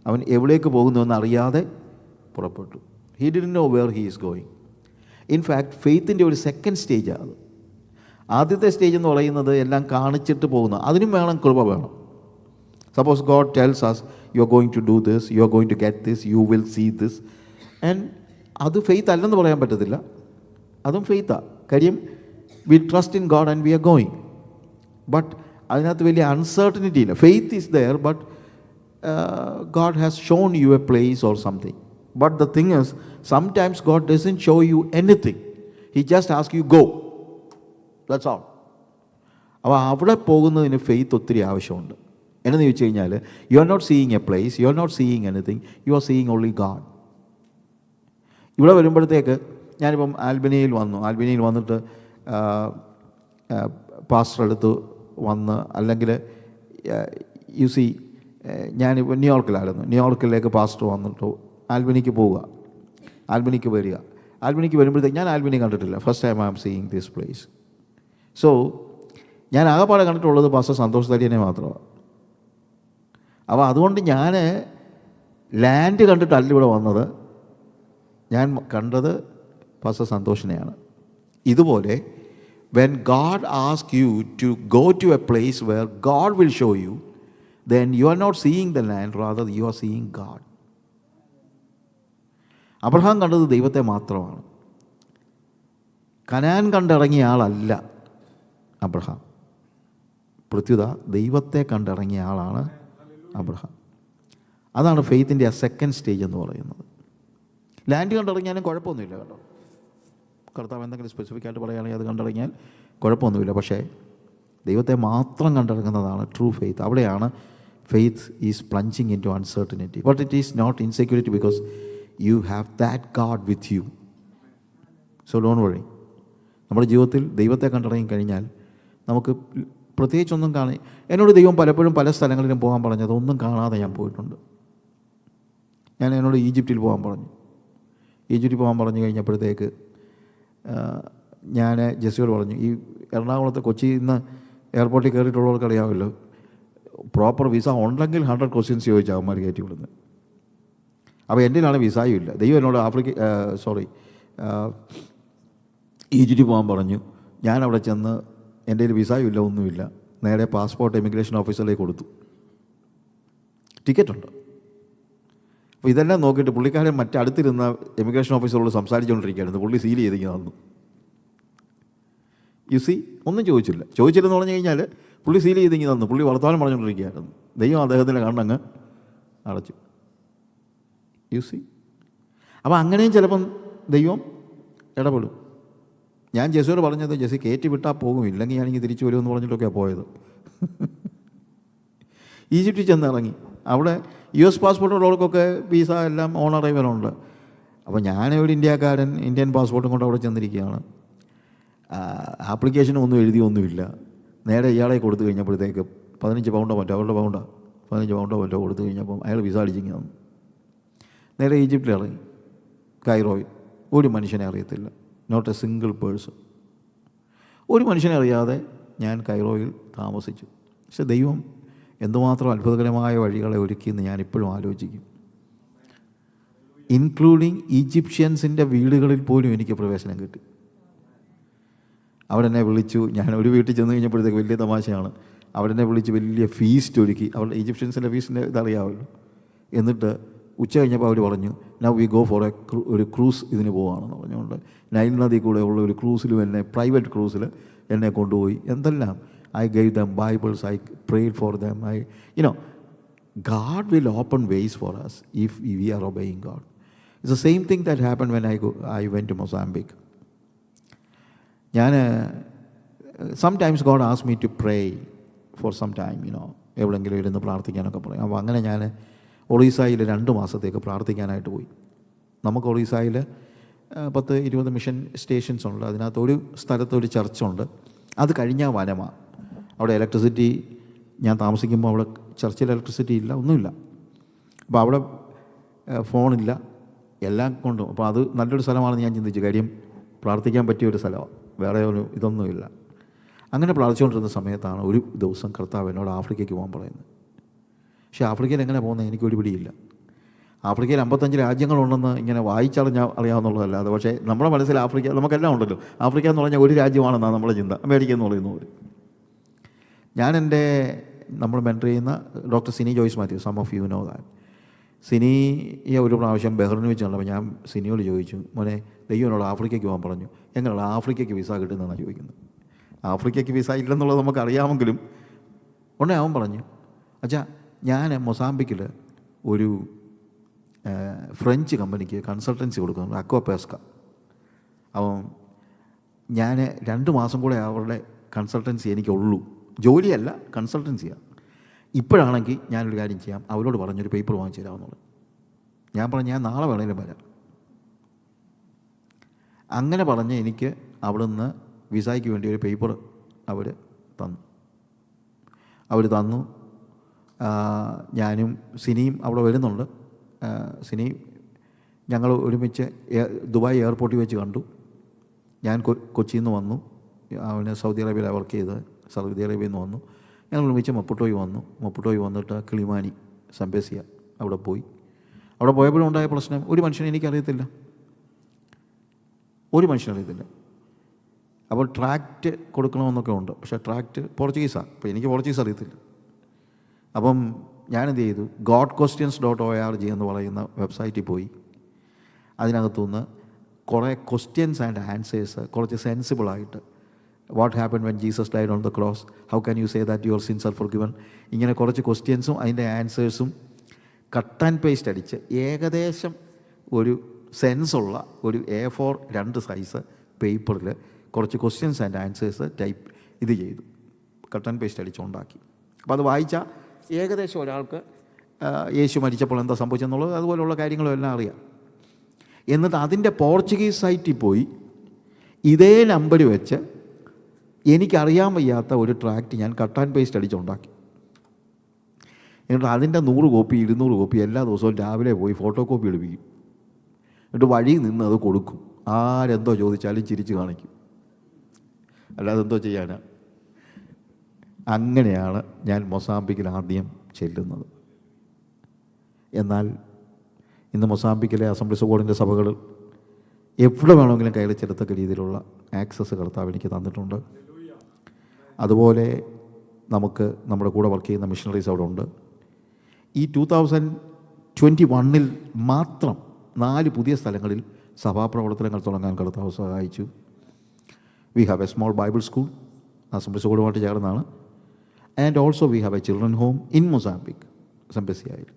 അവൻ എവിടേക്ക് പോകുന്നുവെന്ന് അറിയാതെ പുറപ്പെട്ടു. He didn't know where he is going. In fact ഫെയ്ത്തിൻ്റെ ഒരു സെക്കൻഡ് സ്റ്റേജാണ് അത്. ആദ്യത്തെ സ്റ്റേജ് എന്ന് പറയുന്നത് എല്ലാം കാണിച്ചിട്ട് പോകുന്നു. അതിനും വേണം കൃപ വേണം. Suppose God tells us you are going to do this, you are going to get this, you will see this, and അത് ഫെയ്ത്ത് അല്ലെന്ന് പറയാൻ പറ്റത്തില്ല, അതും ഫെയ്ത്താണ്. കാര്യം we trust in God and we are going. But അതിനകത്ത് വലിയ uncertainty ഇല്ല. Faith is there, but God has shown you a place or something. But the thing is, sometimes God doesn't show you anything. He just asks you, go. That's all. അപ്പോൾ അവിടെ പോകുന്നതിന് faith ഒത്തിരി ആവശ്യമുണ്ട്. എന്നു ചോദിച്ചു കഴിഞ്ഞാൽ, you are not seeing a place, you are not seeing anything, you are seeing only God. ഇവിടെ വരുമ്പോഴത്തേക്ക് ഞാനിപ്പം ആൽബനിയയിൽ വന്നിട്ട് പാസ്റ്റർ അടുത്ത് വന്ന്, അല്ലെങ്കിൽ യു സി ഞാനിപ്പോൾ ന്യൂയോർക്കിലേക്ക് പാസ്റ്റർ വന്നിട്ട് ആൽബനിക്ക് പോവുക, ആൽബനിക്ക് വരിക. ആൽബനിക്ക് വരുമ്പോഴത്തേക്ക് ഞാൻ ആൽബനി കണ്ടിട്ടില്ല. First time I am seeing this place. So ഞാൻ ആകെപ്പാടെ കണ്ടിട്ടുള്ളത് പാസ്റ്റർ സന്തോഷ് തടിയനെ മാത്രമാണ്. അപ്പോൾ അതുകൊണ്ട് ഞാൻ ലാൻഡ് കണ്ടിട്ടല്ല ഇവിടെ വന്നത്, ഞാൻ കണ്ടത് പാസ്റ്റർ സന്തോഷിനെയാണ്. ഇതുപോലെ when God asks you to go to a place where God will show you, then you are not seeing the land, rather you are seeing God. Abraham കണ്ടത് ദൈവത്തെ മാത്രമാണ്. കനാൻ കണ്ടിറങ്ങിയ ആളല്ല അബ്രഹാം. പ്രത്യുത ദൈവത്തെ കണ്ടിറങ്ങിയ ആളാണ് അബ്രഹാം. അതാണ് ഫെയ്ത്തിൻ്റെ ആ സെക്കൻഡ് സ്റ്റേജ് എന്ന് പറയുന്നത്. ലാൻഡ് കണ്ടിറങ്ങിയാലും കുഴപ്പമൊന്നുമില്ല കേട്ടോ. കർത്താവ് എന്തെങ്കിലും സ്പെസിഫിക് ആയിട്ട് പറയുകയാണെങ്കിൽ അത് കണ്ടിറങ്ങിയാൽ കുഴപ്പമൊന്നുമില്ല. പക്ഷേ ദൈവത്തെ മാത്രം കണ്ടിറങ്ങുന്നതാണ് ട്രൂ ഫെയ്ത്ത്. അവിടെയാണ് faith is plunging in to uncertainty. But it is not insecurity, because you have that God with you. So don't worry. നമ്മുടെ ജീവിതത്തിൽ ദൈവത്തെ കണ്ടിറങ്ങി കഴിഞ്ഞാൽ നമുക്ക് പ്രത്യേകിച്ചൊന്നും എന്നോട് ദൈവം പലപ്പോഴും പല സ്ഥലങ്ങളിലും പോകാൻ പറഞ്ഞത് ഒന്നും കാണാതെ ഞാൻ പോയിട്ടുണ്ട്. എന്നോട് ഈജിപ്തിൽ പോകാൻ പറഞ്ഞു കഴിഞ്ഞപ്പോഴത്തേക്ക് ഞാൻ ജെസ്സിയോട് പറഞ്ഞു, ഈ എറണാകുളത്ത് കൊച്ചിയിൽ നിന്ന് എയർപോർട്ടിൽ കയറിയിട്ടുള്ളവർക്ക് അറിയാമല്ലോ, പ്രോപ്പർ വിസ ഉണ്ടെങ്കിൽ 100 ക്വസ്റ്റ്യൻസ് ചോദിച്ചാൽ അവന്മാർ കയറ്റി വിടുന്നത്. അപ്പോൾ എൻ്റെ കയ്യിലാണ് വിസയും ഇല്ല. ദൈവം എന്നോട് ഈജിപ്തിൽ പോകാൻ പറഞ്ഞു. ഞാൻ അവിടെ ചെന്ന് എൻ്റെ കയ്യിൽ വിസയും ഇല്ല, ഒന്നുമില്ല. നേരെ പാസ്പോർട്ട് ഇമിഗ്രേഷൻ ഓഫീസറിലേക്ക് കൊടുത്തു. ടിക്കറ്റുണ്ട്. അപ്പോൾ ഇതെല്ലാം നോക്കിയിട്ട് പുള്ളിക്കാരൻ മറ്റടുത്തിരുന്ന ഇമിഗ്രേഷൻ ഓഫീസറോട് സംസാരിച്ചുകൊണ്ടിരിക്കുകയായിരുന്നു. പുള്ളി സീൽ ചെയ്തിങ്ങനെ തന്നു. യു സി ഒന്നും ചോദിച്ചില്ലെന്ന് പറഞ്ഞു കഴിഞ്ഞാൽ പുള്ളി സീൽ ചെയ്തിങ്ങനെ തന്നു. പുള്ളി വർത്തമാനം പറഞ്ഞുകൊണ്ടിരിക്കുകയായിരുന്നു. ദൈവം അദ്ദേഹത്തിൻ്റെ കണ്ണങ്ങ് അടച്ചു. You see. അപ്പോൾ അങ്ങനെയും ചിലപ്പം ദൈവം ഇടപെടും. ഞാൻ ജെസ്സിയോട് പറഞ്ഞത്, ജെസ്സി കയറ്റി വിട്ടാൽ പോകും, ഇല്ലെങ്കിൽ ഞാനിങ്ങനെ തിരിച്ചു വരുമെന്ന് പറഞ്ഞിട്ടൊക്കെയാണ് പോയത്. ഈജിപ്തിൽ ചെന്ന് ഇറങ്ങി. അവിടെ US പാസ്പോർട്ടുള്ളവർക്കൊക്കെ വിസ എല്ലാം ഓൺ അറൈവലുണ്ട്. അപ്പോൾ ഞാനൊരു ഇന്ത്യക്കാരൻ, ഇന്ത്യൻ പാസ്പോർട്ടും കൊണ്ട് അവിടെ ചെന്നിരിക്കുകയാണ്. ആപ്ലിക്കേഷനും ഒന്നും എഴുതിയൊന്നുമില്ല. നേരെ ഇയാളെ കൊടുത്തു കഴിഞ്ഞപ്പോഴത്തേക്ക് 15 പൗണ്ടോ മറ്റോ, അവരുടെ പൗണ്ടാണ്, 15 പൗണ്ടോ മറ്റോ കൊടുത്തു കഴിഞ്ഞപ്പം അയാൾ വിസ അടിച്ചിങ്ങനെ വന്നു. നേരെ ഈജിപ്തിൽ ഇറങ്ങി. കൈറോയിൽ ഒരു മനുഷ്യനെ അറിയത്തില്ല, നോട്ട് എ സിംഗിൾ പേഴ്സൺ. ഒരു മനുഷ്യനെ അറിയാതെ ഞാൻ കൈറോയിൽ താമസിച്ചു. പക്ഷെ ദൈവം എന്തുമാത്രം അത്ഭുതകരമായ വഴികളെ ഒരുക്കിയെന്ന് ഞാനിപ്പോഴും ആലോചിക്കും. ഇൻക്ലൂഡിങ് ഈജിപ്ഷ്യൻസിൻ്റെ വീടുകളിൽ പോലും എനിക്ക് പ്രവേശനം കിട്ടി. അവിടെ എന്നെ വിളിച്ചു. ഞാൻ ഒരു വീട്ടിൽ ചെന്ന് കഴിഞ്ഞപ്പോഴത്തേക്ക് വലിയ തമാശയാണ്. അവിടെ എന്നെ വിളിച്ച് വലിയ ഫീസ്റ്റ് ഒരുക്കി. അവരുടെ ഈജിപ്ഷ്യൻസിൻ്റെ ഫീസിൻ്റെ ഇതറിയാമല്ലോ. എന്നിട്ട് ഉച്ച കഴിഞ്ഞപ്പോൾ അവർ പറഞ്ഞു, നൗ വി ഗോ ഫോർ ഒരു ക്രൂസ് ഇതിന് പോവുകയാണെന്ന് പറഞ്ഞുകൊണ്ട് നൈൽ നദി കൂടെ ഉള്ള ഒരു ക്രൂസിലും പ്രൈവറ്റ് ക്രൂസിൽ എന്നെ കൊണ്ടുപോയി. എന്തെല്ലാം I gave them Bibles, I prayed for them. God will open ways for us if we are obeying God. It's the same thing that happened when I went to Mozambique. Sometimes God asked me to pray for some time, എവിടെയെങ്കിലും ഇരുന്ന് പ്രാർത്ഥിക്കാനൊക്കെ പറയും. അപ്പോൾ അങ്ങനെ ഞാൻ ഒറീസയിൽ 2 മാസത്തേക്ക് പ്രാർത്ഥിക്കാനായിട്ട് പോയി. നമുക്ക് ഒറീസയിൽ 10-20 mission stations ഉണ്ട്. അതിനകത്ത് ഒരു സ്ഥലത്ത് ഒരു ചർച്ചുണ്ട്. അത് കഴിഞ്ഞാൽ വനമാണ്. അവിടെ ഇലക്ട്രിസിറ്റി, ഞാൻ താമസിക്കുമ്പോൾ അവിടെ ചർച്ചിൽ ഇലക്ട്രിസിറ്റി ഇല്ല, ഒന്നുമില്ല. അപ്പോൾ അവിടെ ഫോണില്ല, എല്ലാം കൊണ്ടും. അപ്പോൾ അത് നല്ലൊരു സ്ഥലമാണെന്ന് ഞാൻ ചിന്തിച്ചു. കാര്യം പ്രാർത്ഥിക്കാൻ പറ്റിയ ഒരു സ്ഥലമാണ്, വേറെ ഒരു ഇതൊന്നുമില്ല. അങ്ങനെ പ്രാർത്ഥിച്ചുകൊണ്ടിരുന്ന സമയത്താണ് ഒരു ദിവസം കർത്താവ് എന്നോട് ആഫ്രിക്കയ്ക്ക് പോകാൻ പറയുന്നത്. പക്ഷേ ആഫ്രിക്കയിൽ എങ്ങനെ പോകുന്നത് എനിക്കൊരു പിടിയില്ല. ആഫ്രിക്കയിൽ 55 രാജ്യങ്ങളുണ്ടെന്ന് ഇങ്ങനെ വായിച്ചറിഞ്ഞാൽ അറിയാവുന്നുള്ളതല്ലാതെ, പക്ഷേ നമ്മുടെ മനസ്സിൽ ആഫ്രിക്ക, നമുക്കെല്ലാം ഉണ്ടല്ലോ, ആഫ്രിക്ക എന്ന് പറഞ്ഞാൽ ഒരു രാജ്യമാണെന്നാണ് നമ്മുടെ ചിന്ത, അമേരിക്ക എന്ന് പറയുന്ന പോലെ. ഞാൻ നമ്മൾ മെൻറ്റർ ചെയ്യുന്ന doctor Sini Joyce Mathew, some of you know that. സിനിയെ ഒരു പ്രാവശ്യം ബഹ്റിനിൽ വെച്ച് കണ്ടപ്പോൾ ഞാൻ സിനിയോട് ചോദിച്ചു, മോനെ ദൈവനോട് ആഫ്രിക്കയ്ക്ക് പോകാൻ പറഞ്ഞു, എങ്ങനെയുള്ള ആഫ്രിക്കയ്ക്ക് വിസ കിട്ടുന്നതെന്നാണ് ചോദിക്കുന്നത്. ആഫ്രിക്കയ്ക്ക് വിസ ഇല്ലെന്നുള്ളത് നമുക്കറിയാമെങ്കിലും ഉടനെ അവൻ പറഞ്ഞു, അച്ഛാ ഞാൻ മൊസാമ്പിക്കിൽ ഒരു ഫ്രഞ്ച് കമ്പനിക്ക് കൺസൾട്ടൻസി കൊടുക്കുന്നുണ്ട്, അക്വാപേസ്ക. അപ്പം ഞാൻ 2 മാസം കൂടെ അവരുടെ കൺസൾട്ടൻസി എനിക്കുള്ളൂ, ജോലിയല്ല കൺസൾട്ടൻസിയാണ്. ഇപ്പോഴാണെങ്കിൽ ഞാനൊരു കാര്യം ചെയ്യാം, അവരോട് പറഞ്ഞൊരു പേപ്പർ വാങ്ങിച്ചു തരാമെന്നുള്ളത്. ഞാൻ പറഞ്ഞു ഞാൻ നാളെ വേണമെങ്കിലും വരാം. അങ്ങനെ പറഞ്ഞ് എനിക്ക് അവിടുന്ന് വിസയ്ക്ക് വേണ്ടി ഒരു പേപ്പർ അവർ തന്നു. ഞാനും സിനിയും അവിടെ വരുന്നുണ്ട്. സിനി ഞങ്ങൾ ഒരുമിച്ച് ദുബായ് എയർപോർട്ടിൽ വെച്ച് കണ്ടു. ഞാൻ കൊച്ചിയിൽ നിന്ന് വന്നു, അവന് സൗദി അറേബ്യയിലാണ് വർക്ക് ചെയ്തത്, സൗദി അറേബ്യയിൽ നിന്ന് വന്നു. ഞങ്ങൾ ഒരുമിച്ച് മപ്പുട്ടോയി വന്നിട്ട് കിളിമാനി സമ്പേസിയ അവിടെ പോയി. അവിടെ പോയപ്പോഴും ഉണ്ടായ പ്രശ്നം, ഒരു മനുഷ്യനെ എനിക്കറിയത്തില്ല. അപ്പോൾ ട്രാക്റ്റ് കൊടുക്കണമെന്നൊക്കെ ഉണ്ട്, പക്ഷേ ട്രാക്റ്റ് പോർച്ചുഗീസാണ്. അപ്പോൾ എനിക്ക് പോർച്ചുഗീസ് അറിയത്തില്ല. അപ്പം ഞാനെന്ത് ചെയ്തു, godquestions.org എന്ന് പറയുന്ന വെബ്സൈറ്റിൽ പോയി അതിനകത്തുനിന്ന് കുറേ ക്വസ്റ്റ്യൻസ് ആൻഡ് ആൻസേഴ്സ് കുറച്ച് സെൻസിബിളായിട്ട്, what happen when Jesus died on the cross, how can you say that your sins are forgiven, ഇങ്ങനെ കുറച്ച് ക്വസ്റ്റ്യൻസും അതിൻ്റെ ആൻസേഴ്സും കട്ട് ആൻഡ് പേസ്റ്റ് അടിച്ച് ഏകദേശം ഒരു സെൻസുള്ള ഒരു A4 2 സൈസ് പേപ്പറിൽ കുറച്ച് ക്വസ്റ്റ്യൻസ് ആൻഡ് ആൻസേഴ്സ് ചെയ്തു കട്ട് ആൻഡ് പേസ്റ്റ് അടിച്ചുണ്ടാക്കി. അപ്പോൾ അത് വായിച്ചാൽ ഏകദേശം ഒരാൾക്ക് യേശു മരിച്ചപ്പോൾ എന്താ സംഭവിച്ചെന്നുള്ളത് അതുപോലെയുള്ള കാര്യങ്ങളും എല്ലാം അറിയാം. എന്നിട്ട് അതിൻ്റെ പോർച്ചുഗീസ് സൈറ്റിൽ പോയി ഇതേ നമ്പർ വെച്ച് എനിക്കറിയാൻ വയ്യാത്ത ഒരു ട്രാക്റ്റ് ഞാൻ കട്ട് ആൻഡ് പേസ്റ്റ് അടിച്ചുണ്ടാക്കി. എന്നിട്ട് അതിൻ്റെ 100 കോപ്പി 200 കോപ്പി എല്ലാ ദിവസവും രാവിലെ പോയി ഫോട്ടോ കോപ്പി എടുപ്പിക്കും. എന്നിട്ട് വഴിയിൽ നിന്ന് അത് കൊടുക്കും. ആരെന്തോ ചോദിച്ചാലും ചിരിച്ച് കാണിക്കും, അല്ലാതെ എന്തോ ചെയ്യാനാ. അങ്ങനെയാണ് ഞാൻ മൊസാമ്പിക്കിൽ ആദ്യം ചെല്ലുന്നത്. എന്നാൽ ഇന്ന് മൊസാമ്പിക്കിലെ അസംബ്ലീസ് ഓഫ് ഗോഡിൻ്റെ സഭകൾ എവിടെ വേണമെങ്കിലും കയറി ചെലുത്തക്ക രീതിയിലുള്ള ആക്സസ് കർത്താവ് എനിക്ക് തന്നിട്ടുണ്ട്. അതുപോലെ നമുക്ക് നമ്മുടെ കൂടെ വർക്ക് ചെയ്യുന്ന മിഷണറീസ് അവിടെ ഉണ്ട്. ഈ 2021 മാത്രം 4 പുതിയ സ്ഥലങ്ങളിൽ സഭാപ്രവർത്തനങ്ങൾ തുടങ്ങാൻ കർത്താവ് സഹായിച്ചു. We have a small Bible school, Assemblies of ഗോഡുമായിട്ട് ചേർന്നാണ്. And also we have a children home in Mozambique, സെമ്പസിയായിൽ.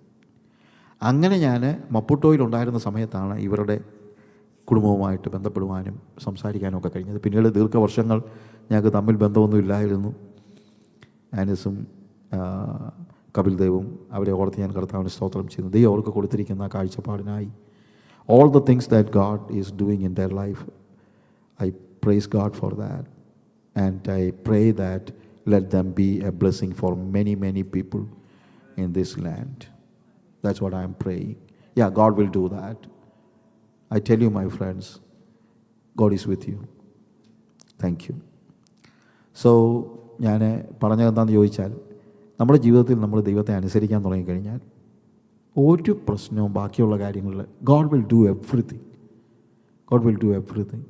അങ്ങനെ ഞാൻ മപ്പുട്ടോയിലുണ്ടായിരുന്ന സമയത്താണ് ഇവരുടെ കുടുംബവുമായിട്ട് ബന്ധപ്പെടുവാനും സംസാരിക്കാനും ഒക്കെ കഴിഞ്ഞത്. പിന്നീട് ദീർഘവർഷങ്ങൾ ഞങ്ങൾക്ക് തമ്മിൽ ബന്ധമൊന്നും ഇല്ലായിരുന്നു. ആനിസും കപിൽ ദേവും അവരെ ഓർത്ത് ഞാൻ കർത്താവിന് സ്തോത്രം ചെയ്യുന്നു. ദൈവം അവർക്ക് കൊടുത്തിരിക്കുന്ന കാഴ്ചപ്പാടിനായി all the things that God is doing in their life, I praise God for that, and I pray that let them be a blessing for many, many people in this land. That's what I am praying. Yeah, God will do that. I tell you, my friends, God is with you. Thank you. So ഞാൻ പറഞ്ഞതെന്താണെന്ന് ചോദിച്ചാൽ, നമ്മുടെ ജീവിതത്തിൽ നമ്മൾ ദൈവത്തെ അനുസരിക്കാൻ തുടങ്ങിക്കഴിഞ്ഞാൽ ഒരു പ്രശ്നവും ബാക്കിയുള്ള കാര്യങ്ങളിൽ ഗോഡ് വിൽ ഡു എവ്രിതിങ്.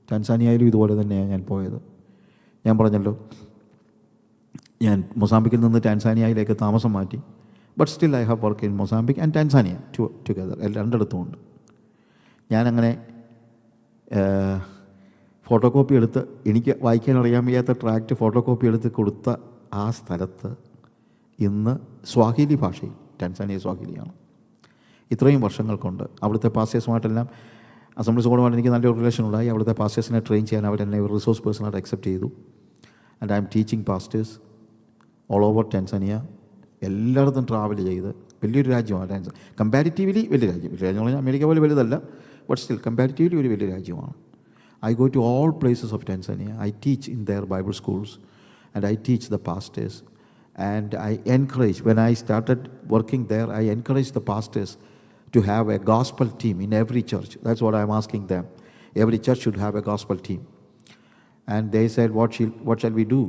ടാൻസാനിയയിലും ഇതുപോലെ തന്നെയാണ് ഞാൻ പോയത്. ഞാൻ പറഞ്ഞല്ലോ, ഞാൻ മൊസാമ്പിക്കിൽ നിന്ന് ടാൻസാനിയയിലേക്ക് താമസം മാറ്റി. But still I have work in Mozambique and Tanzania together, രണ്ടിടത്തും ഉണ്ട്. ഞാനങ്ങനെ ഫോട്ടോ കോപ്പി എടുത്ത്, എനിക്ക് വായിക്കാൻ അറിയാൻ വയ്യാത്ത ട്രാക്റ്റ് ഫോട്ടോ കോപ്പി എടുത്ത് കൊടുത്ത ആ സ്ഥലത്ത് ഇന്ന് സ്വാഹിലി ഭാഷയിൽ, ടാൻസാനിയ സ്വാഹിലിയാണ്. ഇത്രയും വർഷങ്ങൾ കൊണ്ട് അവിടുത്തെ പാസ്റ്റേഴ്സുമായിട്ടെല്ലാം അസംബ്ലീസ് ഓഫ് എനിക്ക് നല്ലൊരു റിലേഷൻ ഉണ്ടായി. അവിടുത്തെ പാസ്റ്റേഴ്സിനെ ട്രെയിൻ ചെയ്യാൻ അവരെന്നെ ഒരു റിസോഴ്സ് പേഴ്സണായിട്ട് അക്സെപ്റ്റ് ചെയ്തു. And I am teaching pastors all over Tanzania. എല്ലായിടത്തും ട്രാവൽ ചെയ്ത്, വലിയൊരു രാജ്യമാണ് ടാൻസാനിയ. കമ്പാരിറ്റീവ്ലി വലിയ രാജ്യം എന്ന് പറഞ്ഞാൽ അമേരിക്ക പോലെ വലുതല്ല, ബട്ട് സ്റ്റിൽ കമ്പാരിറ്റീവ്ലി ഒരു വലിയ രാജ്യമാണ്. I go to all places of Tanzania. I teach in their Bible schools and I teach the pastors. And I encourage, when I started working there, I encourage the pastors to have a gospel team in every church. That's what I'm asking them. Every church should have a gospel team. And they said, what shall we do?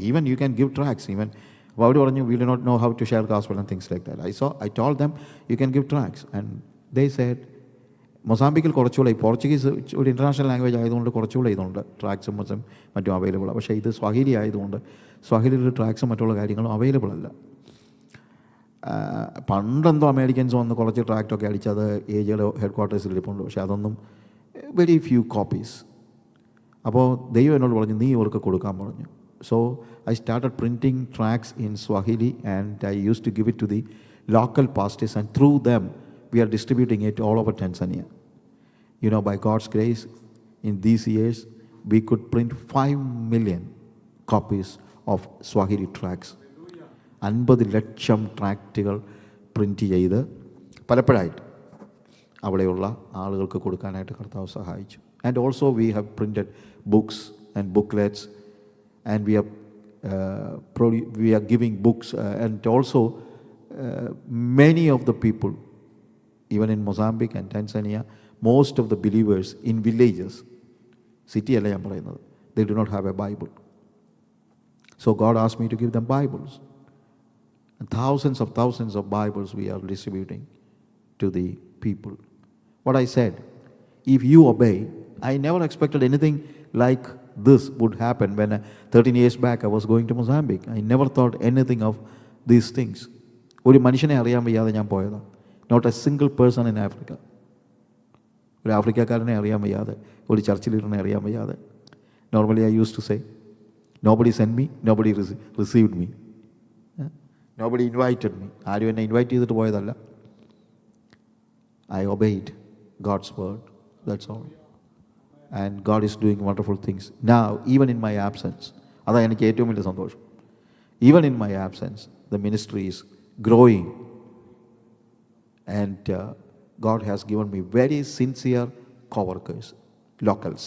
Even you can give tracts. Even അപ്പോൾ അവർ പറഞ്ഞു, we do not know how to share gospel and things like that. I told them, you can give tracts. And they said, മൊസാംബിക്കിൽ കുറച്ചുകൂടെ ഈ Portuguese ഒരു international language ആയതുകൊണ്ട് കുറച്ചുകൂടെ ഇതുണ്ട്, ട്രാക്സും മറ്റും അവൈലബിളാണ്. പക്ഷേ ഇത് സ്വാഹിലി ആയതുകൊണ്ട് സ്വാഹിലിയിൽ ട്രാക്സും മറ്റുള്ള കാര്യങ്ങളും അവൈലബിൾ അല്ല. പണ്ടെന്തോ അമേരിക്കൻസ് വന്ന് കുറച്ച് ട്രാക്റ്റൊക്കെ അടിച്ചത് ഏജിയുടെ ഹെഡ് ക്വാർട്ടേഴ്സിൽ ഇരിപ്പുണ്ട്. പക്ഷേ അതൊന്നും വെരി ഫ്യൂ കോപ്പീസ്. അപ്പോൾ ദൈവം എന്നോട് പറഞ്ഞു, നീ ഇവർക്ക് കൊടുക്കാൻ പറഞ്ഞു. So I started printing tracts in Swahili and I used to give it to the local pastors, and through them we are distributing it all over Tanzania. You know, by God's grace, in these years we could print 5 million copies of Swahili tracts. 50 ലക്ഷം ട്രാക്റ്റുകൾ print ചെയ്ത് പലപ്പോഴായിട്ട് അവിടെയുള്ള ആളുകൾക്ക് കൊടുക്കാനായിട്ട് കർത്താവ് സഹായിച്ചു. And also we have printed books and booklets, and we are giving books, and also many of the people, even in Mozambique and Tanzania, most of the believers in villages, city alla ഞാൻ പറയുന്നത്, they do not have a Bible. So God asked me to give them Bibles, and thousands of Bibles we are distributing to the people. What I said, if you obey, I never expected anything like this would happen. When 13 years back I was going to Mozambique, I never thought anything of these things. ഒരു മനുഷ്യനെ അറിയാൻ വയ്യാതെ ഞാൻ പോയതാണ്. Not a single person in Africa. ഒരു ആഫ്രിക്കക്കാരനെ അറിയാൻ വയ്യാതെ, ഒരു ചർച്ചിലിരുന്നെ അറിയാൻ വയ്യാതെ. Normally I use to say, nobody send me, nobody received me, nobody invited me. ആരും എന്നെ ഇൻവൈറ്റ് ചെയ്തിട്ട് പോയതല്ല. I obeyed God's word. That's all. And God is doing wonderful things. Now, even in my absence, അതാണ് എനിക്ക് ഏറ്റവും വലിയ സന്തോഷം. Even in my absence, the ministry is growing. And God has given me very sincere co-workers, locals.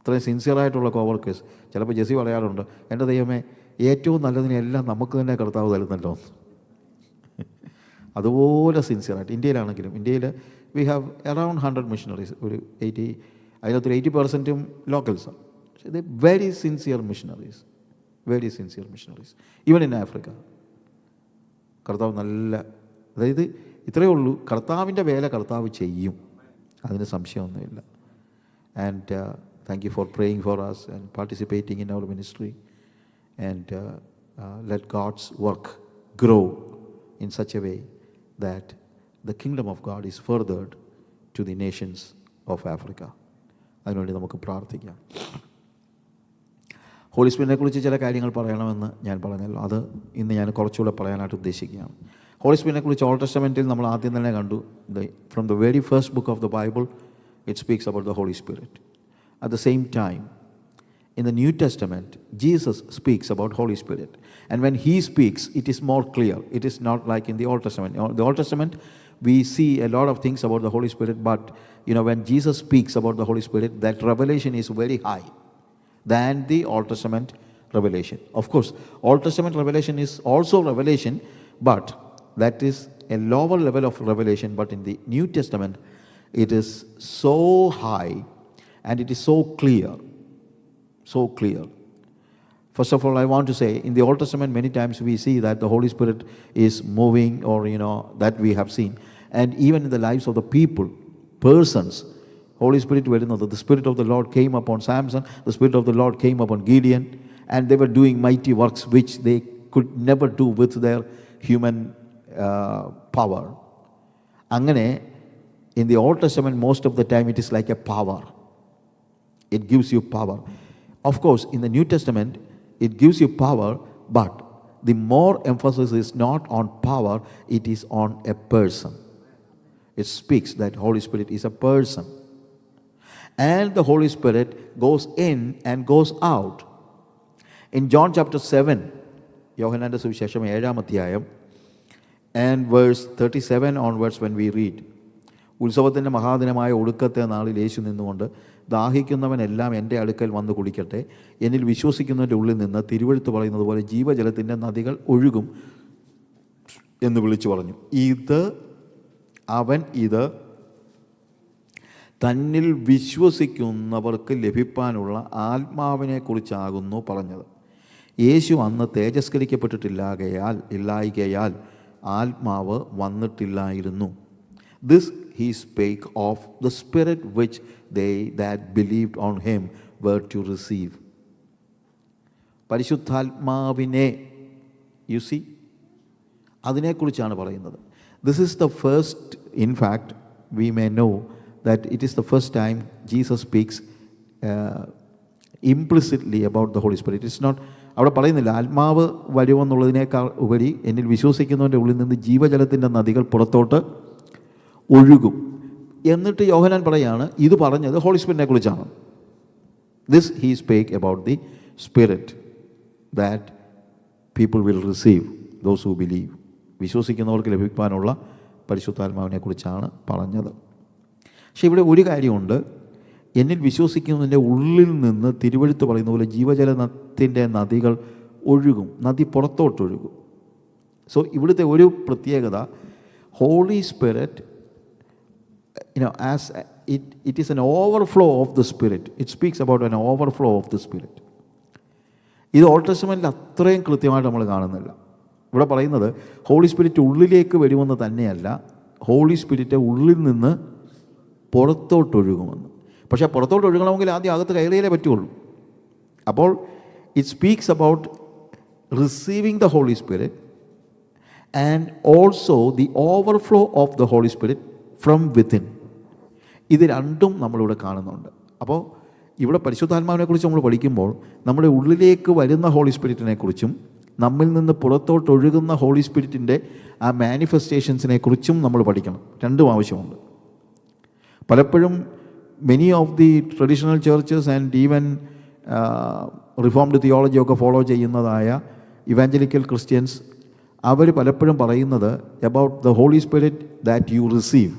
ഇത്രയും സിൻസിയറായിട്ടുള്ള co-workers. ചിലപ്പോൾ Jessy പറയാറുണ്ട്, എൻ്റെ ദൈവമേ, ഏറ്റവും നല്ലതിനെല്ലാം നമുക്ക് തന്നെ കർത്താവ് തരുന്നല്ലോ. അതുപോലെ സിൻസിയറായിട്ട് ഇന്ത്യയിലാണെങ്കിലും, ഇന്ത്യയിൽ വി ഹാവ് അറൗണ്ട് 100 മിഷണറീസ്. ഒരു 80, അതിനകത്തൊരു 80% ലോക്കൽസാണ്. പക്ഷേ ഇത് very sincere missionaries, very sincere missionaries. Even in Africa കർത്താവ് നല്ല, അതായത് ഇത്രയേ ഉള്ളൂ, കർത്താവിൻ്റെ വേല കർത്താവ് ചെയ്യും, അതിന് സംശയമൊന്നുമില്ല. And thank you for praying four us and participating in our ministry, and let God's work grow in such a way that the kingdom of God is furthered to the nations of Africa. അതിനുവേണ്ടി നമുക്ക് പ്രാർത്ഥിക്കാം. Holy സ്പിരിറ്റിനെ കുറിച്ച് ചില കാര്യങ്ങൾ പറയണമെന്ന് ഞാൻ പറഞ്ഞല്ലോ, അത് ഇന്ന് ഞാൻ കുറച്ചുകൂടെ പറയാനായിട്ട് ഉദ്ദേശിക്കുകയാണ്. ഹോളി സ്പിരിറ്റിനെ കുറിച്ച് ഓൾഡ് ടെസ്റ്റമെൻറ്റിൽ നമ്മൾ ആദ്യം തന്നെ കണ്ടു, from the very first book of the Bible it speaks about the holy Spirit. At the same time in the New Testament, Jesus speaks about Holy Spirit. And when he speaks, it is more clear. It is not like in the Old Testament. In the Old Testament, we see a lot of things about the Holy Spirit, but when Jesus speaks about the Holy Spirit, that revelation is very high than the Old Testament revelation. Of course, Old Testament revelation is also revelation, but that is a lower level of revelation. But in the New Testament, it is so high and it is so clear. So clear. First of all, I want to say, in the Old Testament, many times we see that the Holy Spirit is moving, or that we have seen. And even in the lives of the people, persons, Holy Spirit, the Spirit of the Lord came upon Samson, the Spirit of the Lord came upon Gideon, and they were doing mighty works which they could never do with their human power. Angane, in the Old Testament, most of the time it is like a power. It gives you power. Of course, in the New Testament, it gives you power, but the more emphasis is not on power, it is on a person. It speaks that Holy Spirit is a person. And the Holy Spirit goes in and goes out. In John chapter 7, യോഹന്നാന്റെ സുവിശേഷം 7-ാം അധ്യായം, and verse 37 onwards, when we read, ഉത്സവത്തിൻ്റെ മഹാദിനമായ ഒടുക്കത്തെ നാളിൽ യേശു നിന്നുകൊണ്ട്, ദാഹിക്കുന്നവനെല്ലാം എൻ്റെ അടുക്കൽ വന്ന് കുടിക്കട്ടെ, എന്നിൽ വിശ്വസിക്കുന്നതിൻ്റെ ഉള്ളിൽ നിന്ന് തിരുവെഴുത്ത് പറയുന്നത് പോലെ ജീവജലത്തിൻ്റെ നദികൾ ഒഴുകും എന്ന് വിളിച്ചു പറഞ്ഞു. അവൻ ഇത് തന്നിൽ വിശ്വസിക്കുന്നവർക്ക് ലഭിപ്പാനുള്ള ആത്മാവിനെ കുറിച്ചാകുന്നു പറഞ്ഞത്. യേശു അന്ന് തേജസ്കരിക്കപ്പെട്ടിട്ടില്ലായകയാൽ ആത്മാവ് വന്നിട്ടില്ലായിരുന്നു. This he spake of the spirit which they that believed on him were to receive. പരിശുദ്ധാത്മാവിനെ യു സി, അതിനെക്കുറിച്ചാണ് പറയുന്നത്. This is the first, in fact we may know that it is the first time Jesus speaks implicitly about the holy Spirit. It's not, അവിടെ പറയുന്നില്ല ആത്മാവ് വരുമെന്നുള്ളതിനേക്കാൾ ഉപരി എന്നിൽ വിശ്വസിക്കുന്നവൻ്റെ ഉള്ളിൽ നിന്ന് ജീവജലത്തിൻ്റെ നദികൾ പുറത്തോട്ട് ഒഴുകും. എന്നിട്ട് യോഹന്നാൻ പറയാണ് ഇത് പറഞ്ഞത് ഹോളി സ്പിരിറ്റിനെ കുറിച്ചാണ്. This he സ്പേക്ക് about the spirit that people will receive, those who believe. വിശ്വസിക്കുന്നവർക്ക് ലഭിക്കാനുള്ള പരിശുദ്ധാത്മാവിനെ കുറിച്ചാണ് പറഞ്ഞത്. പക്ഷെ ഇവിടെ ഒരു കാര്യമുണ്ട്, എന്നിൽ വിശ്വസിക്കുന്നതിൻ്റെ ഉള്ളിൽ നിന്ന് തിരുവെഴുത്ത് പറയുന്ന പോലെ ജീവജലത്തിൻ്റെ നദികൾ ഒഴുകും, നദി പുറത്തോട്ടൊഴുകും. സോ ഇവിടുത്തെ ഒരു പ്രത്യേകത, Holy Spirit as it is an overflow of the Spirit. It speaks about an overflow of the Spirit. ഇത് ഓൾഡ് ടെസ്റ്റ്മെൻറ്റിൽ അത്രയും കൃത്യമായിട്ട് നമ്മൾ കാണുന്നില്ല. ഇവിടെ പറയുന്നത് ഹോളി സ്പിരിറ്റ് ഉള്ളിലേക്ക് വരുമെന്ന് തന്നെയല്ല, ഹോളി സ്പിരിറ്റ് ഉള്ളിൽ നിന്ന് പുറത്തോട്ടൊഴുകുമെന്ന്. പക്ഷേ പുറത്തോട്ട് ഒഴുകണമെങ്കിൽ ആദ്യം അകത്ത് കയറിയാലേ പറ്റുള്ളൂ. അപ്പോൾ it speaks about receiving the holy Spirit and also the overflow of the holy Spirit from within. ഇത് രണ്ടും നമ്മളിവിടെ കാണുന്നുണ്ട്. അപ്പോൾ ഇവിടെ പരിശുദ്ധാത്മാവിനെക്കുറിച്ച് നമ്മൾ പഠിക്കുമ്പോൾ നമ്മുടെ ഉള്ളിലേക്ക് വരുന്ന ഹോളി സ്പിരിറ്റിനെ കുറിച്ചും നമ്മിൽ നിന്ന് പുറത്തോട്ട് ഒഴുകുന്ന ഹോളി സ്പിരിറ്റിൻ്റെ ആ മാനിഫെസ്റ്റേഷൻസിനെ കുറിച്ചും നമ്മൾ പഠിക്കണം. രണ്ടും ആവശ്യമുണ്ട്. പലപ്പോഴും many of the traditional churches and even reformed തിയോളജിയൊക്കെ ഫോളോ ചെയ്യുന്നതായ ഇവാഞ്ചലിക്കൽ ക്രിസ്ത്യൻസ്, അവർ പലപ്പോഴും പറയുന്നത് about the holy Spirit that you receive,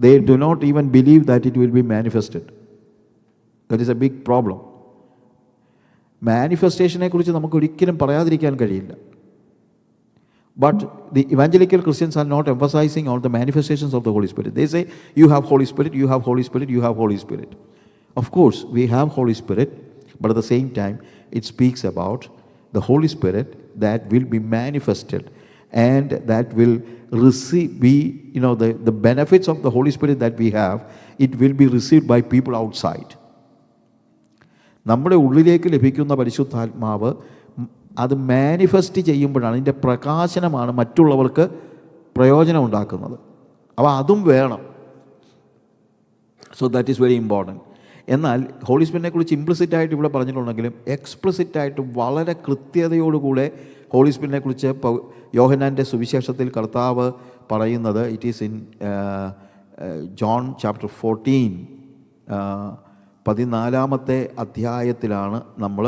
they do not even believe that it will be manifested. That is a big problem. മാനിഫെസ്റ്റേഷനെ കുറിച്ച് നമുക്ക് ഒരിക്കലും പറയാതിരിക്കാൻ കഴിയില്ല. But the evangelical Christians are not emphasizing on the manifestations of the Holy Spirit. They say, you have Holy Spirit, you have Holy Spirit, you have Holy Spirit. Of course, we have Holy Spirit, but at the same time, it speaks about the Holy Spirit that will be manifested and that will be, the benefits of the Holy Spirit that we have, it will be received by people outside. നമ്മുടെ ഉള്ളിലേക്ക് ലഭിക്കുന്ന പരിശുദ്ധാത്മാവ് അത് manifest ചെയ്യുമ്പോഴാണ്, അതിൻ്റെ പ്രകാശനമാണ് മറ്റുള്ളവർക്ക് പ്രയോജനം ഉണ്ടാക്കുന്നത്. അപ്പോൾ അതും വേണം. So that is very important. എന്നാൽ ഹോളി സ്പിരിറ്റിനെ കുറിച്ച് ഇംപ്ലിസിറ്റായിട്ട് ഇവിടെ പറഞ്ഞിട്ടുണ്ടെങ്കിലും എക്സ്പ്ലിസിറ്റായിട്ട് വളരെ കൃത്യതയോടുകൂടെ ഹോളി സ്പിരിറ്റിനെ കുറിച്ച് യോഹന്നാൻ്റെ സുവിശേഷത്തിൽ കർത്താവ് പറയുന്നത്, it is in John chapter 14 14 അധ്യായത്തിലാണ് നമ്മൾ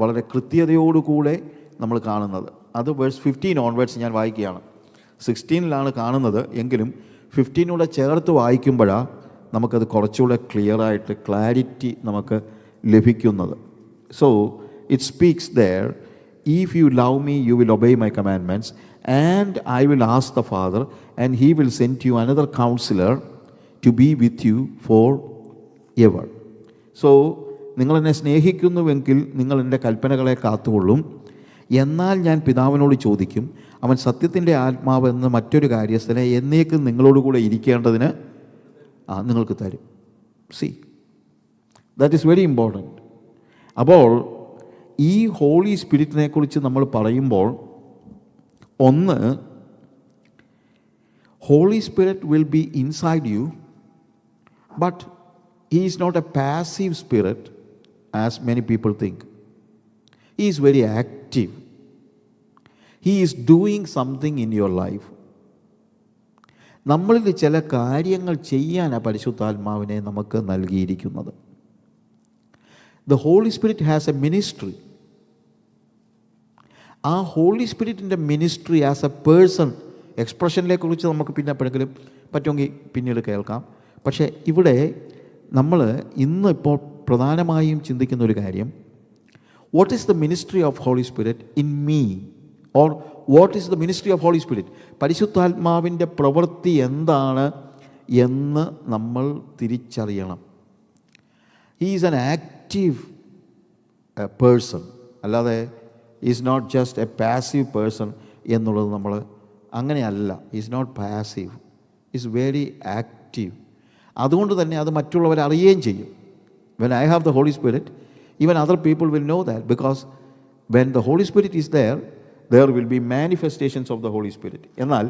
വളരെ കൃത്യതയോടുകൂടെ നമ്മൾ കാണുന്നത്. അത് വേഴ്സ് 15 ഓൺവേർഡ്സ് ഞാൻ വായിക്കുകയാണ്. 16 കാണുന്നത് എങ്കിലും 15 ചേർത്ത് വായിക്കുമ്പോഴാണ് നമുക്കത് കുറച്ചുകൂടെ ക്ലിയറായിട്ട് ക്ലാരിറ്റി നമുക്ക് ലഭിക്കുന്നത്. So it speaks there, if you love me, you will obey my commandments, and I will ask the Father, and he will send you another counselor to be with you forever. So നിങ്ങൾ എന്നെ സ്നേഹിക്കുന്നുവെങ്കിൽ നിങ്ങൾ എൻ്റെ കൽപ്പനകളെ കാത്തുകൊള്ളും. എന്നാൽ ഞാൻ പിതാവിനോട് ചോദിക്കും, അവൻ സത്യത്തിൻ്റെ ആത്മാവ് എന്ന മറ്റൊരു കാര്യസ്ഥനെ എന്നേക്കും നിങ്ങളോടുകൂടെ ഇരിക്കേണ്ടതിന് നിങ്ങൾക്ക് തരും. See, that is very important. അപ്പോൾ ഈ ഹോളി സ്പിരിറ്റിനെ കുറിച്ച് നമ്മൾ പറയുമ്പോൾ, ഒന്ന്, Holy spirit will be inside you, but he is not a passive spirit as many people think. He is very active. He is doing something in your life. നമ്മളിൽ ചില കാര്യങ്ങൾ ചെയ്യാനാണ് പരിശുദ്ധാത്മാവിനെ നമുക്ക് നൽകിയിരിക്കുന്നത്. The holy Spirit has a ministry. ആ Holy സ്പിരിറ്റിൻ്റെ ministry as a person, എക്സ്പ്രഷനിലെ കുറിച്ച് നമുക്ക് പിന്നെ എപ്പോഴെങ്കിലും പറ്റുമെങ്കിൽ പിന്നീട് കേൾക്കാം. പക്ഷേ ഇവിടെ നമ്മൾ ഇന്ന് ഇപ്പോൾ പ്രധാനമായും ചിന്തിക്കുന്ന ഒരു കാര്യം, what is the ministry of Holy Spirit in me, or what is the ministry of Holy Spirit, പരിശുദ്ധാത്മാവിൻ്റെ പ്രവൃത്തി എന്താണ് എന്ന് നമ്മൾ തിരിച്ചറിയണം. He is an active person, അല്ലാതെ is not just a passive person എന്നുള്ളത് നമ്മൾ അങ്ങനെയല്ല. Is not passive, is very active. അതുകൊണ്ട് തന്നെ അത് മറ്റുള്ളവരെ അറിയുകയും ചെയ്യും. When I have the holy Spirit, even other people will know that, because when the holy spirit is there will be manifestations of the holy Spirit. എന്നാൽ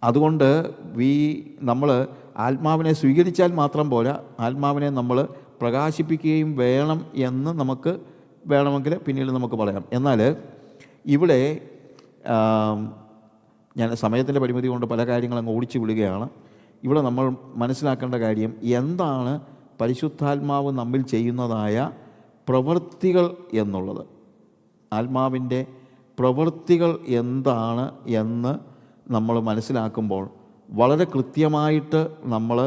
അതുകൊണ്ട് നമ്മൾ ആത്മാവിനെ സ്വീകരിച്ചാൽ മാത്രം പോരാ, ആത്മാവിനെ നമ്മൾ പ്രകാശിപ്പിക്കുകയും വേണം എന്ന് നമുക്ക് വേണമെങ്കിൽ പിന്നീട് നമുക്ക് പറയാം. എന്നാൽ ഇവിടെ ഞാൻ സമയത്തിൻ്റെ പരിമിതി കൊണ്ട് പല കാര്യങ്ങളും അങ്ങ് ഓടിച്ചു വിടുകയാണ്. ഇവിടെ നമ്മൾ മനസ്സിലാക്കേണ്ട കാര്യം എന്താണ് പരിശുദ്ധാത്മാവ് നമ്മിൽ ചെയ്യുന്നതായ പ്രവൃത്തികൾ എന്നുള്ളത്. ആത്മാവിൻ്റെ പ്രവൃത്തികൾ എന്താണ് എന്ന് നമ്മൾ മനസ്സിലാക്കുമ്പോൾ വളരെ കൃത്യമായിട്ട് നമ്മൾ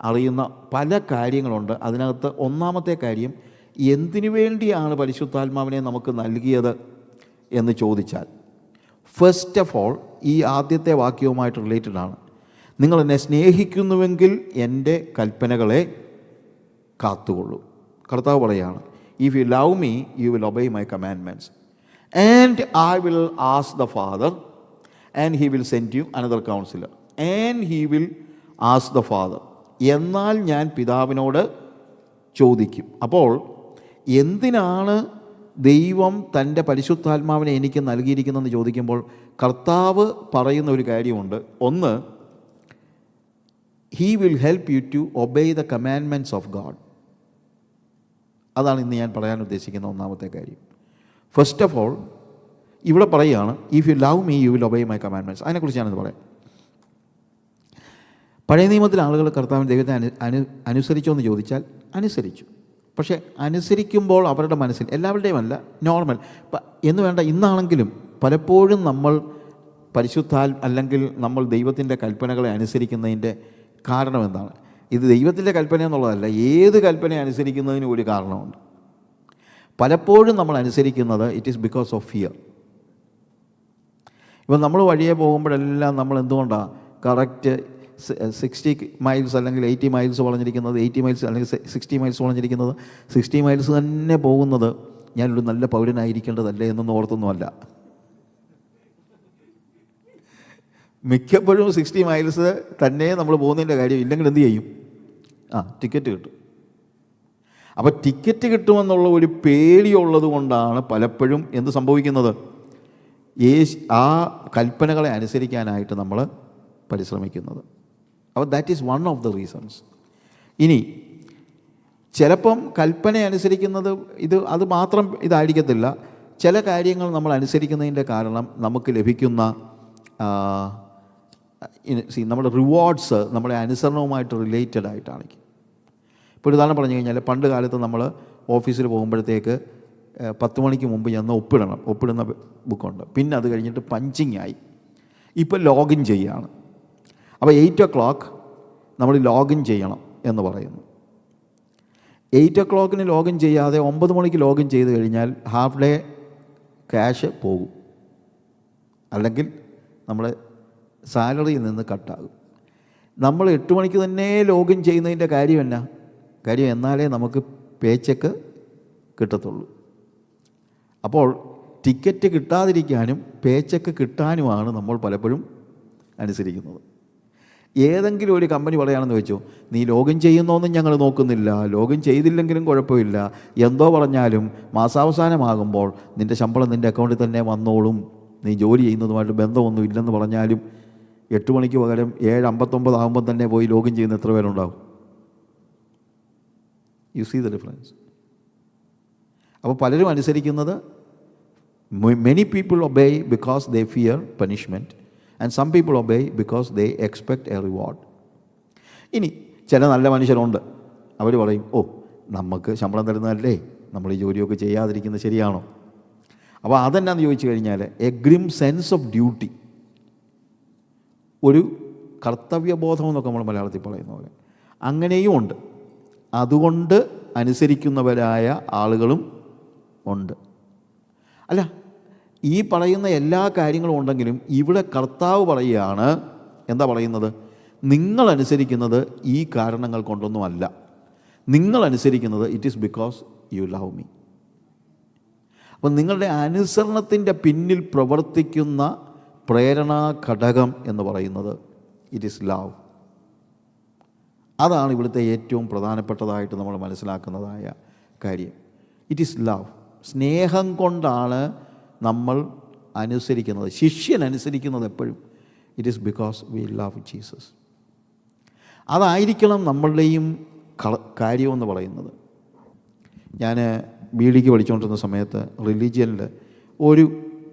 അറിയുന്ന പല കാര്യങ്ങളുണ്ട്. അതിനകത്ത് ഒന്നാമത്തെ കാര്യം, എന്തിനു വേണ്ടിയാണ് പരിശുദ്ധാത്മാവിനെ നമുക്ക് നൽകിയത് എന്ന് ചോദിച്ചാൽ, ഫസ്റ്റ് ഓഫ് ഓൾ ഈ ആദ്യത്തെ വാക്യവുമായിട്ട് റിലേറ്റഡ് ആണ്. നിങ്ങൾ എന്നെ സ്നേഹിക്കുന്നുവെങ്കിൽ എൻ്റെ കൽപ്പനകളെ കാത്തുകൊള്ളൂ. കർത്താവ് പറയുകയാണ്, if you love me you will obey my commandments and I will ask the father and he will send you another councillor and he will ask the father. എന്നാൽ ഞാൻ പിതാവിനോട് ചോദിക്കും. അപ്പോൾ എന്തിനാണ് ദൈവം തൻ്റെ പരിശുദ്ധാത്മാവിനെ എനിക്ക് നൽകിയിരിക്കുന്നതെന്ന് ചോദിക്കുമ്പോൾ കർത്താവ് പറയുന്ന ഒരു കാര്യമുണ്ട്. ഒന്ന്, he will help you to obey the commandments of God. അതാണ് ഇന്ന് ഞാൻ പറയാൻ ഉദ്ദേശിക്കുന്ന ഒന്നാമത്തെ കാര്യം. ഫസ്റ്റ് ഓഫ് ഓൾ ഇവിടെ പറയുകയാണ്, if you love me you will obey my commandments. അതിനെക്കുറിച്ച് ഞാനിത് പറയാം. പഴയ നിയമത്തിൽ ആളുകൾ കർത്താവിൻ്റെ ദൈവത്തെ അനുസരിച്ചോ എന്ന് ചോദിച്ചാൽ അനുസരിച്ചു. പക്ഷേ അനുസരിക്കുമ്പോൾ അവരുടെ മനസ്സിൽ, എല്ലാവരുടെയും അല്ല, നോർമൽ എന്ന് വേണ്ട, ഇന്നാണെങ്കിലും പലപ്പോഴും നമ്മൾ അല്ലെങ്കിൽ നമ്മൾ ദൈവത്തിൻ്റെ കൽപ്പനകളെ അനുസരിക്കുന്നതിൻ്റെ കാരണം എന്താണ്? ഇത് ദൈവത്തിൻ്റെ കൽപ്പന എന്നുള്ളതല്ല, ഏത് കൽപ്പന അനുസരിക്കുന്നതിനും ഒരു കാരണമുണ്ട്. പലപ്പോഴും നമ്മൾ അനുസരിക്കുന്നത് it is because of fear. ഇപ്പം നമ്മൾ വഴിയെ പോകുമ്പോഴെല്ലാം നമ്മൾ എന്തുകൊണ്ടാണ് കറക്റ്റ് 60 മൈൽസ് അല്ലെങ്കിൽ 80 മൈൽസ് വളഞ്ഞിരിക്കുന്നത്, 80 മൈൽസ് അല്ലെങ്കിൽ 60 മൈൽസ് വളഞ്ഞിരിക്കുന്നത്, 60 മൈൽസ് തന്നെ പോകുന്നത് ഞാനൊരു നല്ല പൗരനായിരിക്കേണ്ടതല്ലേ എന്നൊന്നും ഓർത്തൊന്നുമല്ല. മിക്കപ്പോഴും 60 മൈൽസ് തന്നെ നമ്മൾ പോകുന്നതിൻ്റെ കാര്യം ഇല്ലെങ്കിൽ എന്ത് ചെയ്യും? ടിക്കറ്റ് കിട്ടും. അപ്പോൾ ടിക്കറ്റ് കിട്ടുമെന്നുള്ള ഒരു പേടിയുള്ളത് കൊണ്ടാണ് പലപ്പോഴും എന്ത് സംഭവിക്കുന്നത്? ആ കൽപ്പനകളെ അനുസരിക്കാനായിട്ട് നമ്മൾ പരിശ്രമിക്കുന്നത്. അപ്പോൾ that is one of the reasons. ഇനി ചിലപ്പം കൽപ്പന അനുസരിക്കുന്നത് അത് മാത്രം ഇതായിരിക്കത്തില്ല. ചില കാര്യങ്ങൾ നമ്മൾ അനുസരിക്കുന്നതിൻ്റെ കാരണം നമുക്ക് ലഭിക്കുന്ന നമ്മുടെ റിവാർഡ്സ് നമ്മുടെ അനുസരണവുമായിട്ട് റിലേറ്റഡ് ആയിട്ടാണ്. ഇപ്പോൾ ഒരു ഉദാഹരണം പറഞ്ഞു കഴിഞ്ഞാൽ, പണ്ട് കാലത്ത് നമ്മൾ ഓഫീസിൽ പോകുമ്പോഴത്തേക്ക് 10 മണിക്ക് മുമ്പ് ചെന്ന് ഒപ്പിടുന്ന ബുക്കുണ്ട്. പിന്നെ അത് കഴിഞ്ഞിട്ട് പഞ്ചിങ് ആയി. ഇപ്പോൾ ലോഗിൻ ചെയ്യുകയാണ്. അപ്പോൾ 8 o'clock നമ്മൾ ലോഗിൻ ചെയ്യണം എന്ന് പറയുന്നു. 8 o'clock ലോഗിൻ ചെയ്യാതെ 9 മണിക്ക് ലോഗിൻ ചെയ്ത് കഴിഞ്ഞാൽ ഹാഫ് ഡേ ക്യാഷ് പോകും, അല്ലെങ്കിൽ നമ്മുടെ സാലറിയിൽ നിന്ന് കട്ടാകും. നമ്മൾ 8 മണിക്ക് തന്നെ ലോഗിൻ ചെയ്യുന്നതിൻ്റെ കാര്യം എന്നാലേ നമുക്ക് പേ ചെക്ക് കിട്ടത്തുള്ളൂ. അപ്പോൾ ടിക്കറ്റ് കിട്ടാതിരിക്കാനും പേ ചെക്ക് കിട്ടാനുമാണ് നമ്മൾ പലപ്പോഴും അനുസരിക്കുന്നത്. ഏതെങ്കിലും ഒരു കമ്പനി പറയുകയാണെന്ന് വെച്ചോ, നീ ലോഗിൻ ചെയ്യുന്നോന്നും ഞങ്ങൾ നോക്കുന്നില്ല, ലോഗിൻ ചെയ്തില്ലെങ്കിലും കുഴപ്പമില്ല, എന്തോ പറഞ്ഞാലും മാസാവസാനമാകുമ്പോൾ നിൻ്റെ ശമ്പളം നിൻ്റെ അക്കൗണ്ടിൽ തന്നെ വന്നോളും, നീ ജോലി ചെയ്യുന്നതുമായിട്ട് ബന്ധമൊന്നും ഇല്ലെന്ന് പറഞ്ഞാലും 8 മണിക്ക് പകരം 7:59 ആകുമ്പോൾ തന്നെ പോയി ലോഗിൻ ചെയ്യുന്ന എത്ര പേരുണ്ടാവും? You see the difference. അപ്പോൾ പലരും അനുസരിക്കുന്നത്, many people obey because they fear punishment and some people obey because they expect a reward. ഇനി ചില നല്ല മനുഷ്യരുണ്ട്, അവർ പറയും, നമുക്ക് ശമ്പളം തരുന്നതല്ലേ, നമ്മൾ ഈ ജോലിയൊക്കെ ചെയ്യാതിരിക്കുന്നത് ശരിയാണോ? അപ്പോൾ അതെന്നാന്ന് ചോദിച്ചു കഴിഞ്ഞാൽ A grim sense of duty, ഒരു കർത്തവ്യബോധം എന്നൊക്കെ നമ്മൾ മലയാളത്തിൽ പറയുന്ന പോലെ അങ്ങനെയും ഉണ്ട്. അതുകൊണ്ട് അനുസരിക്കുന്നവരായ ആളുകളും ഉണ്ട്. അല്ല, ഈ പറയുന്ന എല്ലാ കാര്യങ്ങളും ഉണ്ടെങ്കിലും ഇവിടെ കർത്താവ് പറയുകയാണ്, എന്താ പറയുന്നത്? നിങ്ങൾ അനുസരിക്കുന്നത് ഈ കാരണങ്ങൾ കൊണ്ടൊന്നുമല്ല, നിങ്ങൾ അനുസരിക്കുന്നത് it is because you love me. അപ്പം നിങ്ങളുടെ അനുസരണത്തിൻ്റെ പിന്നിൽ പ്രവർത്തിക്കുന്ന പ്രേരണാ ഘടകം എന്ന് പറയുന്നത് ഇറ്റ് ഈസ് ലവ്. അതാണ് ഇവിടുത്തെ ഏറ്റവും പ്രധാനപ്പെട്ടതായിട്ട് നമ്മൾ മനസ്സിലാക്കുന്നതായ കാര്യം. It is love. സ്നേഹം കൊണ്ടാണ് നമ്മൾ അനുസരിക്കുന്നത്. ശിഷ്യൻ അനുസരിക്കുന്നത് എപ്പോഴും it is because we love Jesus. അതായിരിക്കണം നമ്മളുടെയും കാര്യമെന്ന് പറയുന്നത്. ഞാൻ ബി.ഡിക്ക് പഠിച്ചുകൊണ്ടിരുന്ന സമയത്ത് റിലീജിയനിൽ ഒരു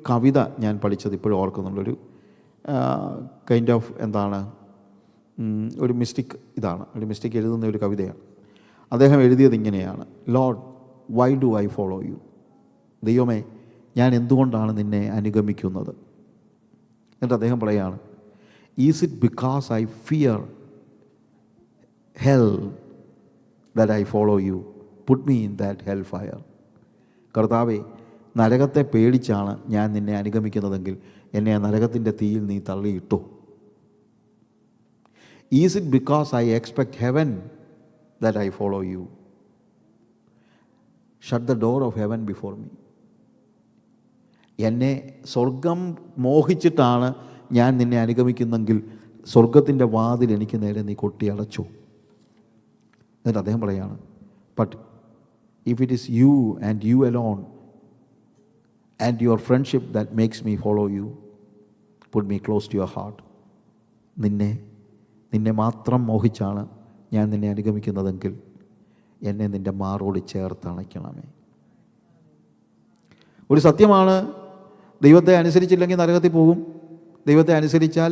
കവിത ഞാൻ പഠിച്ചത് ഇപ്പോഴും ഓർക്കുന്നുണ്ട്. ഒരു കൈൻഡ് ഓഫ് ഒരു മിസ്റ്റിക് ഒരു മിസ്റ്റിക് എഴുതുന്ന ഒരു കവിതയാണ്. അദ്ദേഹം എഴുതിയത് ഇങ്ങനെയാണ്: Lord, why do I follow you? ദൈവമേ, ഞാൻ എന്തുകൊണ്ടാണ് നിന്നെ അനുഗമിക്കുന്നത്? എന്നിട്ട് അദ്ദേഹം പറയുകയാണ്, is it because I fear hell that I follow you? Put me in that hell fire. കർത്താവേ, നരകത്തെ പേടിച്ചാണ് ഞാൻ നിന്നെ അനുഗമിക്കുന്നതെങ്കിൽ എന്നെ ആ നരകത്തിൻ്റെ തീയിൽ നീ തള്ളിയിട്ടോ. Is it because I expect heaven that I follow you? Shut the door of heaven before me. എന്നെ സ്വർഗം മോഹിച്ചിട്ടാണ് ഞാൻ നിന്നെ അനുഗമിക്കുന്നെങ്കിൽ സ്വർഗത്തിൻ്റെ വാതിൽ എനിക്ക് നേരെ നീ കൊട്ടി അടച്ചു. എന്നിട്ട് അദ്ദേഹം പറയാണ്, but if it is you and you alone and your friendship that makes me follow you, put me close to your heart. നിന്നെ മാത്രം മോഹിച്ചാണ് ഞാൻ നിന്നെ അനുഗമിക്കുന്നതെങ്കിൽ എന്നെ നിൻ്റെ മാറോട് ചേർത്തണയ്ക്കണമേ. ഒരു സത്യമാണ്, ദൈവത്തെ അനുസരിച്ചില്ലെങ്കിൽ നരകത്തിൽ പോകും, ദൈവത്തെ അനുസരിച്ചാൽ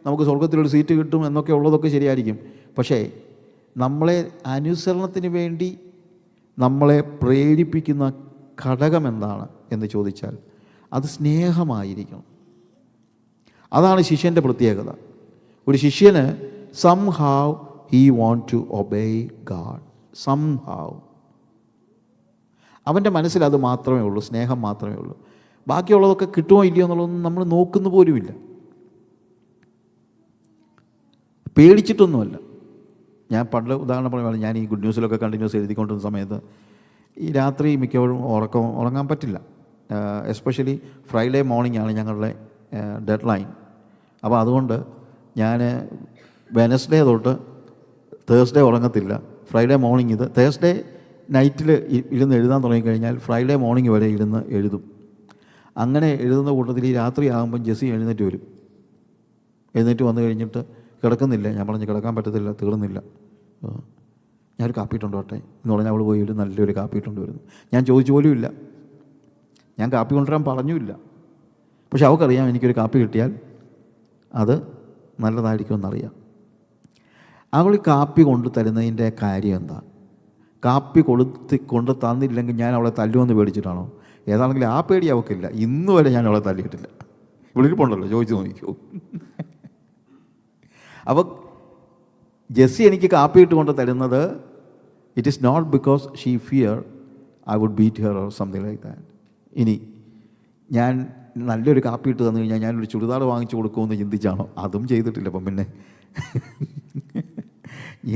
നമുക്ക് സ്വർഗത്തിലൊരു സീറ്റ് കിട്ടും എന്നൊക്കെ ഉള്ളതൊക്കെ ശരിയായിരിക്കും. പക്ഷേ നമ്മളെ അനുസരണത്തിന് വേണ്ടി നമ്മളെ പ്രേരിപ്പിക്കുന്ന ഘടകം എന്താണ് എന്ന് ചോദിച്ചാൽ അത് സ്നേഹമായിരിക്കണം. അതാണ് ശിഷ്യൻ്റെ പ്രത്യേകത. ഒരു ശിഷ്യന് somehow he want to obey God. somehow അവൻ്റെ മനസ്സിൽ അത് മാത്രമേ ഉള്ളൂ, സ്നേഹം മാത്രമേ ഉള്ളൂ. ബാക്കിയുള്ളതൊക്കെ കിട്ടുമോ ഇല്ലയോ എന്നുള്ളതൊന്നും നമ്മൾ നോക്കുന്ന പോലുമില്ല. പേടിച്ചിട്ടൊന്നുമല്ല. ഞാൻ പണ്ട് ഉദാഹരണം പറയുമ്പോൾ, ഞാൻ ഈ ഗുഡ് ന്യൂസിലൊക്കെ കണ്ടിന്യൂസ് എഴുതിക്കൊണ്ടിരുന്ന സമയത്ത് ഈ രാത്രി മിക്കപ്പോഴും ഉറങ്ങാൻ പറ്റില്ല. എസ്പെഷ്യലി ഫ്രൈഡേ മോർണിംഗ് ആണ് ഞങ്ങളുടെ ഡെഡ് ലൈൻ. അപ്പോൾ അതുകൊണ്ട് ഞാൻ വെനസ്ഡേ തൊട്ട് തേഴ്സ്ഡേ ഉറങ്ങത്തില്ല. ഫ്രൈഡേ മോർണിംഗ് ഇത് തേഴ്സ്ഡേ നൈറ്റിൽ ഇരുന്ന് എഴുതാൻ തുടങ്ങിക്കഴിഞ്ഞാൽ ഫ്രൈഡേ മോർണിംഗ് വരെ ഇരുന്ന് എഴുതും. അങ്ങനെ എഴുതുന്ന കൂട്ടത്തിൽ ഈ രാത്രി ആകുമ്പം ജെസ്സി എഴുന്നേറ്റ് വന്നു കഴിഞ്ഞിട്ട് കിടക്കുന്നില്ല. ഞാൻ പറഞ്ഞു കിടക്കാൻ പറ്റത്തില്ല, തീർന്നില്ല, ഞാനൊരു കാപ്പി ഇട്ടുണ്ടോട്ടെ എന്ന് പറഞ്ഞാൽ അവൾ പോയി ഒരു നല്ലൊരു കാപ്പി ഇട്ടുകൊണ്ട് വരുന്നു. ഞാൻ ചോദിച്ചു പോലും ഇല്ല, ഞാൻ കാപ്പി കൊണ്ടുവരാൻ പറഞ്ഞുമില്ല. പക്ഷെ അവൾക്കറിയാം എനിക്കൊരു കാപ്പി കിട്ടിയാൽ അത് നല്ലതായിരിക്കുമെന്നറിയാം. അവൾ കാപ്പി കൊണ്ടു തരുന്നതിൻ്റെ കാര്യം എന്താ? കാപ്പി കൊണ്ട് തന്നില്ലെങ്കിൽ ഞാൻ അവളെ തല്ലുമെന്ന് പേടിച്ചിട്ടാണോ? ഏതാണെങ്കിലും ആ പേടി അവൾക്കില്ല. ഇന്ന് വരെ ഞാൻ അവളെ തല്ലിയിട്ടില്ല. വിളിരിപ്പുണ്ടല്ലോ, ചോദിച്ചു നോക്കിക്കോ. അപ്പോൾ ജെസ്സി എനിക്ക് കാപ്പി ഇട്ട് കൊണ്ട് തരുന്നത് it is not because she fear I would beat her or something like that. ഇനി ഞാൻ നല്ലൊരു കാപ്പി ഇട്ട് തന്നു കഴിഞ്ഞാൽ ഞാനൊരു ചുരിദാർ വാങ്ങിച്ചു കൊടുക്കുമെന്ന് ചിന്തിച്ചാണോ? അതും ചെയ്തിട്ടില്ല. അപ്പം പിന്നെ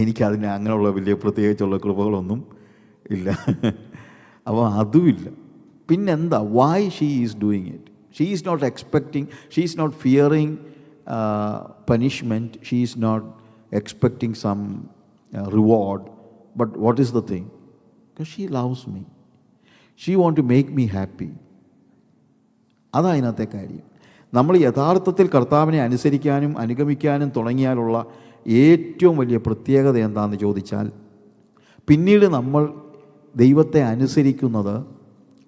എനിക്കതിന് അങ്ങനെയുള്ള വലിയ പ്രത്യേകിച്ചുള്ള കൃപകളൊന്നും ഇല്ല. അപ്പോൾ അതുമില്ല. പിന്നെന്താ? Why she is doing it? She is not expecting, she is not fearing punishment, she is not expecting some reward, but what is the thing? Because she loves me, she want to make me happy. അതാണ് അതിനകത്തെ കാര്യം. നമ്മൾ യഥാർത്ഥത്തിൽ കർത്താവിനെ അനുസരിക്കാനും അനുഗമിക്കാനും തുടങ്ങിയാലുള്ള ഏറ്റവും വലിയ പ്രത്യേകത എന്താണെന്ന് ചോദിച്ചാൽ, പിന്നീട് നമ്മൾ ദൈവത്തെ അനുസരിക്കുന്നത്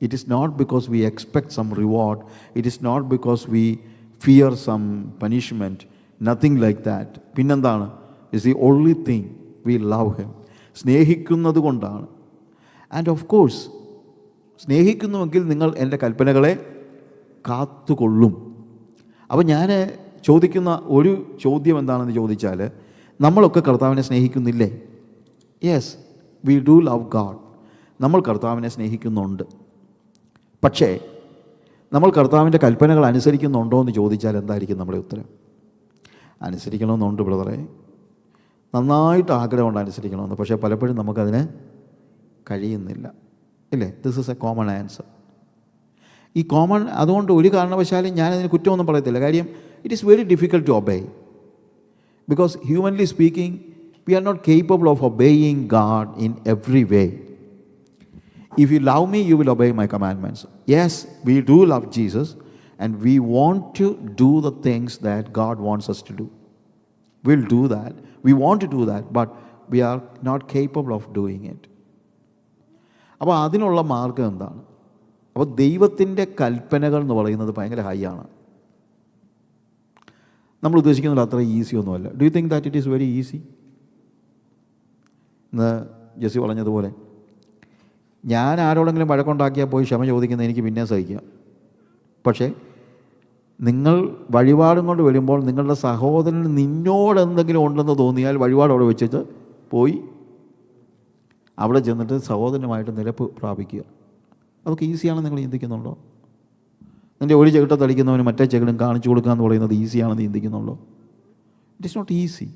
it is not because we expect some reward, it is not because we fear some punishment, nothing like that. പിന്നെന്താണ്? is the only thing we love him. സ്നേഹിക്കുന്നത് കൊണ്ടാണ്. ആൻഡ് ഓഫ് കോഴ്സ് സ്നേഹിക്കുന്നുവെങ്കിൽ നിങ്ങൾ എൻ്റെ കൽപ്പനകളെ കാത്തുകൊള്ളും. അപ്പോൾ ഞാൻ ചോദിക്കുന്ന ഒരു ചോദ്യം എന്താണെന്ന് ചോദിച്ചാൽ, നമ്മളൊക്കെ കർത്താവിനെ സ്നേഹിക്കുന്നില്ലേ? Yes, we do love God. നമ്മൾ കർത്താവിനെ സ്നേഹിക്കുന്നുണ്ട്. പക്ഷേ നമ്മൾ കർത്താവിൻ്റെ കൽപ്പനകൾ അനുസരിക്കുന്നുണ്ടോ എന്ന് ചോദിച്ചാൽ എന്തായിരിക്കും നമ്മുടെ ഉത്തരം? അനുസരിക്കണമെന്നുണ്ട് ബ്രദറെ. നന്നായിട്ട് ആഗ്രഹമുണ്ട് അനുസരിക്കണമെന്ന്, പക്ഷേ പലപ്പോഴും നമുക്കതിന് കഴിയുന്നില്ല, ഇല്ലേ? This is a common answer. ഈ കോമൺ, അതുകൊണ്ട് ഒരു കാരണവശാലും ഞാനതിന് കുറ്റമൊന്നും പറയത്തില്ല. കാര്യം it is very difficult to obey, because humanly speaking we are not capable of obeying God in every way. If you love me, you will obey my commandments. Yes, we do love Jesus and we want to do the things that God wants us to do. We'll do that. We want to do that, but we are not capable of doing it. അപ്പോൾ അതിനുള്ള മാർഗം എന്താണ്? അപ്പോൾ ദൈവത്തിൻ്റെ കൽപ്പനകൾ എന്ന് പറയുന്നത് ഭയങ്കര ഹൈ ആണ്. നമ്മൾ ഉദ്ദേശിക്കുന്നത് അത്ര ഈസി ഒന്നുമല്ല. Do you think that it is very easy? ഇന്ന് ജെസ്സി പറഞ്ഞതുപോലെ, ഞാൻ ആരോടെങ്കിലും വഴക്കുണ്ടാക്കിയാൽ പോയി ക്ഷമ ചോദിക്കുന്നത് എനിക്ക് പിന്നെ സഹിക്കാം. പക്ഷേ നിങ്ങൾ വഴിപാടും കൊണ്ട് വരുമ്പോൾ നിങ്ങളുടെ സഹോദരന് നിന്നോട് എന്തെങ്കിലും ഉണ്ടെന്ന് തോന്നിയാൽ വഴിപാട് അവിടെ വെച്ചിട്ട് പോയി അവിടെ ചെന്നിട്ട് സഹോദരനുമായിട്ട് നിരപ്പ് പ്രാപിക്കുക. അതൊക്കെ ഈസിയാണെന്ന് നിങ്ങൾ ചിന്തിക്കുന്നുണ്ടോ? നിൻ്റെ ഒരു ചെകിട്ടത്തടിക്കുന്നവന് മറ്റേ ചെകിടും കാണിച്ചു കൊടുക്കുക എന്ന് പറയുന്നത് ഈസിയാണെന്ന് ചിന്തിക്കുന്നുണ്ടോ? It is not easy.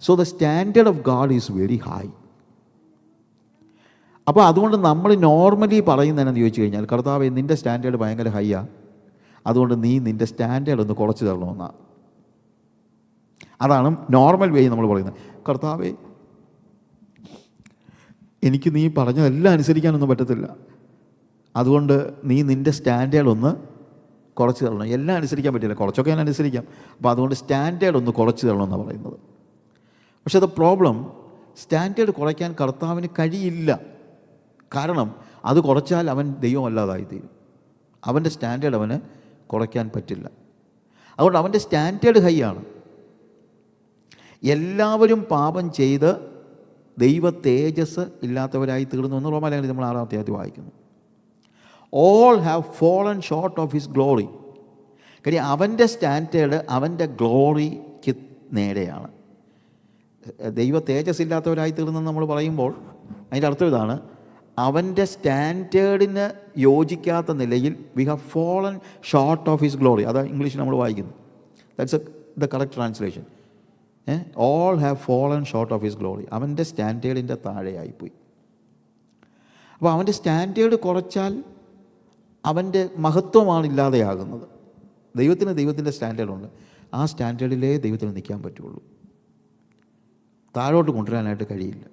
So the standard of God is very high. അപ്പോൾ അതുകൊണ്ട് നമ്മൾ നോർമലി പറയുന്നതെന്ന് ചോദിച്ചു കഴിഞ്ഞാൽ, കർത്താവേ നിൻ്റെ സ്റ്റാൻഡേർഡ് ഭയങ്കര ഹൈയാ, അതുകൊണ്ട് നീ നിൻ്റെ സ്റ്റാൻഡേർഡ് ഒന്ന് കുറച്ച് തരണമെന്നാണ്. അതാണ് നോർമൽ വേ നമ്മൾ പറയുന്നത്. കർത്താവേ എനിക്ക് നീ പറഞ്ഞതെല്ലാം അനുസരിക്കാനൊന്നും പറ്റത്തില്ല, അതുകൊണ്ട് നീ നിൻ്റെ സ്റ്റാൻഡേർഡ് ഒന്ന് കുറച്ച് തരണം. എല്ലാം അനുസരിക്കാൻ പറ്റില്ല, കുറച്ചൊക്കെ ഞാൻ അനുസരിക്കാം, അപ്പോൾ അതുകൊണ്ട് സ്റ്റാൻഡേർഡ് ഒന്ന് കുറച്ച് തരണമെന്നാണ് പറയുന്നത്. പക്ഷേ അത് പ്രോബ്ലം, സ്റ്റാൻഡേർഡ് കുറയ്ക്കാൻ കർത്താവിന് കഴിയില്ല. കാരണം അത് കുറച്ചാൽ അവൻ ദൈവമല്ലാതായിത്തീരും. അവൻ്റെ സ്റ്റാൻഡേർഡ് അവന് കുറയ്ക്കാൻ പറ്റില്ല. അതുകൊണ്ട് അവൻ്റെ സ്റ്റാൻഡേർഡ് ഹൈ ആണ്. എല്ലാവരും പാപം ചെയ്ത് ദൈവ തേജസ് ഇല്ലാത്തവരായി തീർന്നു എന്ന് റോമാലേഖനത്തിൽ നമ്മൾ 6-ാം അധ്യായത്തിൽ വായിക്കുന്നു. All have fallen short of his glory. കാര്യം അവൻ്റെ സ്റ്റാൻഡേർഡ് അവൻ്റെ ഗ്ലോറിക്ക് നേരെയാണ്. ദൈവ തേജസ് ഇല്ലാത്തവരായി തീർന്നെന്ന് നമ്മൾ പറയുമ്പോൾ അതിൻ്റെ അർത്ഥം ഇതാണ്, അവൻ്റെ സ്റ്റാൻഡേർഡിന് യോജിക്കാത്ത നിലയിൽ we have fallen short of his glory. അതാണ് ഇംഗ്ലീഷിൽ നമ്മൾ വായിക്കുന്നത്. That's the correct translation. All have fallen short of his glory. അവൻ്റെ സ്റ്റാൻഡേർഡിൻ്റെ താഴെയായിപ്പോയി. അപ്പോൾ അവൻ്റെ സ്റ്റാൻഡേർഡ് കുറച്ചാൽ അവൻ്റെ മഹത്വമാണ് ഇല്ലാതെയാകുന്നത്. ദൈവത്തിൻ്റെ സ്റ്റാൻഡേർഡുണ്ട്. ആ സ്റ്റാൻഡേർഡിലേ ദൈവത്തിന് നിൽക്കാൻ പറ്റുള്ളൂ. താഴോട്ട് കൊണ്ടുവരാനായിട്ട് കഴിയില്ല.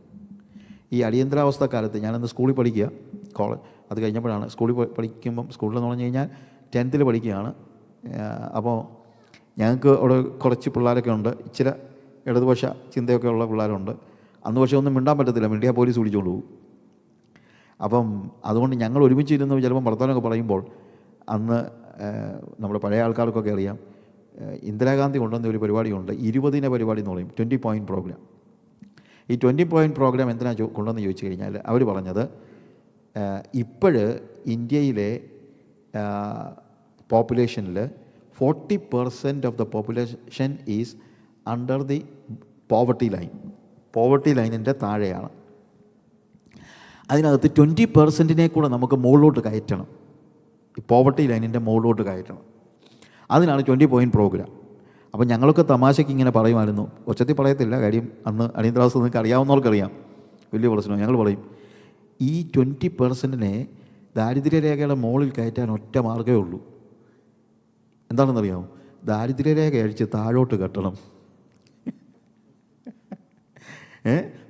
ഈ അടിയന്തരാവസ്ഥ കാലത്ത് ഞാനന്ന് സ്കൂളിൽ പഠിക്കുക, അത് കഴിഞ്ഞപ്പോഴാണ് സ്കൂളിൽ പഠിക്കുമ്പം, സ്കൂളിലെന്ന് പറഞ്ഞു കഴിഞ്ഞാൽ 10th പഠിക്കുകയാണ്. അപ്പോൾ ഞങ്ങൾക്ക് അവിടെ കുറച്ച് പിള്ളേരൊക്കെ ഉണ്ട്, ഇച്ചിരി ഇടതുപക്ഷ ചിന്തയൊക്കെ ഉള്ള പിള്ളേരുണ്ട്. അന്ന് പക്ഷേ ഒന്നും മിണ്ടാൻ പറ്റത്തില്ല, മിണ്ടിയാൽ പോലീസ് പിടിച്ചുകൊണ്ട് പോകും. അപ്പം അതുകൊണ്ട് ഞങ്ങൾ ഒരുമിച്ചിരുന്ന് ചിലപ്പം വർത്തമാനമൊക്കെ പറയുമ്പോൾ, അന്ന് നമ്മുടെ പഴയ ആൾക്കാർക്കൊക്കെ അറിയാം, ഇന്ദിരാഗാന്ധി കൊണ്ടുവന്ന ഒരു പരിപാടിയുണ്ട്, 20 പരിപാടി എന്ന് പറയും, 20 പോയിൻറ്റ് പ്രോഗ്രാം. ഈ 20 പോയിൻറ്റ് പ്രോഗ്രാം എന്തിനാ കൊണ്ടുവന്ന് ചോദിച്ചു കഴിഞ്ഞാൽ, അവർ പറഞ്ഞത് ഇപ്പോഴ് ഇന്ത്യയിലെ പോപ്പുലേഷനിൽ 40% of the population is under the poverty line. Poverty ലൈനിൻ്റെ താഴെയാണ്. അതിനകത്ത് 20% കൂടെ നമുക്ക് മുകളിലോട്ട് കയറ്റണം. ഈ പോവർട്ടി ലൈനിൻ്റെ മുകളിലോട്ട് കയറ്റണം. അതിനാണ് 20 പോയിൻറ്റ് പ്രോഗ്രാം. അപ്പോൾ ഞങ്ങളൊക്കെ തമാശയ്ക്ക് ഇങ്ങനെ പറയുമായിരുന്നു, ഒച്ചത്തിൽ പറയത്തില്ല, കാര്യം അന്ന് അടിയന്തരാവസ്ഥ നിങ്ങൾക്ക് അറിയാവുന്നവർക്കറിയാം, വലിയ പ്രശ്നം. ഞങ്ങൾ പറയും, ഈ 20%നെ ദാരിദ്ര്യരേഖയുടെ മുകളിൽ കയറ്റാൻ ഒറ്റ മാർഗ്ഗമേ ഉള്ളൂ. എന്താണെന്നറിയാമോ? ദാരിദ്ര്യരേഖ അഴിച്ച് താഴോട്ട് കെട്ടണം.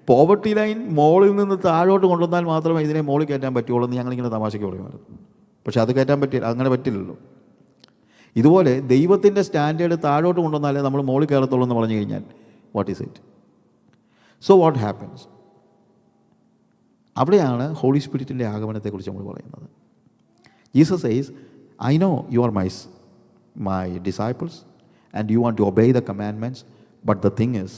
പോവർട്ടി ലൈൻ മുകളിൽ നിന്ന് താഴോട്ട് കൊണ്ടുവന്നാൽ മാത്രമേ ഇതിനെ മുകളിൽ കയറ്റാൻ പറ്റുള്ളൂ എന്ന് ഞങ്ങളിങ്ങനെ തമാശയ്ക്ക് പറയുമായിരുന്നു. പക്ഷെ അത് കയറ്റാൻ പറ്റില്ല, അങ്ങനെ പറ്റില്ലല്ലോ. ഇതുപോലെ ദൈവത്തിൻ്റെ സ്റ്റാൻഡേർഡ് താഴോട്ട് കൊണ്ടുവന്നാലേ നമ്മൾ മുകളിൽ കയറത്തുള്ളൂ എന്ന് പറഞ്ഞു കഴിഞ്ഞാൽ what is it? So what happens? അവിടെയാണ് ഹോളി സ്പിരിറ്റിൻ്റെ ആഗമനത്തെക്കുറിച്ച് നമ്മൾ പറയുന്നത്. Jesus says, I know you are my disciples and you want to obey the commandments, but the thing is,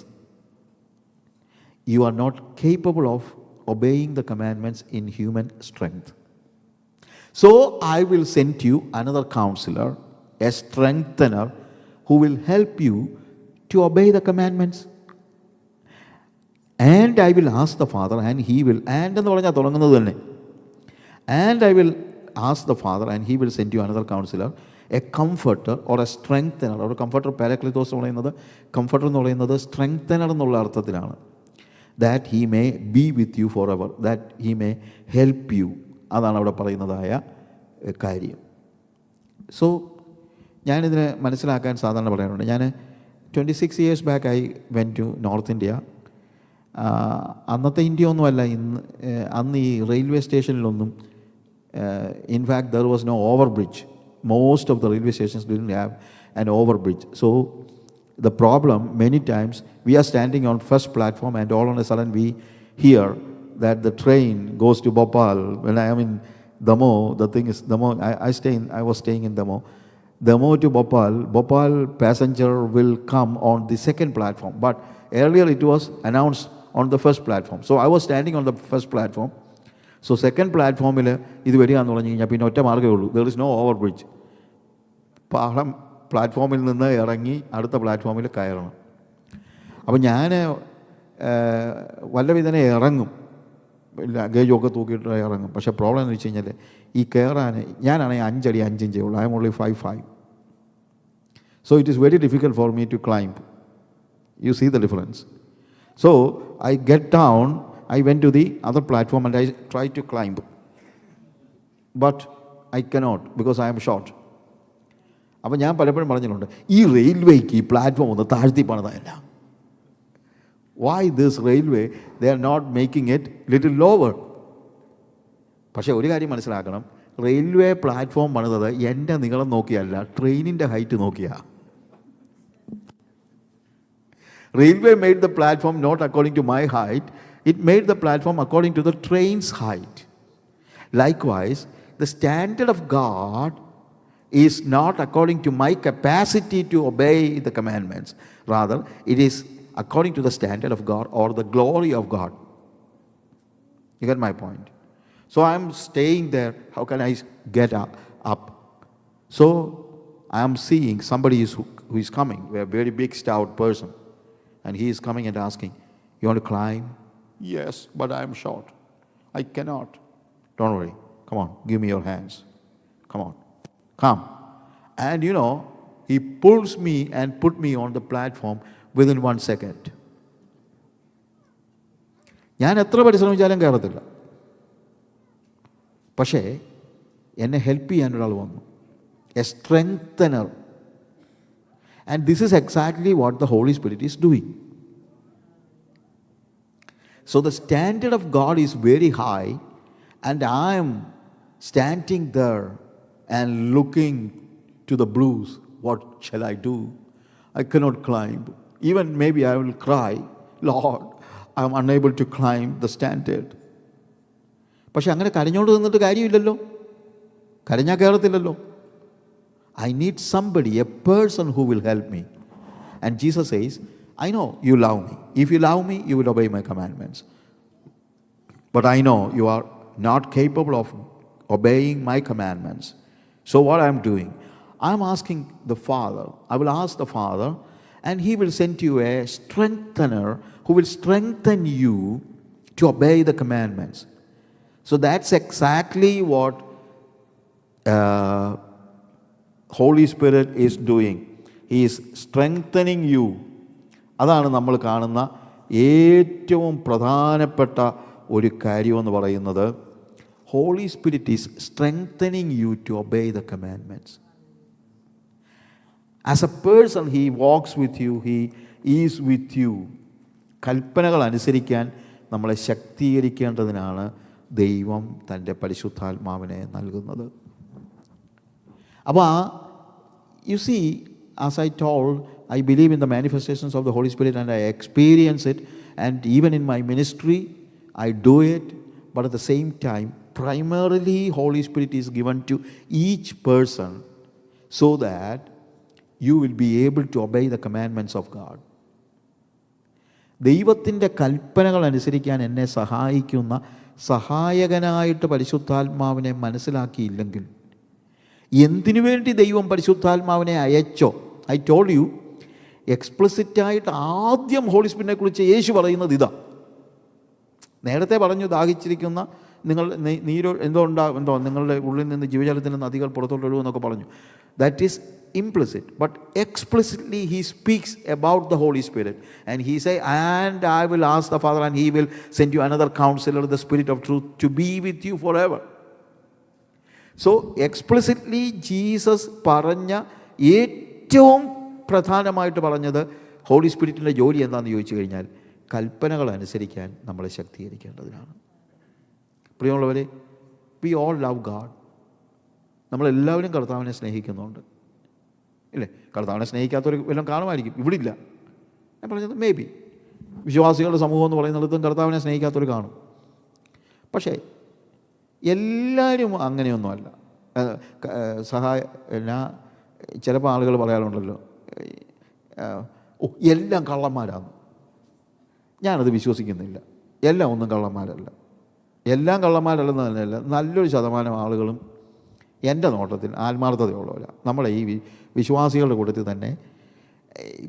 you are not capable of obeying the commandments in human strength. So I will send you another counselor, a strengthener, who will help you to obey the commandments. And I will ask the Father and he will, and എന്ന് പറഞ്ഞാൽ തുടങ്ങുന്നത് തന്നെ, and I will ask the Father and he will send you another counselor, a comforter or a strengthener. ഒരു comforter പാരക്ലിത്തോസ് എന്ന് പറയുന്നത്, comforter എന്ന് പറയുന്നത് സ്ട്രെങ്തനർ എന്നുള്ള അർത്ഥത്തിലാണ്. That he may be with you for ever, that he may help you. അതാണ് അവിടെ പറയുന്നതായ കാര്യം. സോ ഞാനിതിനെ മനസ്സിലാക്കാൻ സാധാരണ പറയാറുണ്ട്. ഞാൻ 26 years back I went to North India. അന്നത്തെ ഇന്ത്യ ഒന്നുമല്ല അന്ന് ഈ റെയിൽവേ സ്റ്റേഷനിലൊന്നും, in fact there was no over bridge. Most of the railway stations didn't have an over bridge. So the problem many times, we are standing on first platform and all on a sudden we hear that the train goes to Bhopal. When I am in Damoh, the thing is Damoh, I was staying in Damoh to Bhopal passenger will come on the second platform, but earlier it was announced on the first platform. So I was standing on the first platform. So second platform il idu veriyannu paranju കഴിഞ്ഞാൽ പിന്നെ ഒറ്റ മാർഗ്ഗമേ ഉള്ളൂ. There is no over bridge. പാളം പ്ലാറ്റ്ഫോമിൽ നിന്ന് ഇറങ്ങി അടുത്ത പ്ലാറ്റ്ഫോമിൽ കയറണം. അപ്പം ഞാൻ വല്ലവിധനെ ഇറങ്ങും, ലഗേജൊക്കെ തൂക്കിയിട്ട് ഇറങ്ങും. പക്ഷേ പ്രോബ്ലം എന്ന് വെച്ച് കഴിഞ്ഞാൽ ഈ കയറാൻ ഞാനാണെങ്കിൽ 5 അടി 5 ഇഞ്ചേ ഉള്ളൂ. I am only 5'5". So it is very difficult for me to climb. You see the difference. So I get down, I went to the other platform and I try to climb. But I cannot because I am short. അപ്പം ഞാൻ പലപ്പോഴും പറഞ്ഞിട്ടുണ്ട്, ഈ റെയിൽവേക്ക് ഈ platform ഒന്ന് താഴ്ത്തി പണിതല്ല. Why this railway they are not making it little lower. പക്ഷേ ഒരു കാര്യം മനസ്സിലാക്കണം, റെയിൽവേ പ്ലാറ്റ്ഫോം പണിതത് എൻ്റെ നീളം നോക്കിയല്ല, ട്രെയിനിൻ്റെ height Nokia. Railway made the platform not according to my height, it made the platform according to the train's height. Likewise, the standard of God is not according to my capacity to obey the commandments. Rather, it is according to the standard of God or the glory of God. You get my point? So I am staying there. How can I get up? So I am seeing somebody who is coming, a very big stout person. And he is coming and asking, you want to climb? Yes, but I am short. I cannot. Don't worry. Come on, give me your hands. Come on. Come. And you know, he pulls me and put me on the platform within 1 second. ഞാൻ എത്ര പരിശ്രമിച്ചാലും കയറത്തില്ല. പക്ഷേ എന്നെ help ചെയ്യാൻ ഒരാൾ വന്നു, A സ്ട്രെങ്തനർ. And this is exactly what the Holy Spirit is doing. So the standard of God is very high, and I am standing there and looking to the blues. What shall I do? I cannot climb. Even maybe I will cry, Lord, I am unable to climb the standard. പക്ഷെ അങ്ങനെ കരഞ്ഞോണ്ട് നിന്നിട്ട് കാര്യമില്ലല്ലോ, കരഞ്ഞാൽ കയറത്തില്ലല്ലോ. I need somebody, a person who will help me. And Jesus says, I know you love me. If you love me, you will obey my commandments. But I know you are not capable of obeying my commandments. So what I am doing, I am asking the Father, I will ask the Father, and He will send you a strengthener who will strengthen you to obey the commandments. So that's exactly what Holy Spirit is doing. He is strengthening you. അതാണ് നമ്മൾ കാണുന്ന ഏറ്റവും പ്രധാനപ്പെട്ട ഒരു കാര്യമെന്ന് പറയുന്നത്. Holy Spirit is strengthening you to obey the commandments. As a person, He walks with you, He is with you. കൽപ്പനകൾ അനുസരിക്കാൻ നമ്മളെ ശക്തീകരിക്കേണ്ടതിനാണ് ദൈവം തൻ്റെ പരിശുദ്ധാത്മാവിനെ നൽകുന്നത്. അപ്പോൾ you see, as I told, I believe in the manifestations of the Holy Spirit and I experience it, and even in my ministry I do it. But at the same time, primarily Holy Spirit is given to each person so that you will be able to obey the commandments of God. ദൈവത്തിൻ്റെ കൽപ്പനകൾ അനുസരിക്കാൻ എന്നെ സഹായിക്കുന്ന സഹായകനായിട്ട് പരിശുദ്ധാത്മാവിനെ മനസ്സിലാക്കിയില്ലെങ്കിൽ എന്തിനു വേണ്ടി ദൈവം പരിശുദ്ധാത്മാവിനെ അയച്ചോ? ഐ ടോൾഡ് യു, എക്സ്പ്ലിസിറ്റായിട്ട് ആദ്യം ഹോളി സ്പിരിറ്റിനെ കുറിച്ച് യേശു പറയുന്നത് ഇതാ. നേരത്തെ പറഞ്ഞു, ദാഹിച്ചിരിക്കുന്ന നീരോ എന്തോ നിങ്ങളുടെ ഉള്ളിൽ നിന്ന് ജീവജലത്തിൻ്റെ നദികൾ പുറത്തോട്ട് ഒഴുകുമെന്നൊക്കെ പറഞ്ഞു. That is implicit, but explicitly he speaks about the Holy Spirit, and he say, and I will ask the Father and he will send you another counselor, the Spirit of truth, to be with you forever. So explicitly Jesus പറഞ്ഞ ഏറ്റവും പ്രധാനമായിട്ട് പറഞ്ഞത് holy സ്പിരിറ്റിൻ്റെ ജോലി എന്താണെന്ന് ചോദിച്ചു കഴിഞ്ഞാൽ കൽപ്പനകൾ അനുസരിക്കാൻ നമ്മളെ ശക്തീകരിക്കേണ്ടതിനാണ്. പ്രിയമുള്ളവരെ, വി ഓൾ ലവ് ഗാഡ്. നമ്മളെല്ലാവരും കർത്താവിനെ സ്നേഹിക്കുന്നുണ്ട്, ഇല്ലേ? കർത്താവിനെ സ്നേഹിക്കാത്തവർ വല്ലതും കാണുമായിരിക്കും, ഇവിടെ ഇല്ല. ഞാൻ പറഞ്ഞത് മേ ബി വിശ്വാസികളുടെ സമൂഹം എന്ന് പറയുന്നിടത്തും കർത്താവിനെ സ്നേഹിക്കാത്തവർ കാണും. പക്ഷേ എല്ലാവരും അങ്ങനെയൊന്നുമല്ല. ചിലപ്പോൾ ആളുകൾ പറയാറുണ്ടല്ലോ, എല്ലാം കള്ളന്മാരാണ്. ഞാനത് വിശ്വസിക്കുന്നില്ല. എല്ലാം ഒന്നും കള്ളന്മാരല്ല. എല്ലാം കള്ളന്മാരല്ലെന്ന് തന്നെയല്ല, നല്ലൊരു ശതമാനം ആളുകളും എൻ്റെ നോട്ടത്തിൽ ആത്മാർത്ഥതയുള്ളവരാണ്. നമ്മളെ ഈ വിശ്വാസികളുടെ കൂട്ടത്തിൽ തന്നെ.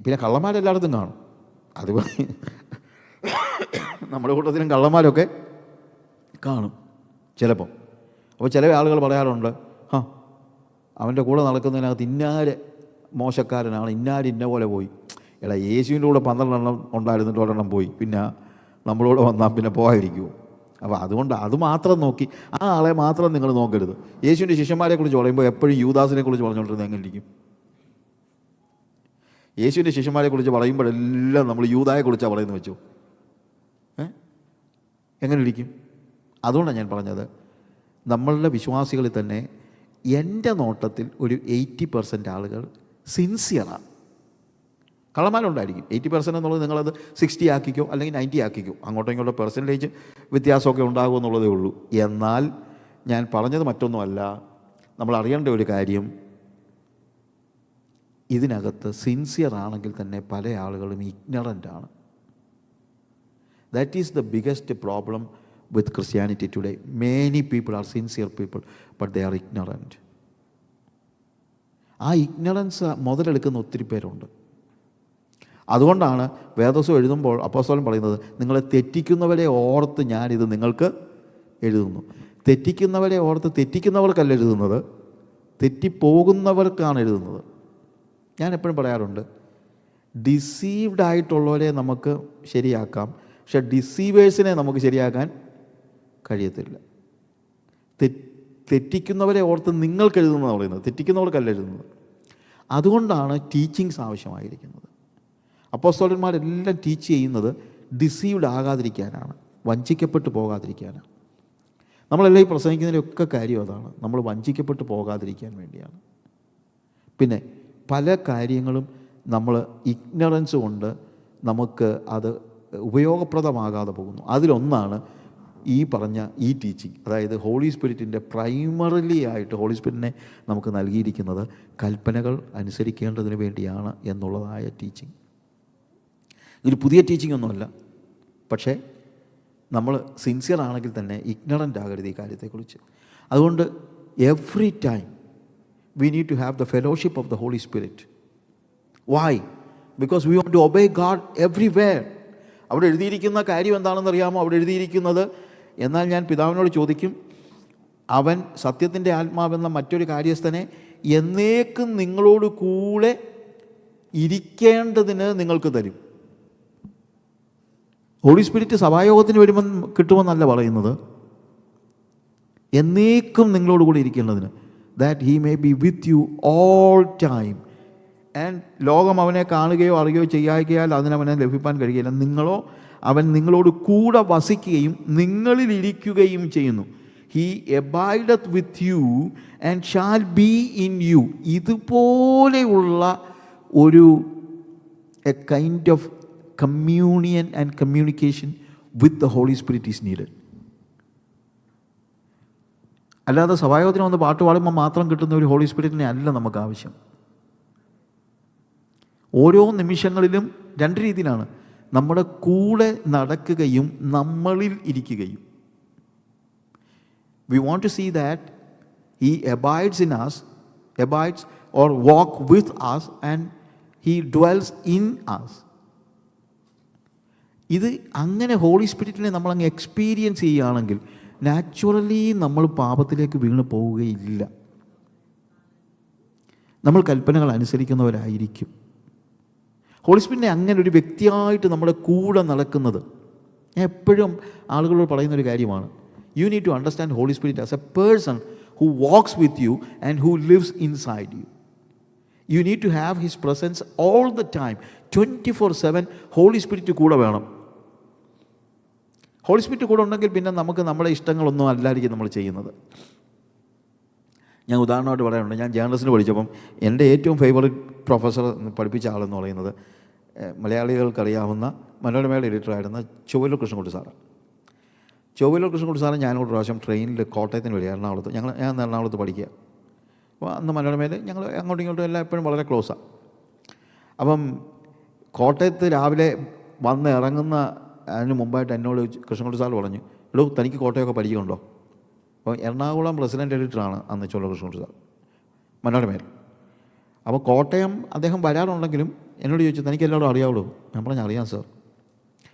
പിന്നെ കള്ളന്മാരെല്ലായിടത്തും കാണും. അത് നമ്മുടെ കൂട്ടത്തിലും കള്ളന്മാരൊക്കെ കാണും ചിലപ്പം. അപ്പോൾ ചില ആളുകൾ പറയാറുണ്ട്, അവൻ്റെ കൂടെ നടക്കുന്നതിനകത്ത് ഇന്നാര് മോശക്കാരനാണ്, ഇന്ന പോലെ പോയി. എടാ, യേശുവിൻ്റെ കൂടെ 12 എണ്ണം ഉണ്ടായിരുന്നിട്ട് ഒരെണ്ണം പോയി, പിന്നെ നമ്മളോട് വന്നാൽ പിന്നെ പോകാതിരിക്കുമോ? അപ്പോൾ അതുകൊണ്ട് അത് മാത്രം നോക്കി ആ ആളെ മാത്രം നിങ്ങൾ നോക്കരുത്. യേശുവിൻ്റെ ശിഷ്യന്മാരെക്കുറിച്ച് പറയുമ്പോൾ എപ്പോഴും യൂദാസിനെക്കുറിച്ച് പറഞ്ഞുകൊണ്ടിരുന്നത് എങ്ങനെ ഇരിക്കും? യേശുവിൻ്റെ ശിഷ്യന്മാരെക്കുറിച്ച് പറയുമ്പോഴെല്ലാം നമ്മൾ യൂദായെക്കുറിച്ചാണ് പറയുന്നത് വെച്ചോ, എങ്ങനെ ഇരിക്കും? അതുകൊണ്ടാണ് ഞാൻ പറഞ്ഞത്, നമ്മളുടെ വിശ്വാസികളിൽ തന്നെ എൻ്റെ നോട്ടത്തിൽ ഒരു 80% ആളുകൾ സിൻസിയറാണ്. കള്ളന്മാരുണ്ടായിരിക്കും. 80% എന്നുള്ളത് നിങ്ങളത് 60 ആക്കിക്കോ അല്ലെങ്കിൽ 90 ആക്കിക്കോ, അങ്ങോട്ടും ഇങ്ങോട്ടും പെർസെൻറ്റേജ് വ്യത്യാസമൊക്കെ ഉണ്ടാകുമെന്നുള്ളതേ ഉള്ളൂ. എന്നാൽ ഞാൻ പറഞ്ഞത് മറ്റൊന്നുമല്ല, നമ്മൾ അറിയേണ്ട ഒരു കാര്യം, ഇതിനകത്ത് സിൻസിയർ ആണെങ്കിൽ തന്നെ പല ആളുകളും ഇഗ്നറൻ്റാണ്. That is the biggest problem with Christianity today. Many people are sincere people, but they are ignorant. ആ ഇഗ്നറൻസ് മുതലെടുക്കുന്ന ഒത്തിരി പേരുണ്ട്. അതുകൊണ്ടാണ് വേദോസം എഴുതുമ്പോൾ അപ്പോസ്തലൻ പറയുന്നത്, നിങ്ങളെ തെറ്റിക്കുന്നവരെ ഓർത്ത് ഞാനിത് നിങ്ങൾക്ക് എഴുതുന്നു. തെറ്റിക്കുന്നവരെ ഓർത്ത് തെറ്റിക്കുന്നവർക്കല്ല എഴുതുന്നത്, തെറ്റിപ്പോകുന്നവർക്കാണ് എഴുതുന്നത്. ഞാൻ എപ്പോഴും പറയാറുണ്ട്, ഡിസീവ്ഡ് ആയിട്ടുള്ളവരെ നമുക്ക് ശരിയാക്കാം, പക്ഷെ ഡിസീവേഴ്സിനെ നമുക്ക് ശരിയാക്കാൻ കഴിയത്തില്ല. തെറ്റിക്കുന്നവരെ ഓർത്ത് നിങ്ങൾക്ക് എഴുതുന്നതാണ് പറയുന്നത്, തെറ്റിക്കുന്നവർക്കല്ല എഴുതുന്നത്. അതുകൊണ്ടാണ് ടീച്ചിങ്സ് ആവശ്യമായിരിക്കുന്നത്. അപ്പോസ്തലന്മാരെല്ലാം ടീച്ച് ചെയ്യുന്നത് ഡിസീവ്ഡ് ആകാതിരിക്കാനാണ്, വഞ്ചിക്കപ്പെട്ടു പോകാതിരിക്കാനാണ്. നമ്മളെല്ലാം ഈ പ്രസംഗിക്കുന്നതിലൊക്കെ കാര്യം അതാണ്, നമ്മൾ വഞ്ചിക്കപ്പെട്ടു പോകാതിരിക്കാൻ വേണ്ടിയാണ്. പിന്നെ പല കാര്യങ്ങളും നമ്മൾ ഇഗ്നറൻസ് കൊണ്ട് നമുക്ക് അത് ഉപയോഗപ്രദമാകാതെ പോകുന്നു. അതിലൊന്നാണ് ഈ പറഞ്ഞ ഈ ടീച്ചിങ്. അതായത് ഹോളി സ്പിരിറ്റിൻ്റെ പ്രൈമറിലി ആയിട്ട് ഹോളി സ്പിരിറ്റിനെ നമുക്ക് നൽകിയിരിക്കുന്നത് കൽപ്പനകൾ അനുസരിക്കേണ്ടതിന് വേണ്ടിയാണ് എന്നുള്ളതായ ടീച്ചിങ്. ഇതൊരു പുതിയ ടീച്ചിങ് ഒന്നുമല്ല, പക്ഷേ നമ്മൾ സിൻസിയർ ആണെങ്കിൽ തന്നെ ഇഗ്നറൻ്റ് ആകരുത് ഈ കാര്യത്തെക്കുറിച്ച്. അതുകൊണ്ട് every time we need to have the fellowship of the holy Spirit. Why? Because we want to obey God everywhere. അവിടെ എഴുതിയിരിക്കുന്ന കാര്യം എന്താണെന്ന് അറിയാമോ? അവിടെ എഴുതിയിരിക്കുന്നത്, എന്നാൽ ഞാൻ പിതാവിനോട് ചോദിക്കും, അവൻ സത്യത്തിൻ്റെ ആത്മാവെന്ന മറ്റൊരു കാര്യസ്ഥനെ എന്നേക്കും നിങ്ങളോട് കൂടെ ഇരിക്കേണ്ടതിന് നിങ്ങൾക്ക് തരും. ഹോളി സ്പിരിറ്റ് സഭായോഗത്തിന് വരുമ്പം കിട്ടുമെന്നല്ല പറയുന്നത്, എന്നേക്കും നിങ്ങളോട് കൂടെ ഇരിക്കേണ്ടതിന്. That he may be with you all time. And ലോകം അവനെ കാണുകയോ അറിയുകയോ ചെയ്യായികയാൽ അതിനവനെ ലഭിക്കാൻ കഴിയില്ല. അവൻ നിങ്ങളോട് കൂടെ വസിക്കുകയും നിങ്ങളിലിരിക്കുകയും ചെയ്യുന്നു. He abideth with you and shall be in you. ഇതുപോലെയുള്ള ഒരു a kind of communion and communication with the holy spirit is needed. അല്ലാതെ സഭായോഗത്തിന് വന്ന് പാട്ട് പാടുമ്പോൾ മാത്രം കിട്ടുന്ന ഒരു ഹോളി സ്പിരിറ്റിനെ അല്ല നമുക്ക് ആവശ്യം. ഓരോ നിമിഷങ്ങളിലും 2 രീതിയിലാണ്, നമ്മുടെ കൂടെ നടക്കുകയും നമ്മളിൽ ഇരിക്കുകയും. We want to see that he abides in us, abides or walk with us and he dwells in us. ഇത് അങ്ങനെ ഹോളി സ്പിരിറ്റിനെ നമ്മളങ്ങ് എക്സ്പീരിയൻസ് ചെയ്യുകയാണെങ്കിൽ നാച്ചുറലി നമ്മൾ പാപത്തിലേക്ക് വീണ് പോവുകയില്ല. നമ്മൾ കൽപ്പനകൾ അനുസരിക്കുന്നവരായിരിക്കും. ഹോളി സ്പിരിറ്റിനെ അങ്ങനെ ഒരു വ്യക്തിയായിട്ട് നമ്മുടെ കൂടെ നടക്കുന്നത്, ഞാൻ എപ്പോഴും ആളുകളോട് പറയുന്നൊരു കാര്യമാണ്. You need to understand Holy spirit as a person who walks with you and who lives inside you. You need to have his presence all the time. 24/7 Holy Spirit കൂടെ വേണം. ഹോളി സ്പിരിറ്റ് കൂടെ ഉണ്ടെങ്കിൽ പിന്നെ നമുക്ക് നമ്മുടെ ഇഷ്ടങ്ങളൊന്നും അല്ലായിരിക്കും നമ്മൾ ചെയ്യുന്നത്. ഞാൻ ഉദാഹരണമായിട്ട് പറയാനുണ്ട്, ഞാൻ ജേർണലിസ്റ്റിന് പഠിച്ചപ്പം എൻ്റെ ഏറ്റവും ഫേവറേറ്റ് പ്രൊഫസർ പഠിപ്പിച്ച ആളെന്ന് പറയുന്നത് മലയാളികൾക്കറിയാവുന്ന മനോരമയുടെ എഡിറ്ററായിരുന്ന ചൊവ്വല്ലൂർ കൃഷ്ണൻകുട്ടി സാറാണ്. ചൊവ്വല്ലൂർ കൃഷ്ണൻകുട്ടി സാറ് ഞാനൊരു പ്രാവശ്യം ട്രെയിനിൽ കോട്ടയത്തിന് വരിക, എറണാകുളത്ത്. ഞാൻ എറണാകുളത്ത് പഠിക്കുക. അപ്പോൾ അന്ന് മനോരമയിൽ ഞങ്ങൾ അങ്ങോട്ടും ഇങ്ങോട്ടും എല്ലാം എപ്പോഴും വളരെ ക്ലോസാണ്. അപ്പം കോട്ടയത്ത് രാവിലെ വന്ന് ഇറങ്ങുന്ന അതിന് മുമ്പായിട്ട് എന്നോട് കൃഷ്ണൻകുട്ടി സാർ പറഞ്ഞു, എടോ തനിക്ക് കോട്ടയമൊക്കെ പരിചയമുണ്ടോ? അപ്പോൾ എറണാകുളം പ്രസിഡൻറ്റ് എഡിറ്ററാണ് അന്ന് ചൊവ്വല്ലൂർ കൃഷ്ണൻകുട്ടി സാർ മനോരമയിൽ. അപ്പോൾ കോട്ടയം അദ്ദേഹം വരാറുണ്ടെങ്കിലും എന്നോട് ചോദിച്ചു, തനിക്ക് എല്ലാവരും അറിയാവുള്ളൂ? ഞാൻ പറഞ്ഞു, അറിയാം സാർ.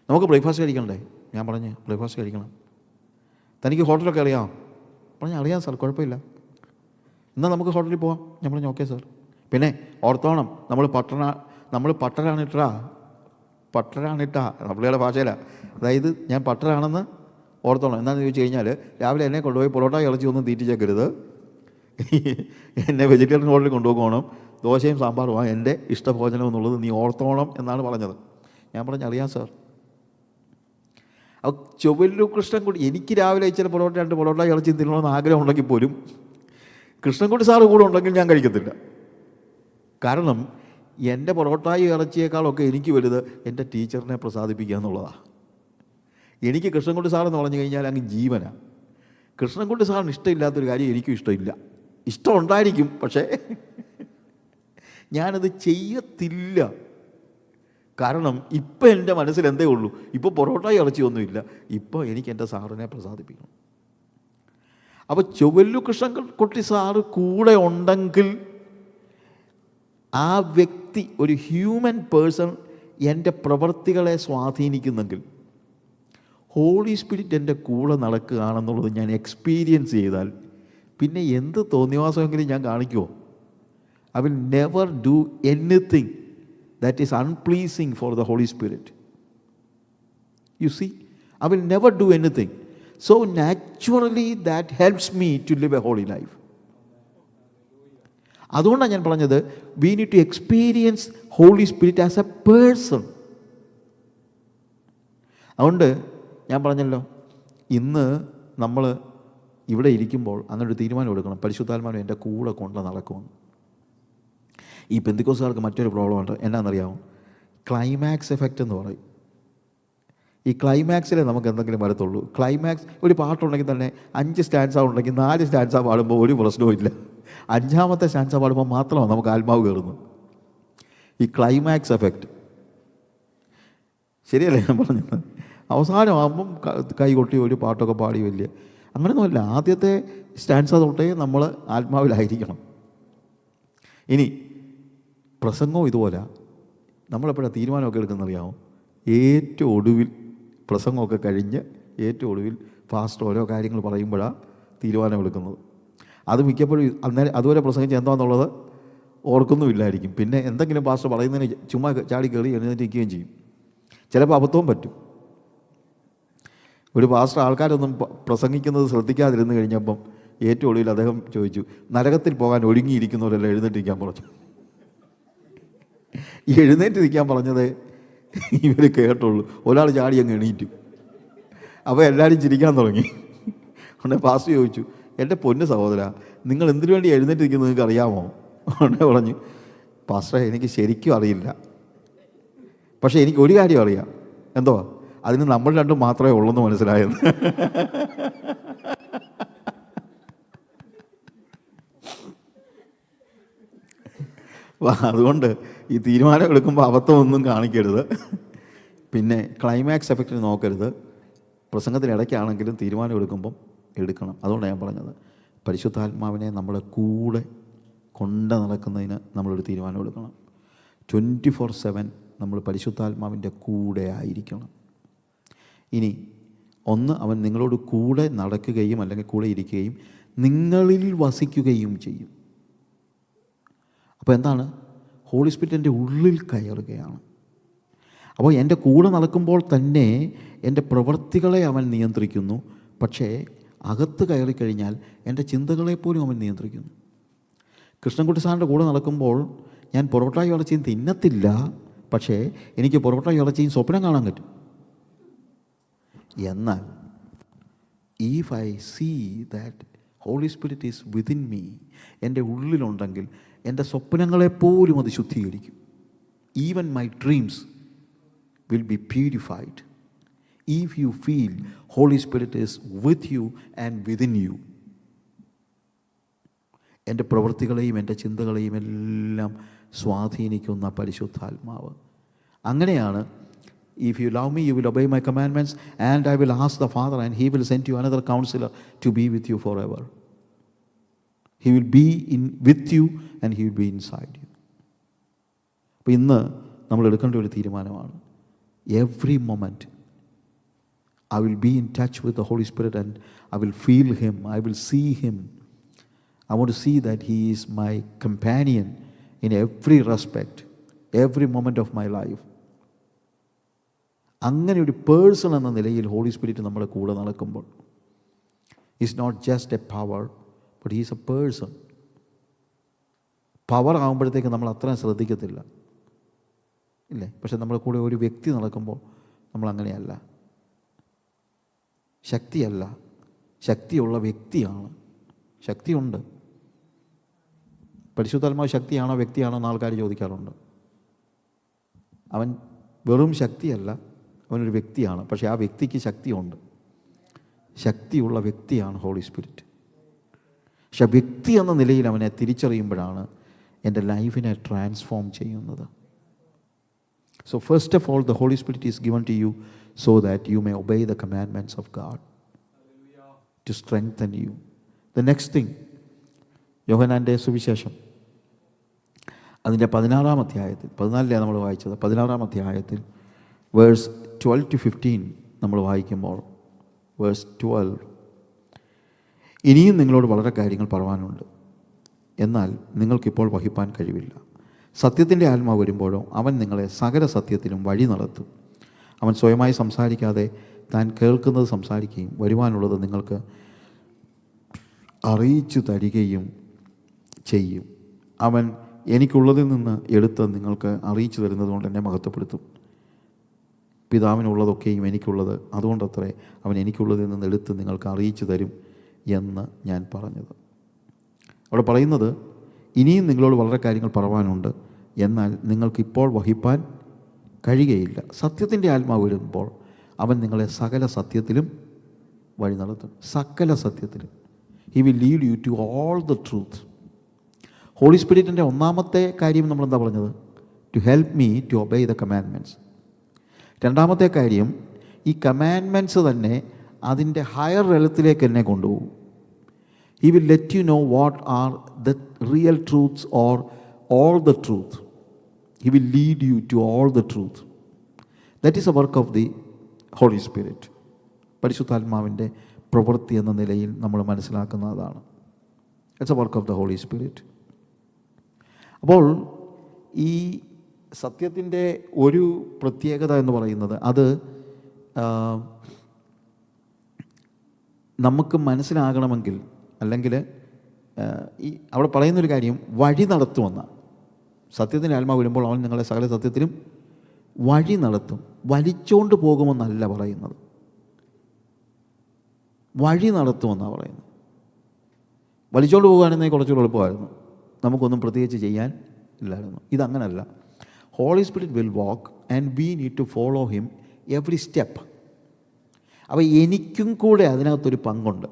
നമുക്ക് ബ്രേക്ക്ഫാസ്റ്റ് കഴിക്കണ്ടേ? ഞാൻ പറഞ്ഞു, ബ്രേക്ക്ഫാസ്റ്റ് കഴിക്കണം. തനിക്ക് ഹോട്ടലൊക്കെ അറിയാം? പറഞ്ഞു, അറിയാം സാർ, കുഴപ്പമില്ല. എന്നാൽ നമുക്ക് ഹോട്ടലിൽ പോവാം. ഞാൻ പറഞ്ഞു, ഓക്കെ സാർ. പിന്നെ ഓർത്തോണം, നമ്മൾ പട്ടരാണിട്ടാ നമ്മളുടെ ഭാഷയിലാണ്. അതായത് ഞാൻ പട്ടരാണെന്ന് ഓർത്തോണം. എന്താണെന്ന് ചോദിച്ചു കഴിഞ്ഞാൽ, രാവിലെ എന്നെ കൊണ്ടുപോയി പൊറോട്ട ഇറച്ചി ഒന്നും തീറ്റിച്ചേക്കരുത്, എന്നെ വെജിറ്റേറിയൻ ഹോട്ടലിൽ കൊണ്ടുപോകണം, ദോശയും സാമ്പാറുമാണ് എൻ്റെ ഇഷ്ടഭോജനം എന്നുള്ളത് നീ ഓർത്തോണം എന്നാണ് പറഞ്ഞത്. ഞാൻ പറഞ്ഞു, അറിയാം സാർ. അപ്പോൾ ചൊവ്വല്ലൂർ കൃഷ്ണൻകുട്ടി, എനിക്ക് രാവിലെ ഇച്ചിരി പൊറോട്ട 2 പൊറോട്ട ഇറച്ചി തിന്നണമെന്ന് ആഗ്രഹം ഉണ്ടെങ്കിൽ പോലും കൃഷ്ണൻകുട്ടി സാറ് കൂടെ ഉണ്ടെങ്കിൽ ഞാൻ കഴിക്കത്തില്ല. കാരണം എൻ്റെ പൊറോട്ടയും ഇറച്ചിയേക്കാളൊക്കെ എനിക്ക് വലുത് എൻ്റെ ടീച്ചറിനെ പ്രസാദിപ്പിക്കുക എന്നുള്ളതാണ്. എനിക്ക് കൃഷ്ണൻകുട്ടി സാറെന്ന് പറഞ്ഞു കഴിഞ്ഞാൽ അങ്ങ് ജീവനാണ്. കൃഷ്ണൻകുട്ടി സാറിന് ഇഷ്ടമില്ലാത്തൊരു കാര്യം എനിക്കും ഇഷ്ടമില്ല. ഇഷ്ടം ഉണ്ടായിരിക്കും, പക്ഷേ ഞാനത് ചെയ്യത്തില്ല. കാരണം ഇപ്പം എൻ്റെ മനസ്സിൽ എന്തേ ഉള്ളൂ, ഇപ്പോൾ പൊറോട്ട ഇറച്ചിയൊന്നുമില്ല, ഇപ്പോൾ എനിക്ക് എൻ്റെ സാറിനെ പ്രസാദിപ്പിക്കണം. അപ്പോൾ ചൊവ്വല്ലൂർ കൃഷ്ണൻകുട്ടി സാറ് കൂടെ ഉണ്ടെങ്കിൽ ആ വ്യക്തി ഒരു ഹ്യൂമൻ പേഴ്സൺ എൻ്റെ പ്രവൃത്തികളെ സ്വാധീനിക്കുന്നെങ്കിൽ, ഹോളി സ്പിരിറ്റ് എൻ്റെ കൂടെ നടക്കുകയാണെന്നുള്ളത് ഞാൻ എക്സ്പീരിയൻസ് ചെയ്താൽ പിന്നെ എന്ത് തോന്നിവാസമെങ്കിലും ഞാൻ കാണിക്കുമോ? I will never do anything that is unpleasing for the Holy Spirit. You see, I will never do anything. So naturally that helps me to live a holy life. അതുകൊണ്ടാണ് ഞാൻ പറഞ്ഞത്, we need to experience Holy Spirit as a person. അതുകൊണ്ട് ഞാൻ പറഞ്ഞല്ലോ, ഇന്ന് നമ്മൾ ഇവിടെ ഇരിക്കുമ്പോൾ അങ്ങനെ ഒരു തീരുമാനം എടുക്കണം, പരിശുദ്ധാത്മാവിനെ എൻ്റെ കൂടെ കൊണ്ട് നടക്കുമെന്ന്. ഈ പെന്തിക്കോസുകാർക്ക് മറ്റൊരു പ്രോബ്ലമുണ്ട്, എന്നാണെന്നറിയാമോ? ക്ലൈമാക്സ് എഫക്റ്റ് എന്ന് പറയും. ഈ ക്ലൈമാക്സിലേ നമുക്ക് എന്തെങ്കിലും വരത്തുള്ളൂ. ക്ലൈമാക്സ്, ഒരു പാട്ടുണ്ടെങ്കിൽ തന്നെ 5 സ്റ്റാൻസാ ഉണ്ടെങ്കിൽ 4 സ്റ്റാൻസാ പാടുമ്പോൾ ഒരു പ്രശ്നവും ഇല്ല. 5ാമത്തെ സ്റ്റാൻസാ പാടുമ്പോൾ മാത്രമാണ് നമുക്ക് ആത്മാവ് കയറുന്നത്. ഈ ക്ലൈമാക്സ് എഫക്റ്റ് ശരിയല്ലേ ഞാൻ പറഞ്ഞത്? അവസാനമാകുമ്പം കൈ കൊട്ടി ഒരു പാട്ടൊക്കെ പാടി വലിയ അങ്ങനെയൊന്നുമില്ല. ആദ്യത്തെ സ്റ്റാൻസാ തൊട്ടേ നമ്മൾ ആത്മാവിലായിരിക്കണം. ഇനി പ്രസംഗവും ഇതുപോലെ നമ്മളെപ്പോഴാണ് തീരുമാനമൊക്കെ എടുക്കുന്നറിയാമോ? ഏറ്റവും ഒടുവിൽ പ്രസംഗമൊക്കെ കഴിഞ്ഞ് ഏറ്റവും ഒടുവിൽ ഫാസ്റ്റ് ഓരോ കാര്യങ്ങൾ പറയുമ്പോഴാണ് തീരുമാനമെടുക്കുന്നത്. അത് മിക്കപ്പോഴും അന്നേരം അതുവരെ പ്രസംഗിച്ച് എന്താണെന്നുള്ളത് ഓർക്കുന്നുമില്ലായിരിക്കും. പിന്നെ എന്തെങ്കിലും പാസ്റ്റർ പറയുന്നതിന് ചുമ്മാ ചാടി കയറി എഴുന്നേറ്റിരിക്കുകയും ചെയ്യും. ചിലപ്പോൾ അബദ്ധവും പറ്റും. ഒരു പാസ്റ്റർ ആൾക്കാരൊന്നും പ്രസംഗിക്കുന്നത് ശ്രദ്ധിക്കാതിരുന്ന് കഴിഞ്ഞപ്പം ഏറ്റവും ഒടുവിൽ അദ്ദേഹം ചോദിച്ചു, നരകത്തിൽ പോകാൻ ഒരുങ്ങിയിരിക്കുന്നവരെല്ലാം എഴുന്നേറ്റിരിക്കാൻ പറഞ്ഞു. ഈ എഴുന്നേറ്റ് നിൽക്കാൻ പറഞ്ഞത് ഇവർ കേട്ടുള്ളൂ. ഒരാൾ ചാടി അങ്ങ് എണീറ്റു. അപ്പോൾ എല്ലാവരും ചിരിക്കാൻ തുടങ്ങി. ഉടനെ പാസ്റ്റർ ചോദിച്ചു, എൻ്റെ പൊന്ന് സഹോദര, നിങ്ങൾ എന്തിനു വേണ്ടി എഴുന്നേറ്റ് നിൽക്കുന്നത് നിങ്ങൾക്ക് അറിയാമോ? ഉടനെ പറഞ്ഞു, പാസ്റ്ററെ എനിക്ക് ശരിക്കും അറിയില്ല, പക്ഷേ എനിക്ക് ഒരു കാര്യം അറിയാം. എന്തോ? അതിന് നമ്മൾ രണ്ടും മാത്രമേ ഉള്ളെന്ന് മനസ്സിലായെന്ന്. അതുകൊണ്ട് ഈ തീരുമാനം എടുക്കുമ്പോൾ അബദ്ധമൊന്നും കാണിക്കരുത്. പിന്നെ ക്ലൈമാക്സ് എഫക്റ്റിന് നോക്കരുത്. പ്രസംഗത്തിനിടയ്ക്കാണെങ്കിലും തീരുമാനം എടുക്കുമ്പം എടുക്കണം. അതുകൊണ്ടാണ് ഞാൻ പറഞ്ഞത്, പരിശുദ്ധാത്മാവിനെ നമ്മളെ കൂടെ കൊണ്ട് നടക്കുന്നതിന് നമ്മളൊരു തീരുമാനം എടുക്കണം. 24/7 നമ്മൾ പരിശുദ്ധാത്മാവിൻ്റെ കൂടെ ആയിരിക്കണം. ഇനി ഒന്ന്, അവൻ നിങ്ങളോട് കൂടെ നടക്കുകയും അല്ലെങ്കിൽ കൂടെ ഇരിക്കുകയും നിങ്ങളിൽ വസിക്കുകയും ചെയ്യും. അപ്പോൾ എന്താണ്? ഹോളി സ്പിരിറ്റ് എൻ്റെ ഉള്ളിൽ കയറുകയാണ്. അപ്പോൾ എൻ്റെ കൂടെ നടക്കുമ്പോൾ തന്നെ എൻ്റെ പ്രവൃത്തികളെ അവൻ നിയന്ത്രിക്കുന്നു. പക്ഷേ അകത്ത് കയറിക്കഴിഞ്ഞാൽ എൻ്റെ ചിന്തകളെപ്പോലും അവൻ നിയന്ത്രിക്കുന്നു. കൃഷ്ണൻകുട്ടി സാറിൻ്റെ കൂടെ നടക്കുമ്പോൾ ഞാൻ പൊറോട്ടയും ഇറച്ചിയും തിന്നത്തില്ല, പക്ഷേ എനിക്ക് പൊറോട്ടയും ഇറച്ചിയും സ്വപ്നം കാണാൻ പറ്റും. എന്നാൽ if I see that holy spirit is within me, എൻ്റെ ഉള്ളിലുണ്ടെങ്കിൽ എൻ്റെ സ്വപ്നങ്ങളെപ്പോലും അത് ശുദ്ധീകരിക്കും. Even my dreams will be purified if you feel Holy Spirit is with you and within you. എൻ്റെ പ്രവൃത്തികളെയും എൻ്റെ ചിന്തകളെയും എല്ലാം സ്വാധീനിക്കുന്ന പരിശുദ്ധാത്മാവ്. അങ്ങനെയാണ് if you love me you will obey my commandments and I will ask the Father and he will send you another counselor to be with you forever. He will be with you and he will be inside you. അപ്പോൾ ഇന്ന് നമ്മൾ എടുക്കേണ്ട ഒരു തീരുമാനമാണ്. Every moment I will be in touch with the Holy Spirit and I will feel him, I will see him. I want to see that he is my companion in every respect, every moment of my life. അങ്ങനെ ഒരു person എന്ന നിലയിൽ holy spirit നമ്മുടെ കൂടെ നടക്കുമ്പോൾ is not just a power but he's a person. Power ആകുമ്പോഴത്തേക്ക് നമ്മൾ അത്രയും ശ്രദ്ധിക്കത്തില്ല, ഇല്ലേ? പക്ഷെ നമ്മുടെ കൂടെ ഒരു വ്യക്തി നടക്കുമ്പോൾ നമ്മൾ അങ്ങനെയല്ല. ശക്തിയല്ല, ശക്തിയുള്ള വ്യക്തിയാണ്. ശക്തിയുണ്ട്. പരിശുദ്ധാത്മാവ് ശക്തിയാണോ വ്യക്തിയാണോ എന്ന് ആൾക്കാർ ചോദിക്കാറുണ്ട്. അവൻ വെറും ശക്തിയല്ല, അവനൊരു വ്യക്തിയാണ്. പക്ഷേ ആ വ്യക്തിക്ക് ശക്തിയുണ്ട്. ശക്തിയുള്ള വ്യക്തിയാണ് ഹോളി സ്പിരിറ്റ്. പക്ഷെ വ്യക്തി എന്ന നിലയിൽ അവനെ തിരിച്ചറിയുമ്പോഴാണ് എൻ്റെ ലൈഫിനെ ട്രാൻസ്ഫോം ചെയ്യുന്നത്. So first of all, the Holy Spirit is given to you so that you may obey the commandments of God. Hallelujah. To strengthen you. The next thing, യോഹന്നാൻ്റെ സുവിശേഷം അതിൻ്റെ 16-ാം അധ്യായത്തിൽ, 14 നമ്മൾ വായിച്ചത്, 16-ാം അധ്യായത്തിൽ വേഴ്സ് 12 to 15 നമ്മൾ വായിക്കുമ്പോൾ വേഴ്സ് 12, ഇനിയും നിങ്ങളോട് വളരെ കാര്യങ്ങൾ പറയുവാനുണ്ട്, എന്നാൽ നിങ്ങൾക്കിപ്പോൾ വഹിപ്പാൻ കഴിവില്ല. സത്യത്തിൻ്റെ ആത്മാവ് വരുമ്പോഴോ അവൻ നിങ്ങളെ സകല സത്യത്തിലും വഴി നടത്തും. അവൻ സ്വയമായി സംസാരിക്കാതെ താൻ കേൾക്കുന്നത് സംസാരിക്കുകയും വരുവാനുള്ളത് നിങ്ങൾക്ക് അറിയിച്ചു തരികയും ചെയ്യും. അവൻ എനിക്കുള്ളതിൽ നിന്ന് എടുത്ത് നിങ്ങൾക്ക് അറിയിച്ചു തരുന്നത് കൊണ്ട് എന്നെ മഹത്വപ്പെടുത്തും. പിതാവിനുള്ളതൊക്കെയും എനിക്കുള്ളത്, അതുകൊണ്ടത്രേ അവൻ എനിക്കുള്ളതിൽ നിന്ന് എടുത്ത് നിങ്ങൾക്ക് അറിയിച്ചു തരും എന്ന് ഞാൻ പറഞ്ഞത്. അവിടെ പറയുന്നത്, ഇനിയും നിങ്ങളോട് വളരെ കാര്യങ്ങൾ പറയുവാനുണ്ട്, എന്നാൽ നിങ്ങൾക്കിപ്പോൾ വഹിപ്പാൻ കഴിയുകയില്ല. സത്യത്തിൻ്റെ ആത്മാവ് വരുമ്പോൾ അവൻ നിങ്ങളെ സകല സത്യത്തിലും വഴി നടത്തും. സകല സത്യത്തിലും. He will lead you to all the truth. Holy സ്പിരിറ്റിൻ്റെ ഒന്നാമത്തെ കാര്യം നമ്മളെന്താ പറഞ്ഞത്? To help me to obey the commandments. രണ്ടാമത്തെ കാര്യം, ഈ കമാൻഡ്മെൻറ്റ്സ് തന്നെ അതിൻ്റെ ഹയർ തലത്തിലേക്ക് എന്നെ കൊണ്ടുപോകും. He will let you know what are the real truths or all the truth. He will lead you to all the truth. That is a work of the Holy Spirit. പരിശുദ്ധാത്മാവിൻ്റെ പ്രവൃത്തി എന്ന നിലയിൽ നമ്മൾ മനസ്സിലാക്കുന്നതാണ്. It's a work of the Holy Spirit. അപ്പോൾ ഈ സത്യത്തിൻ്റെ ഒരു പ്രത്യേകത എന്ന് പറയുന്നത്, അത് നമുക്ക് മനസ്സിലാകണമെങ്കിൽ, അല്ലെങ്കിൽ ഈ അവിടെ പറയുന്നൊരു കാര്യം വഴി നടത്തുമെന്ന. സത്യത്തിൻ്റെ ആത്മാവ് വരുമ്പോൾ അവൻ നിങ്ങളെ സകല സത്യത്തിലും വഴി നടത്തും. വലിച്ചോണ്ട് പോകുമെന്നല്ല പറയുന്നത്, വഴി നടത്തുമെന്നാണ് പറയുന്നത്. വലിച്ചോണ്ട് പോകുകയാണെന്നെങ്കിൽ കുറച്ചുകൂടെ എളുപ്പമായിരുന്നു, നമുക്കൊന്നും പ്രത്യേകിച്ച് ചെയ്യാൻ ഇല്ലായിരുന്നു. ഇതങ്ങനല്ല. Holy spirit will walk and we need to follow him every step. അപ്പോൾ എനിക്കും കൂടെ അതിനകത്തൊരു പങ്കുണ്ട്.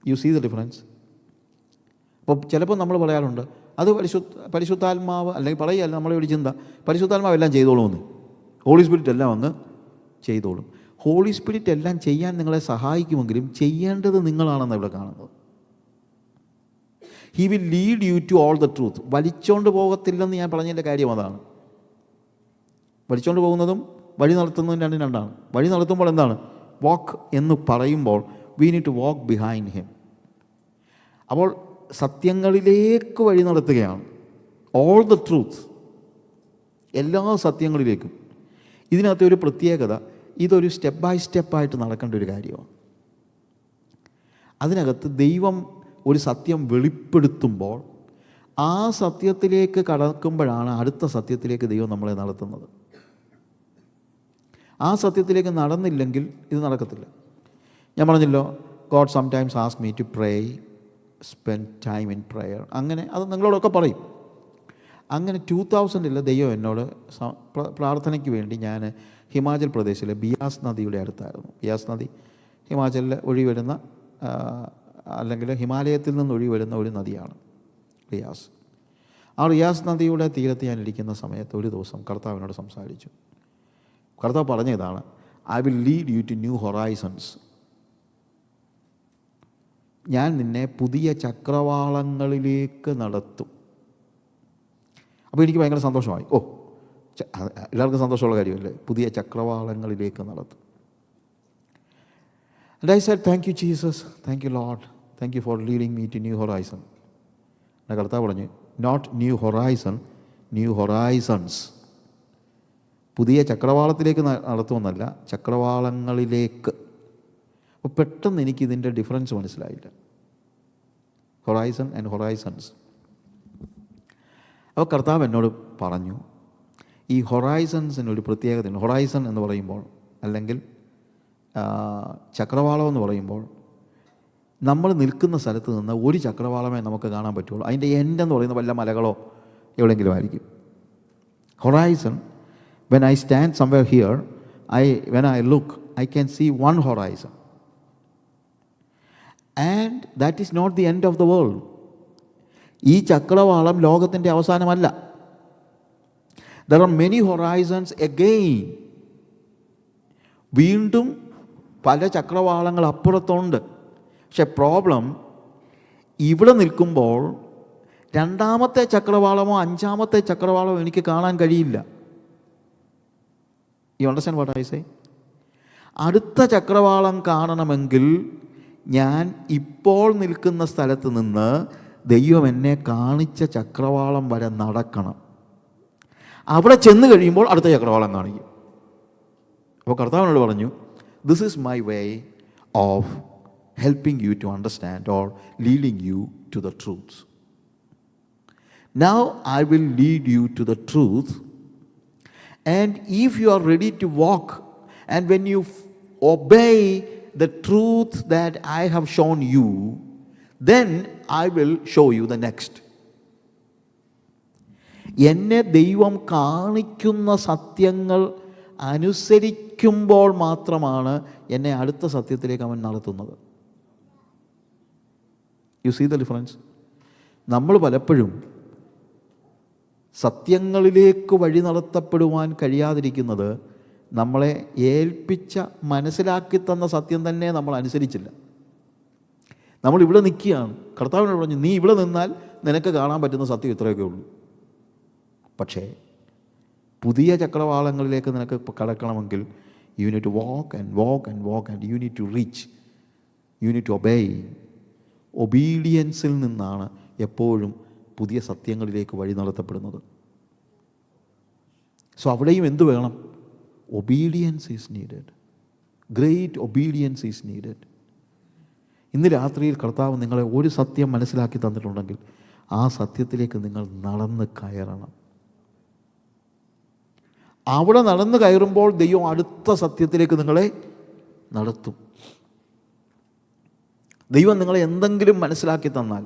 You see the difference. അപ്പോൾ ചിലപ്പോൾ നമ്മൾ പറയാറുണ്ട്, അത് പരിശുദ്ധാത്മാവ്, അല്ലെങ്കിൽ പറയുകയല്ല, നമ്മളെ ഒരു ചിന്ത, പരിശുദ്ധാത്മാവ് എല്ലാം ചെയ്തോളുമെന്ന്, ഹോളി സ്പിരിറ്റ് എല്ലാം അങ്ങ് ചെയ്തോളും. ഹോളി സ്പിരിറ്റ് എല്ലാം ചെയ്യാൻ നിങ്ങളെ സഹായിക്കുമെങ്കിലും ചെയ്യേണ്ടത് നിങ്ങളാണെന്ന് ഇവിടെ കാണുന്നത്. He will lead you to all the truth. വലിച്ചോണ്ട് പോകത്തില്ലെന്ന് ഞാൻ പറഞ്ഞതിൻ്റെ കാര്യം അതാണ്. വലിച്ചോണ്ട് പോകുന്നതും വഴി നടത്തുന്നതും രണ്ടും രണ്ടാണ്. വഴി നടത്തുമ്പോൾ എന്താണ്? വാക്ക് എന്ന് പറയുമ്പോൾ we need to walk behind him. അപ്പോൾ സത്യങ്ങളിലേക്ക് വഴി നടത്തുകയാണ്. ഓൾ ദ ട്രൂത്ത്, എല്ലാ സത്യങ്ങളിലേക്കും. ഇതിനകത്ത് ഒരു പ്രത്യേകത, ഇതൊരു സ്റ്റെപ്പ് ബൈ സ്റ്റെപ്പായിട്ട് നടക്കേണ്ട ഒരു കാര്യമാണ്. അതിനകത്ത് ദൈവം ഒരു സത്യം വെളിപ്പെടുത്തുമ്പോൾ ആ സത്യത്തിലേക്ക് കടക്കുമ്പോഴാണ് അടുത്ത സത്യത്തിലേക്ക് ദൈവം നമ്മളെ നടത്തുന്നത്. ആ സത്യത്തിലേക്ക് നടന്നില്ലെങ്കിൽ ഇത് നടക്കത്തില്ല. ഞാൻ പറഞ്ഞല്ലോ, God sometimes ask me to pray, spend time in prayer. അങ്ങനെ അത് നിങ്ങളോടൊക്കെ പറയും. അങ്ങനെ 2000 ദൈവം എന്നോട് പ്രാർത്ഥനയ്ക്ക് വേണ്ടി ഞാൻ ഹിമാചൽ പ്രദേശിലെ ബിയാസ് നദിയുടെ അടുത്തായിരുന്നു. ബിയാസ് നദി ഹിമാചലിൽ ഒഴി വരുന്ന അല്ലെങ്കിൽ ഹിമാലയത്തിൽ നിന്ന് ഒഴി വരുന്ന ഒരു നദിയാണ് റിയാസ്. ആ റിയാസ് നദിയുടെ തീരത്ത് ഞാൻ ഇരിക്കുന്ന സമയത്ത് ഒരു ദിവസം കർത്താവിനോട് സംസാരിച്ചു. കർത്താവ് പറഞ്ഞതാണ്, I will lead you to new horizons. ഞാൻ നിന്നെ പുതിയ ചക്രവാളങ്ങളിലേക്ക് നടത്തും. അപ്പോൾ എനിക്ക് ഭയങ്കര സന്തോഷമായി. എല്ലാവർക്കും സന്തോഷമുള്ള കാര്യമല്ലേ, പുതിയ ചക്രവാളങ്ങളിലേക്ക് നടത്തും. And I said, thank you Jesus, thank you Lord, thank you for leading me to new horizon. എൻ്റെ കർത്താവ് പറഞ്ഞു, not new horizon, new horizons. പുതിയ ചക്രവാളത്തിലേക്ക് നടത്തുമെന്നല്ല, ചക്രവാളങ്ങളിലേക്ക്. അപ്പോൾ പെട്ടെന്ന് എനിക്കിതിൻ്റെ ഡിഫറൻസ് മനസ്സിലായില്ല, ഹൊറൈസൺ ആൻഡ് ഹൊറൈസൺസ്. അപ്പോൾ കർത്താവ് എന്നോട് പറഞ്ഞു, ഈ ഹൊറൈസൺസിനൊരു പ്രത്യേകതയുണ്ട്. ഹൊറൈസൺ എന്ന് പറയുമ്പോൾ, അല്ലെങ്കിൽ ചക്രവാളം എന്ന് പറയുമ്പോൾ, നമ്മൾ നിൽക്കുന്ന സ്ഥലത്ത് നിന്ന് ഒരു ചക്രവാളമേ നമുക്ക് കാണാൻ പറ്റുള്ളൂ. അതിൻ്റെ എൻഡ് എന്ന് പറയുന്ന വല്ല മലകളോ എവിടെയെങ്കിലും ആയിരിക്കും. Horizon, when I stand somewhere here, when I look, I can see one horizon. And that is not the end of the world. ഈ ചക്രവാളം ലോകത്തിൻ്റെ അവസാനമല്ല. There are many horizons again. വീണ്ടും പല ചക്രവാളങ്ങൾ അപ്പുറത്തുണ്ട്. പക്ഷെ പ്രോബ്ലം, ഇവിടെ നിൽക്കുമ്പോൾ രണ്ടാമത്തെ ചക്രവാളമോ അഞ്ചാമത്തെ ചക്രവാളമോ എനിക്ക് കാണാൻ കഴിയില്ല. You understand what I say? അടുത്ത ചക്രവാളം കാണണമെങ്കിൽ ഞാൻ ഇപ്പോൾ നിൽക്കുന്ന സ്ഥലത്ത് നിന്ന് ദൈവം എന്നെ കാണിച്ച ചക്രവാളം വരെ നടക്കണം. അവിടെ ചെന്ന് കഴിയുമ്പോൾ അടുത്ത ചക്രവാളം കാണിക്കും. അപ്പോൾ കർത്താവിനോട് പറഞ്ഞു, this is my way of helping you to understand or leading you to the truth. Now I will lead you to the truth, and if you are ready to walk, and when you obey the truth that I have shown you, then I will show you the next. എന്നെ ദൈവം കാണിക്കുന്ന സത്യങ്ങൾ അനുസരിക്കുമ്പോൾ മാത്രമാണ് എന്നെ അടുത്ത സത്യത്തിലേക്ക് അവൻ നടത്തുന്നത്. You see the difference? നമ്മൾ പലപ്പോഴും സത്യങ്ങളിലേക്ക് വഴി നടത്തപ്പെടുവാൻ കഴിയാതിരിക്കുന്നത് നമ്മളെ ഏൽപ്പിച്ച, മനസ്സിലാക്കി തന്ന സത്യം തന്നെ നമ്മൾ അനുസരിച്ചില്ല. നമ്മളിവിടെ നിൽക്കുകയാണ്. കർത്താവിനോട് പറഞ്ഞു, നീ ഇവിടെ നിന്നാൽ നിനക്ക് കാണാൻ പറ്റുന്ന സത്യം ഇത്രയൊക്കെ ഉള്ളൂ. പക്ഷേ പുതിയ ചക്രവാളങ്ങളിലേക്ക് നിനക്ക് കടക്കണമെങ്കിൽ you need to walk and walk and walk and you need to reach, you need to obey. ഒബീഡിയൻസിൽ നിന്നാണ് എപ്പോഴും പുതിയ സത്യങ്ങളിലേക്ക് വഴി നടത്തപ്പെടുന്നത്. സോ അവിടെയും എന്തു വേണം? Obedience is needed. Great obedience is needed. ഇന്ന് രാത്രിയിൽ കർത്താവ് നിങ്ങളെ ഒരു സത്യം മനസ്സിലാക്കി തന്നിട്ടുണ്ടെങ്കിൽ ആ സത്യത്തിലേക്ക് നിങ്ങൾ നടന്ന് കയറണം. അവിടെ നടന്ന് കയറുമ്പോൾ ദൈവം അടുത്ത സത്യത്തിലേക്ക് നിങ്ങളെ നടത്തും. ദൈവം നിങ്ങളെ എന്തെങ്കിലും മനസ്സിലാക്കി തന്നാൽ,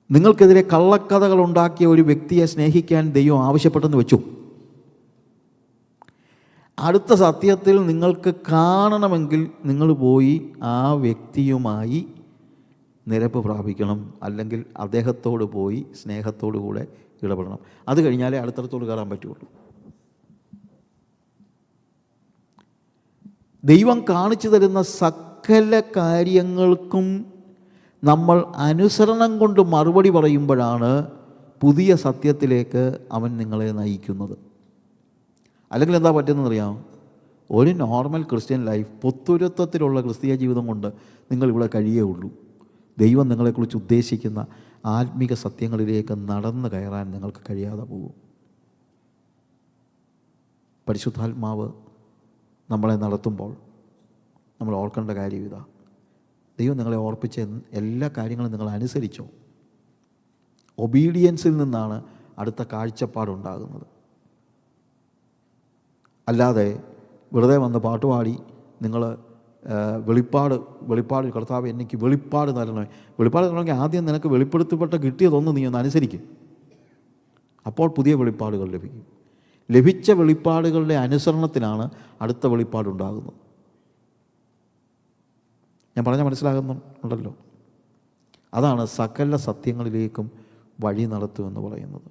നിങ്ങൾക്കെതിരെ കള്ളക്കഥകൾ ഉണ്ടാക്കിയ ഒരു വ്യക്തിയെ സ്നേഹിക്കാൻ ദൈവം ആവശ്യപ്പെട്ടെന്ന് വെച്ചു, അടുത്ത സത്യത്തിൽ നിങ്ങൾക്ക് കാണണമെങ്കിൽ നിങ്ങൾ പോയി ആ വ്യക്തിയുമായി നിരപ്പ് പ്രാപിക്കണം, അല്ലെങ്കിൽ അദ്ദേഹത്തോട് പോയി സ്നേഹത്തോടു കൂടെ ഇടപെടണം. അത് കഴിഞ്ഞാലേ അടുത്തടുത്തോട് കയറാൻ പറ്റുള്ളൂ. ദൈവം കാണിച്ചു തരുന്ന സകല കാര്യങ്ങൾക്കും നമ്മൾ അനുസരണം കൊണ്ട് മറുപടി പറയുമ്പോഴാണ് പുതിയ സത്യത്തിലേക്ക് അവൻ നിങ്ങളെ നയിക്കുന്നത്. അല്ലെങ്കിൽ എന്താ പറ്റുന്നതെന്നറിയാമോ? ഒരു നോർമൽ ക്രിസ്ത്യൻ ലൈഫ്, പൊത്തുരുത്തത്തിലുള്ള ക്രിസ്തീയ ജീവിതം കൊണ്ട് നിങ്ങളിവിടെ കഴിയേ ഉള്ളൂ. ദൈവം നിങ്ങളെക്കുറിച്ച് ഉദ്ദേശിക്കുന്ന ആത്മീക സത്യങ്ങളിലേക്ക് നടന്നു കയറാൻ നിങ്ങൾക്ക് കഴിയാതെ പോകും. പരിശുദ്ധാത്മാവ് നമ്മളെ നടത്തുമ്പോൾ നമ്മൾ ഓർക്കേണ്ട കാര്യം ഇതാ: ദൈവം നിങ്ങളെ ഓർപ്പിച്ച എല്ലാ കാര്യങ്ങളും നിങ്ങൾ അനുസരിച്ചോ. ഒബീഡിയൻസിൽ നിന്നാണ് അടുത്ത കാഴ്ചപ്പാടുണ്ടാകുന്നത്. അല്ലാതെ വെറുതെ വന്ന് പാട്ടുപാടി നിങ്ങൾ വെളിപ്പാട് കർത്താവ് എനിക്ക് വെളിപ്പാട് തരണമേ. വെളിപ്പാട് തരണമെങ്കിൽ ആദ്യം നിനക്ക് വെളിപ്പെടുത്തപ്പെട്ട കിട്ടിയതൊന്ന് നീ ഒന്ന് അനുസരിക്കും. അപ്പോൾ പുതിയ വെളിപ്പാടുകൾ ലഭിക്കും. ലഭിച്ച വെളിപ്പാടുകളുടെ അനുസരണത്തിലാണ് അടുത്ത വെളിപ്പാടുണ്ടാകുന്നത്. ഞാൻ പറഞ്ഞാൽ മനസ്സിലാകുന്നുണ്ടല്ലോ? അതാണ് സകല സത്യങ്ങളിലേക്കും വഴി നടത്തുമെന്ന് പറയുന്നത്.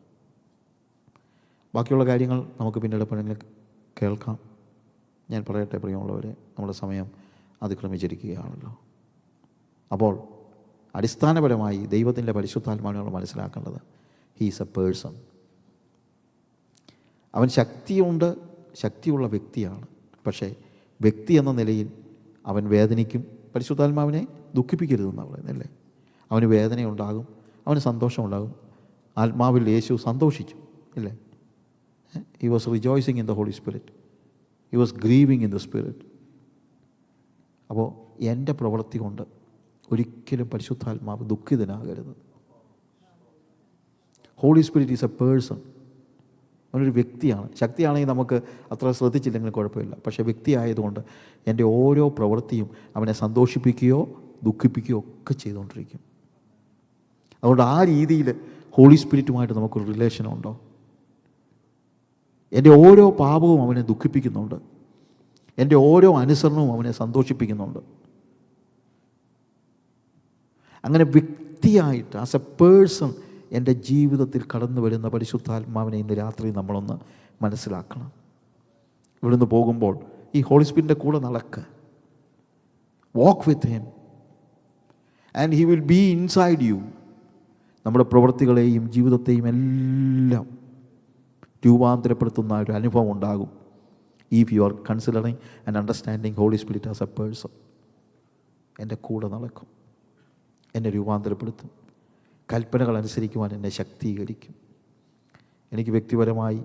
ബാക്കിയുള്ള കാര്യങ്ങൾ നമുക്ക് പിന്നീട് എപ്പോഴെങ്കിലും കേൾക്കാം. ഞാൻ പറയട്ടെ പ്രിയമുള്ളവരെ, നമ്മുടെ സമയം അതിക്രമിച്ചിരിക്കുകയാണല്ലോ. അപ്പോൾ അടിസ്ഥാനപരമായി ദൈവത്തിൻ്റെ പരിശുദ്ധാത്മാവിനെ മനസ്സിലാക്കേണ്ടത്, ഹീ ഈസ് എ പേഴ്സൺ. അവൻ ശക്തിയുള്ള വ്യക്തിയാണ്. പക്ഷേ വ്യക്തി എന്ന നിലയിൽ അവൻ വേദനിക്കും. പരിശുദ്ധാത്മാവിനെ ദുഃഖിപ്പിക്കരുതെന്നാണ് പറയുന്നതല്ലേ. അവന് വേദനയുണ്ടാകും, അവന് സന്തോഷമുണ്ടാകും. ആത്മാവിൽ യേശു സന്തോഷിച്ചു അല്ലേ? He was rejoicing in the holy spirit, he was grieving in the spirit. അപ്പോൾ എൻ്റെ പ്രവൃത്തി കൊണ്ട് ഒരിക്കലും പരിശുദ്ധാത്മാവ് ദുഃഖിതനാകരുത്. Holy spirit is a person. അവനൊരു വ്യക്തിയാണ്. ശക്തിയാണെങ്കിൽ നമുക്ക് അത്ര ശ്രദ്ധിച്ചില്ലെങ്കിൽ കുഴപ്പമില്ല. പക്ഷേ വ്യക്തി ആയതുകൊണ്ട് എൻ്റെ ഓരോ പ്രവൃത്തിയും അവനെ സന്തോഷിപ്പിക്കുകയോ ദുഃഖിപ്പിക്കുകയോ ഒക്കെ ചെയ്തുകൊണ്ടിരിക്കും. അതുകൊണ്ട് ആ രീതിയിൽ ഹോളി സ്പിരിറ്റുമായിട്ട് നമുക്കൊരു റിലേഷനുണ്ടോ? എൻ്റെ ഓരോ പാപവും അവനെ ദുഃഖിപ്പിക്കുന്നുണ്ട്, എൻ്റെ ഓരോ അനുസരണവും അവനെ സന്തോഷിപ്പിക്കുന്നുണ്ട്. അങ്ങനെ വ്യക്തിയായിട്ട് ആസ് എ പേഴ്സൺ എൻ്റെ ജീവിതത്തിൽ കടന്നു വരുന്ന പരിശുദ്ധാത്മാവിനെ ഇന്ന് രാത്രി നമ്മളൊന്ന് മനസ്സിലാക്കണം. ഇവിടുന്ന് പോകുമ്പോൾ ഈ ഹോളി സ്പിരിറ്റിൻ്റെ കൂടെ നടക്കുക. Walk with him and he will be inside you. നമ്മുടെ പ്രവൃത്തികളെയും ജീവിതത്തെയും എല്ലാം രൂപാന്തരപ്പെടുത്തുന്ന ഒരു അനുഭവം ഉണ്ടാകും. If you are considering and understanding holy spirit as a person. എൻ്റെ കൂടെ നടക്കും, എന്നെ രൂപാന്തരപ്പെടുത്തും, കൽപ്പനകൾ അനുസരിക്കുവാൻ എന്നെ ശക്തീകരിക്കും. എനിക്ക് വ്യക്തിപരമായി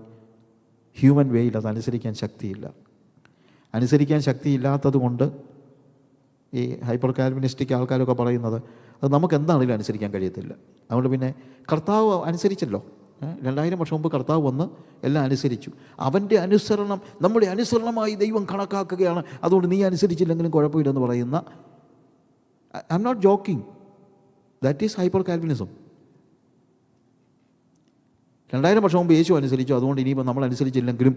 ഹ്യൂമൻ വേയിൽ അത് അനുസരിക്കാൻ ശക്തിയില്ല. അനുസരിക്കാൻ ശക്തിയില്ലാത്തത് കൊണ്ട് ഈ ഹൈപ്പർ കാൽവിനിസ്റ്റിക് ആൾക്കാരൊക്കെ പറയുന്നത് അത് നമുക്ക് എന്താണെങ്കിലും അനുസരിക്കാൻ കഴിയത്തില്ല. അതുകൊണ്ട് പിന്നെ കർത്താവ് അനുസരിച്ചല്ലോ. 2000 വർഷം മുമ്പ് കർത്താവ് വന്ന് എല്ലാം അനുസരിച്ചു. അവൻ്റെ അനുസരണം നമ്മുടെ അനുസരണമായി ദൈവം കണക്കാക്കുകയാണ്. അതുകൊണ്ട് നീ അനുസരിച്ചില്ലെങ്കിലും കുഴപ്പമില്ലെന്ന് പറയുന്ന, I am not joking, that is hyper Calvinism. 2000 വർഷം മുമ്പ് യേശു അനുസരിച്ചു, അതുകൊണ്ട് ഇനിയിപ്പോൾ നമ്മൾ അനുസരിച്ചില്ലെങ്കിലും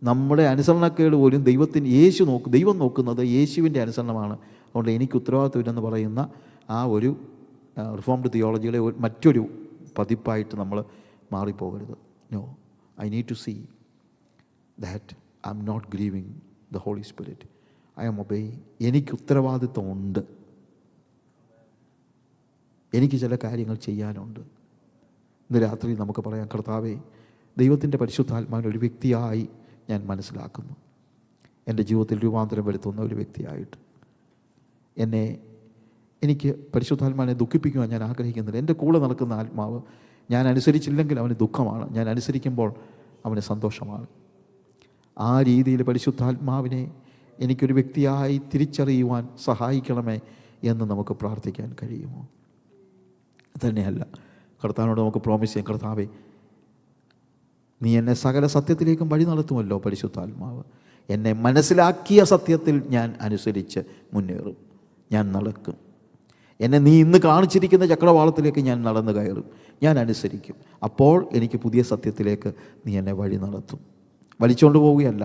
നമ്മുടെ അനുസരണക്കേട് പോലും ദൈവം നോക്കുന്നത് യേശുവിൻ്റെ അനുസരണമാണ്. അതുകൊണ്ട് എനിക്ക് ഉത്തരവാദിത്വമില്ലെന്ന് പറയുന്ന ആ ഒരു റിഫോംഡ് തിയോളജിയുടെ മറ്റൊരു പതിപ്പായിട്ട് നമ്മൾ മാറിപ്പോകരുത്. No, I need to see that I am not grieving the holy spirit, I am obeying. എനിക്ക് ഉത്തരവാദിത്വമുണ്ട്, എനിക്ക് ചില കാര്യങ്ങൾ ചെയ്യാനുണ്ട്. ഇന്ന് രാത്രി നമുക്ക് പറയാം, കർത്താവേ, ദൈവത്തിൻ്റെ പരിശുദ്ധാത്മാവിനെ ഒരു വ്യക്തിയായി ഞാൻ മനസ്സിലാക്കുന്നു. എൻ്റെ ജീവിതത്തിൽ രൂപാന്തരം വരുത്തുന്ന ഒരു വ്യക്തിയായിട്ട് എനിക്ക് പരിശുദ്ധാത്മാവിനെ ദുഃഖിപ്പിക്കുവാൻ ഞാൻ ആഗ്രഹിക്കുന്നില്ല. എൻ്റെ കൂടെ നടക്കുന്ന ആത്മാവ് ഞാൻ അനുസരിച്ചില്ലെങ്കിൽ അവന് ദുഃഖമാണ്, ഞാൻ അനുസരിക്കുമ്പോൾ അവന് സന്തോഷമാണ്. ആ രീതിയിൽ പരിശുദ്ധാത്മാവിനെ എനിക്കൊരു വ്യക്തിയായി തിരിച്ചറിയുവാൻ സഹായിക്കണമേ എന്ന് നമുക്ക് പ്രാർത്ഥിക്കാൻ കഴിയുമോ? തന്നെയല്ല, കർത്താവിനോട് നമുക്ക് പ്രോമിസ് ചെയ്യാം, കർത്താവേ, നീ എന്നെ സകല സത്യത്തിലേക്കും വഴി നടത്തുമല്ലോ. പരിശുദ്ധാത്മാവ് എന്നെ മനസ്സിലാക്കിയ സത്യത്തിൽ ഞാൻ അനുസരിച്ച് മുന്നേറും, ഞാൻ നടക്കും. എന്നെ നീ ഇന്ന് കാണിച്ചിരിക്കുന്ന ചക്രവാളത്തിലേക്ക് ഞാൻ നടന്നു കയറും, ഞാൻ അനുസരിക്കും. അപ്പോൾ എനിക്ക് പുതിയ സത്യത്തിലേക്ക് നീ എന്നെ വഴി നടത്തും. വലിച്ചുകൊണ്ട് പോവുകയല്ല,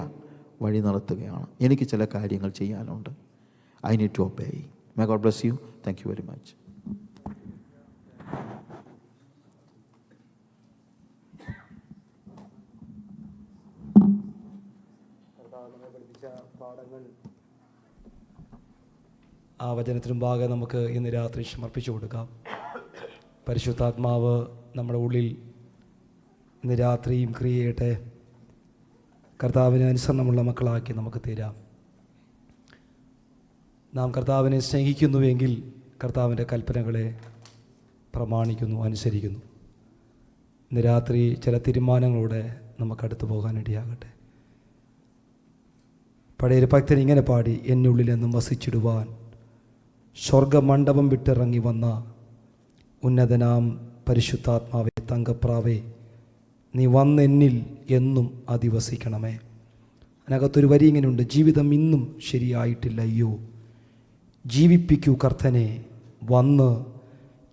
വഴി നടത്തുകയാണ്. എനിക്ക് ചില കാര്യങ്ങൾ ചെയ്യാനുണ്ട്. I need to obey. May God bless you. Thank you very much. ആ വചനത്തിന് മുമ്പാകെ നമുക്ക് ഇന്ന് രാത്രി സമർപ്പിച്ചു കൊടുക്കാം. പരിശുദ്ധാത്മാവ് നമ്മുടെ ഉള്ളിൽ ഇന്ന് രാത്രിയും ക്രിയ ചെയ്യട്ടെ. കർത്താവിന് അനുസരണമുള്ള മക്കളാക്കി നമുക്ക് തീരാം. നാം കർത്താവിനെ സ്നേഹിക്കുന്നുവെങ്കിൽ കർത്താവിൻ്റെ കൽപ്പനകളെ പ്രമാണിക്കുന്നു, അനുസരിക്കുന്നു. ഇന്ന് രാത്രി ചില തീരുമാനങ്ങളോടെ നമുക്കടുത്ത് പോകാനിടയാകട്ടെ. പഴയൊരു ഭക്തൻ ഇങ്ങനെ പാടി: എന്നുള്ളിലെന്നും വസിച്ചിടുവാൻ സ്വർഗമണ്ഡപം വിട്ടിറങ്ങി വന്ന ഉന്നതനാം പരിശുദ്ധാത്മാവേ, തങ്കപ്രാവേ, നീ വന്നെന്നിൽ എന്നും അധിവസിക്കണമേ. അതിനകത്തൊരു വരി ഇങ്ങനെയുണ്ട്: ജീവിതം ഇന്നും ശരിയായിട്ടില്ല, അയ്യോ ജീവിപ്പിക്കൂ കർത്തനെ, വന്ന്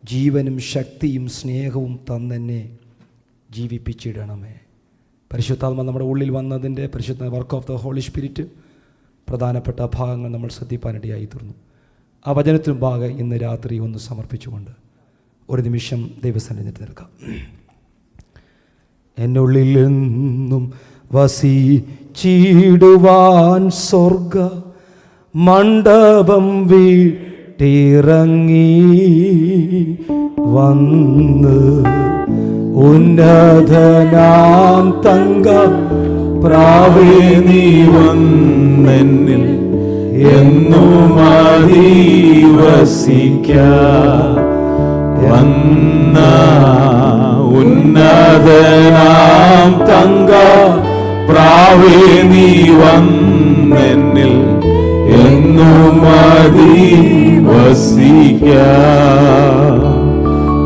ജീവനും ശക്തിയും സ്നേഹവും തന്നെന്നെ ജീവിപ്പിച്ചിടണമേ. പരിശുദ്ധാത്മ നമ്മുടെ ഉള്ളിൽ വന്നതിൻ്റെ പരിശുദ്ധ work of the holy Spirit പ്രധാനപ്പെട്ട ഭാഗങ്ങൾ നമ്മൾ ശ്രദ്ധിപ്പാനിടയായി തീർന്നു. ആ വചനത്തിനും ഭാഗം ഇന്ന് രാത്രി ഒന്ന് സമർപ്പിച്ചുകൊണ്ട് ഒരു നിമിഷം ദൈവസന്നിധിയിൽ നിൽക്കാം. എന്നുള്ളിൽ എന്നും വസിച്ചിടുവാൻ സ്വർഗ മണ്ഡപം വീട്ടിറങ്ങി വന്ന് ഉന്നതനാം തങ്ക പ്രാവേ, നീ വന്നെന്നിൽ എന്നും അധിവസിക്കാൻ വന്ന ഉന്നതനാം തങ്ക പ്രാവേ, നീ വന്നെന്നിൽ എന്നും അധിവസിക്കാൻ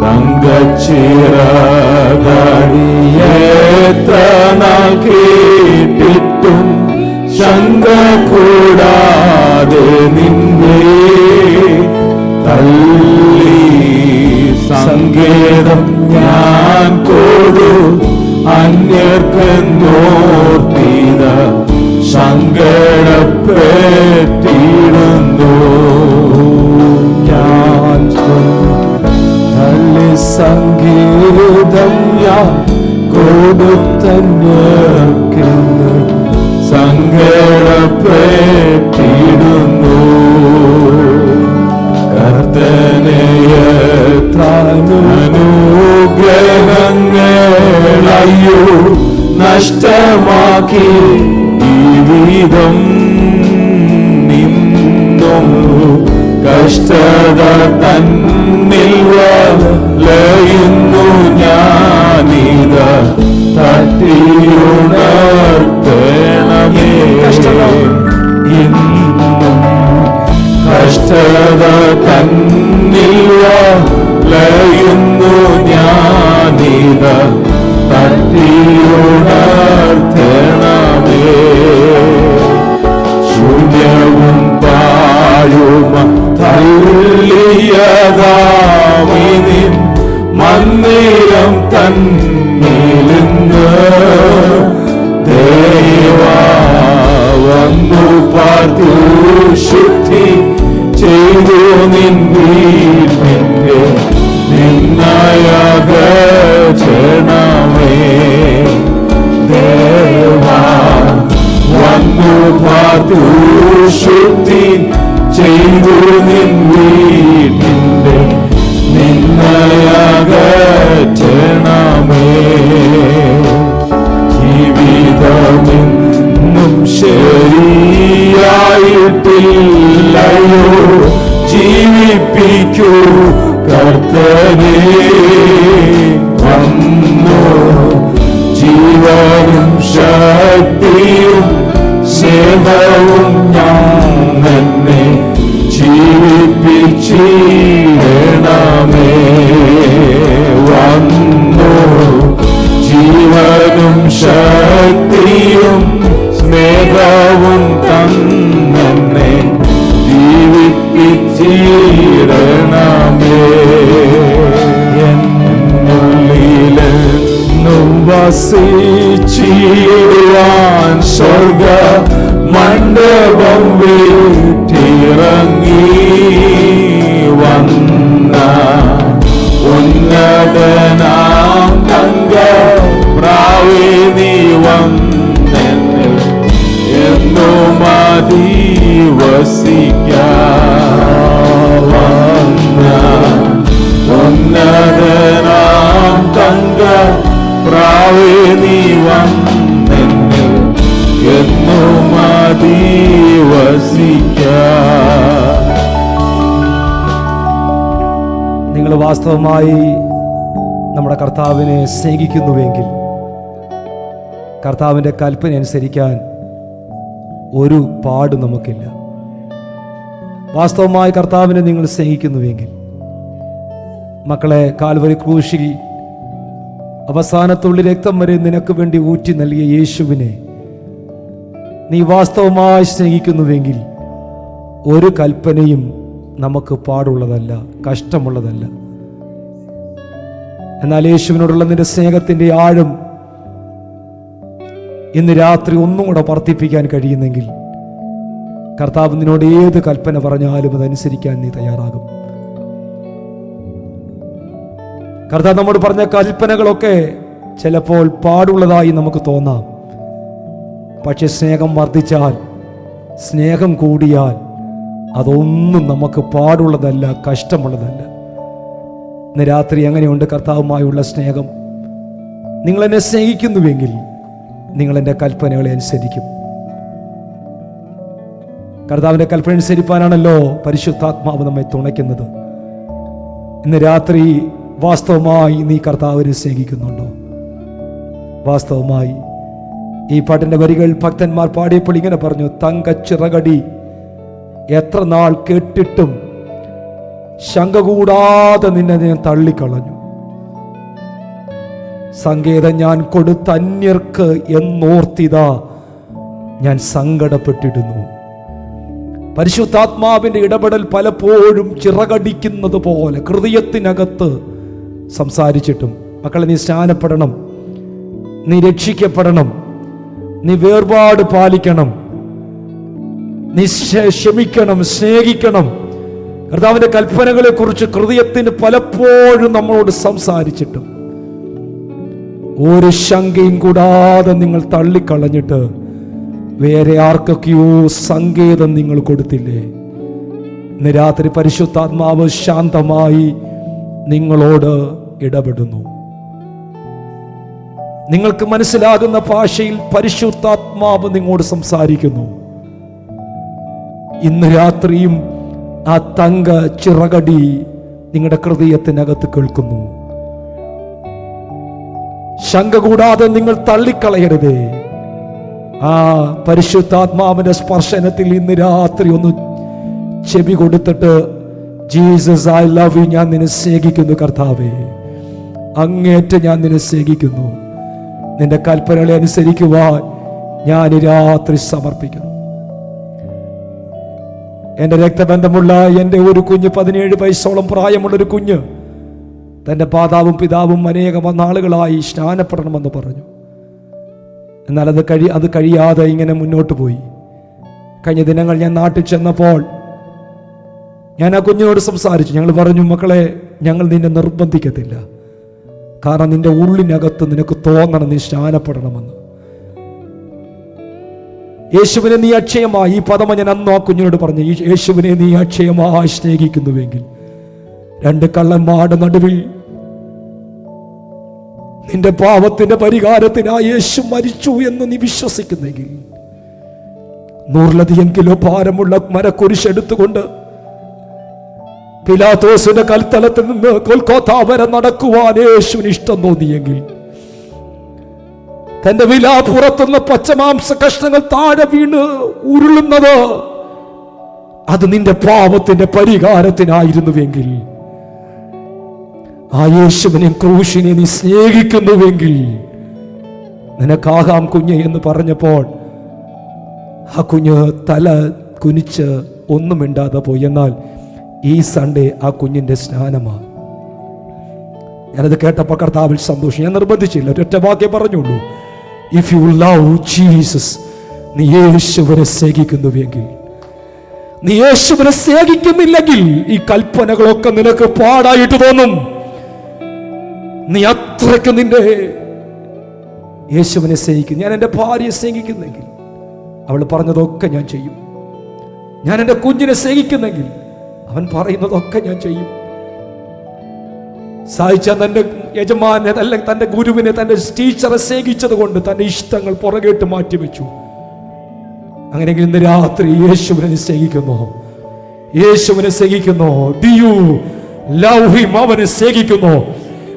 തങ്കച്ചിറകടിയേത്ര നാൾ കേട്ടിട്ടും ശങ്ക കൂടാതെ നിന്നെ തള്ളി സങ്കേതം ഞാൻ കൊടു അന്യർക്കെന്നോർത്തിത സങ്കടപ്പെട്ടിടുന്നു ഞാൻ. തള്ളി സംഗീതം ഞാൻ കൊടുത്തന്യർക്കെന്ന് സങ്കടപ്പെട്ടിടുന്നു. അനുഗ്രഹങ്ങളയ്യോ നഷ്ടമാക്കി ജീവിതം നിന്നും കഷ്ടത തന്നിൽ വലയുന്നു ഞാനിത തട്ടിയുണർത്തണമേ. ഇന്നും കഷ്ടത തന്നിൽ വലയുന്നു ഞാനിത തട്ടിയുണർത്തണമേ. ശൂന്യവും പാഴുമ തള്ളിയതാമിനിൻ മന്ദിരം തന്നിലിന്ന് ദേവാ വന്നു പാർത്തു ശുദ്ധി ചെയ്തു നിൻ വീട്ടിന്റെ നിന്നയകണമേ. ദേവാ വന്നു പാർത്തു ശുദ്ധി ചെയ്തു നിൻ വീട്ടിന്റെ നിന്നയകണമേ. ജീവിതമെന്നും ശരിയായിട്ടില്ലയോ ജീവിപ്പിക്കൂ കർത്തനേ. വന്നു ജീവനും ശക്തിയും സ്നേഹവും ഞാൻ തന്നെ ജീവിപ്പിച്ചിടണമേ. വന്നു ജീവനും ശക്തിയും സ്നേഹവും തന്നെ ജീവിപ്പിച്ചിടണമേ. എന്നുള്ളിലെന്നും വസിച്ചിടുവാൻ സ്വർഗ മണ്ഡപം വീട്ടിറങ്ങി വന്ന ഉന്നതനാം തങ്ക പ്രാവേ, നീ വന്നെന്നിൽ എന്നും അധിവസിക്കാൻ വന്ന ഉന്നതനാം തങ്ക പ്രാവേ, നീ വന്നെന്നിൽ ഒന്നു മതി വസിക്കാൻ. നിങ്ങൾ വാസ്തവമായി നമ്മുടെ കർത്താവിനെ സ്നേഹിക്കുന്നുവെങ്കിൽ കർത്താവിൻ്റെ കൽപ്പന അനുസരിക്കാൻ ഒരു പാടും നമുക്കില്ല. വാസ്തവമായി കർത്താവിനെ നിങ്ങൾ സ്നേഹിക്കുന്നുവെങ്കിൽ, മക്കളെ, കാൽവരി ക്രൂശിൽ അവസാനത്തുള്ളി രക്തം വരെ നിനക്ക് വേണ്ടി ഊറ്റി നൽകിയ യേശുവിനെ നീ വാസ്തവമായി സ്നേഹിക്കുന്നുവെങ്കിൽ ഒരു കൽപ്പനയും നമുക്ക് പാടുള്ളതല്ല, കഷ്ടമുള്ളതല്ല. എന്നാൽ യേശുവിനോടുള്ള നിന്റെ സ്നേഹത്തിൻ്റെ ആഴം ഇന്ന് രാത്രി ഒന്നും കൂടെ വർദ്ധിപ്പിക്കാൻ കഴിയുന്നെങ്കിൽ കർത്താവ് നിന്നോട് ഏത് കൽപ്പന പറഞ്ഞാലും അതനുസരിക്കാൻ നീ തയ്യാറാകും. കർത്താവ് നമ്മോട് പറഞ്ഞ കൽപ്പനകളൊക്കെ ചിലപ്പോൾ പാടുള്ളതായി നമുക്ക് തോന്നാം. പക്ഷെ സ്നേഹം വർദ്ധിച്ചാൽ, സ്നേഹം കൂടിയാൽ അതൊന്നും നമുക്ക് പാടുള്ളതല്ല, കഷ്ടമുള്ളതല്ല. ഇന്ന് രാത്രി എങ്ങനെയുണ്ട് കർത്താവുമായുള്ള സ്നേഹം? നിങ്ങൾ എന്നെ സ്നേഹിക്കുന്നുവെങ്കിൽ നിങ്ങൾ എൻ്റെ കൽപ്പനകളെ അനുസരിക്കും. കർത്താവിൻ്റെ കൽപ്പന അനുസരിപ്പാനാണല്ലോ പരിശുദ്ധാത്മാവ് നമ്മെ തുണയ്ക്കുന്നത്. ഇന്ന് രാത്രി വാസ്തവമായി നീ കർത്താവിനെ സ്നേഹിക്കുന്നുണ്ടോ? വാസ്തവമായി ഈ പാട്ടിൻ്റെ വരികൾ ഭക്തന്മാർ പാടിയപ്പോൾ ഇങ്ങനെ പറഞ്ഞു: തങ്കച്ചിറകടി എത്ര നാൾ കേട്ടിട്ടും ശങ്ക കൂടാതെ നിന്നെ ഞാൻ തള്ളിക്കളഞ്ഞു. സങ്കേതം ഞാൻ കൊടുത്ത അന്യർക്ക് എന്നോർത്തിതാ ഞാൻ സങ്കടപ്പെട്ടിടുന്നു. പരിശുദ്ധാത്മാവിൻ്റെ ഇടപെടൽ പലപ്പോഴും ചിറകടിക്കുന്നത് പോലെ ഹൃദയത്തിനകത്ത് സംസാരിച്ചിട്ടും, മക്കളെ, നീ സ്നാനപ്പെടണം, നീ രക്ഷിക്കപ്പെടണം, നീ വേർപാട് പാലിക്കണം, നീ ക്ഷമിക്കണം, സ്നേഹിക്കണം. കർത്താവിൻ്റെ കൽപ്പനകളെ കുറിച്ച് ഹൃദയത്തിന് പലപ്പോഴും നമ്മളോട് സംസാരിച്ചിട്ടും ഒരു ശങ്കയും കൂടാതെ നിങ്ങൾ തള്ളിക്കളഞ്ഞിട്ട് വേറെ ആർക്കൊക്കെയോ സങ്കേതം നിങ്ങൾ കൊടുത്തില്ലേ? ഇന്ന് രാത്രി പരിശുദ്ധാത്മാവ് ശാന്തമായി നിങ്ങളോട് ഇടപെടുന്നു. നിങ്ങൾക്ക് മനസ്സിലാകുന്ന ഭാഷയിൽ പരിശുദ്ധാത്മാവ് നിങ്ങളോട് സംസാരിക്കുന്നു. ഇന്ന് രാത്രിയും ആ തങ്ക ചിറകടി നിങ്ങളുടെ ഹൃദയത്തിനകത്ത് കേൾക്കുന്നു. ശങ്ക കൂടാതെ നിങ്ങൾ തള്ളിക്കളയരുതേ. ആ പരിശുദ്ധാത്മാവിന്റെ സ്പർശനത്തിൽ ഇന്ന് രാത്രി ഒന്ന് ചെവി കൊടുത്തിട്ട്, ജീസസ്, ഐ ലവ് യു, ഞാൻ നിന്നെ സ്നേഹിക്കുന്നു കർത്താവേ, അങ്ങേറ്റം ഞാൻ നിന്നെ സ്നേഹിക്കുന്നു, നിന്റെ കൽപ്പനകളെ അനുസരിക്കുവാൻ ഞാൻ ഈ രാത്രി സമർപ്പിക്കുന്നു. എൻ്റെ രക്തബന്ധമുള്ള എൻ്റെ ഒരു കുഞ്ഞ്, 17 വയസ്സോളം പ്രായമുള്ളൊരു കുഞ്ഞ്, തൻ്റെ മാതാവും പിതാവും അനേകം നാളുകളായി സ്നാനപ്പെടണമെന്ന് പറഞ്ഞു. എന്നാൽ അത് കഴിയാതെ ഇങ്ങനെ മുന്നോട്ട് പോയി. കഴിഞ്ഞ ദിനങ്ങൾ ഞാൻ നാട്ടിൽ ചെന്നപ്പോൾ ഞാൻ ആ കുഞ്ഞിനോട് സംസാരിച്ചു. ഞങ്ങൾ പറഞ്ഞു, മക്കളെ, ഞങ്ങൾ നിന്നെ നിർബന്ധിക്കത്തില്ല, കാരണം നിന്റെ ഉള്ളിനകത്ത് നിനക്ക് തോന്നണം നീ സ്നാനപ്പെടണമെന്ന്. യേശുവിനെ നീ അക്ഷയമായി, ഈ പദമ ഞാൻ അന്ന് ആ കുഞ്ഞിനോട് പറഞ്ഞു, യേശുവിനെ നീ അക്ഷയമായി സ്നേഹിക്കുന്നുവെങ്കിൽ, 2 കള്ളന്മാരുടെ നടുവിൽ നിന്റെ പാപത്തിന്റെ പരിഹാരത്തിനായി യേശു മരിച്ചു എന്ന് നീ വിശ്വസിക്കുന്നെങ്കിൽ, 100 കിലോ ഭാരമുള്ള മരക്കുരിശെടുത്തുകൊണ്ട് പിലാത്തോസിന്റെ കൽത്തലത്തിൽ നിന്ന് കൊൽക്കോത്ത വരെ നടക്കുവാൻ യേശുവിന് ഇഷ്ടം തോന്നിയെങ്കിൽ, തന്റെ വിലാപ്പുറത്തുന്ന പച്ചമാംസ കഷ്ണങ്ങൾ താഴെ വീണ് ഉരുളുന്നത് അത് നിന്റെ പാപത്തിന്റെ പരിഹാരത്തിനായിരുന്നുവെങ്കിൽ, ആ യേശുവിനെ ക്രൂശിനെ നീ സ്നേഹിക്കുന്നുവെങ്കിൽ നിനക്കാകാം കുഞ്ഞ് എന്ന് പറഞ്ഞപ്പോൾ ആ കുഞ്ഞ് തല കുനിച്ച് ഒന്നും മിണ്ടാതെ പോയി. എന്നാൽ ഈ സൺഡേ ആ കുഞ്ഞിന്റെ സ്നാനമാണ്. ഞാനത് കേട്ടപ്പോൾ കർത്താവിൽ സന്തോഷം. ഞാൻ നിർബന്ധിച്ചില്ല, ഒരൊറ്റ വാക്യം പറഞ്ഞുള്ളൂ: ഇഫ് യു ലവ് ജീസസ്, നീ യേശുവിനെ സ്നേഹിക്കുന്നുവെങ്കിൽ. നീ യേശുവിനെ സ്നേഹിക്കുന്നില്ലെങ്കിൽ ഈ കൽപ്പനകളൊക്കെ നിനക്ക് പാടായിട്ട് തോന്നും. നീ അത്രയ്ക്ക് നിന്റെ യേശുവിനെ സ്നേഹിക്കും. ഞാൻ എൻ്റെ ഭാര്യയെ സ്നേഹിക്കുന്നെങ്കിൽ അവൾ പറഞ്ഞതൊക്കെ ഞാൻ ചെയ്യും. ഞാൻ എൻ്റെ കുഞ്ഞിനെ സ്നേഹിക്കുന്നെങ്കിൽ അവൻ പറയുന്നതൊക്കെ ഞാൻ ചെയ്യും. സായിച്ച തൻ്റെ യജമാനെ, അല്ലെങ്കിൽ തൻ്റെ ഗുരുവിനെ, തൻ്റെ ടീച്ചറെ സ്നേഹിച്ചത് കൊണ്ട് തൻ്റെ ഇഷ്ടങ്ങൾ പുറകേട്ട് മാറ്റിവെച്ചു. അങ്ങനെയെങ്കിൽ ഇന്ന് രാത്രി യേശുവിനെ സ്നേഹിക്കുന്നു, യേശുവിനെ സ്നേഹിക്കുന്നു. Do you love him? അവനെ സ്നേഹിക്കുന്നു.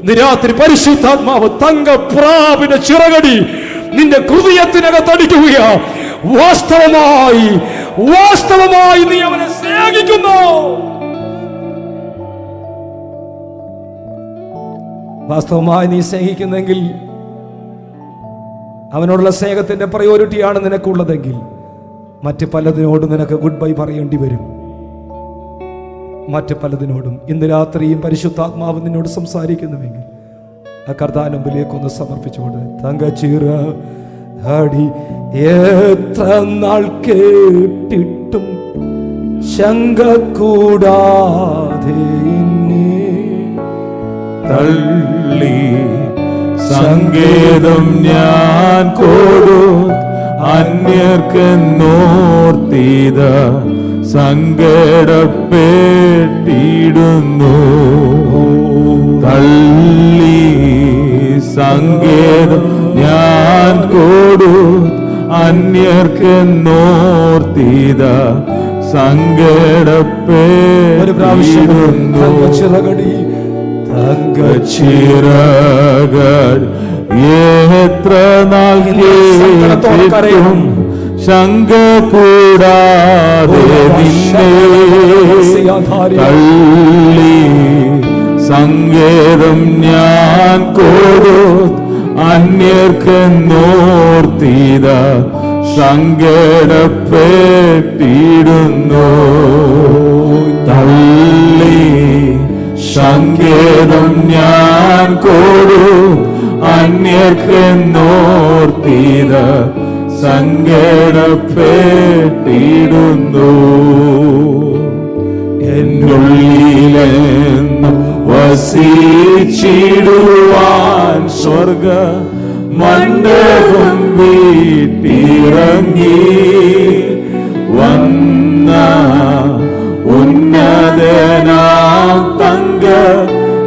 ഇന്ന് രാത്രി പരിശുദ്ധാത്മാവ് തങ്കപ്രാവിന്റെ ചിറകടി നിന്റെ ഹൃദയത്തിനകത്തടിക്കുകയാ. വാസ്തവമായി വാസ്തവമായി നീ അവനെ സ്നേഹിക്കുന്നു. വാസ്തവമായി നീ സ്നേഹിക്കുന്നെങ്കിൽ, അവനോടുള്ള സ്നേഹത്തിന്റെ പ്രയോറിറ്റിയാണ് നിനക്കുള്ളതെങ്കിൽ, മറ്റ് പലതിനോടും നിനക്ക് ഗുഡ് ബൈ പറയേണ്ടി വരും. മറ്റ് പലതിനോടും ഇന്ന് രാത്രിയും പരിശുദ്ധാത്മാവ് നിന്നോട് സംസാരിക്കുന്നുവെങ്കിൽ ആ കർത്താവിന്റെ മുമ്പിലേക്കൊന്ന് സമർപ്പിച്ചുകൊണ്ട് തങ്കച്ചീറ ഹടി എത്ര നാൾ കേട്ടിട്ടും ശങ്ക കൂടാതെ തള്ളി സങ്കേതം ഞാൻ കൊടു അന്യർക്കെന്നോർത്തിത സങ്കടപ്പെട്ടിടുന്നു. തള്ളി സങ്കേതം ഞാൻ കൊടു അന്യർക്കെന്നോർത്തിത സങ്കടപ്പെട്ടിടുന്നു. തങ്കച്ചിറകടി എത്ര നാൾ കേട്ടിട്ടും ശങ്ക കൂടാതെ നിന്നെ തള്ളി സങ്കേതം ഞാൻ കൊടു അന്യർക്കെന്നോർത്തിത സങ്കടപ്പെട്ടിടുന്നു. തള്ളി സങ്കേതം ഞാൻ കൊടു അന്യർക്കെന്നോർത്തിത സങ്കടപ്പെട്ടിടുന്നു. എന്നുള്ളിലെന്നും വസിച്ചിടുവാൻ സ്വർഗ മണ്ഡപം വീട്ടിറങ്ങി വന്ന ഉന്നതനാം തങ്ക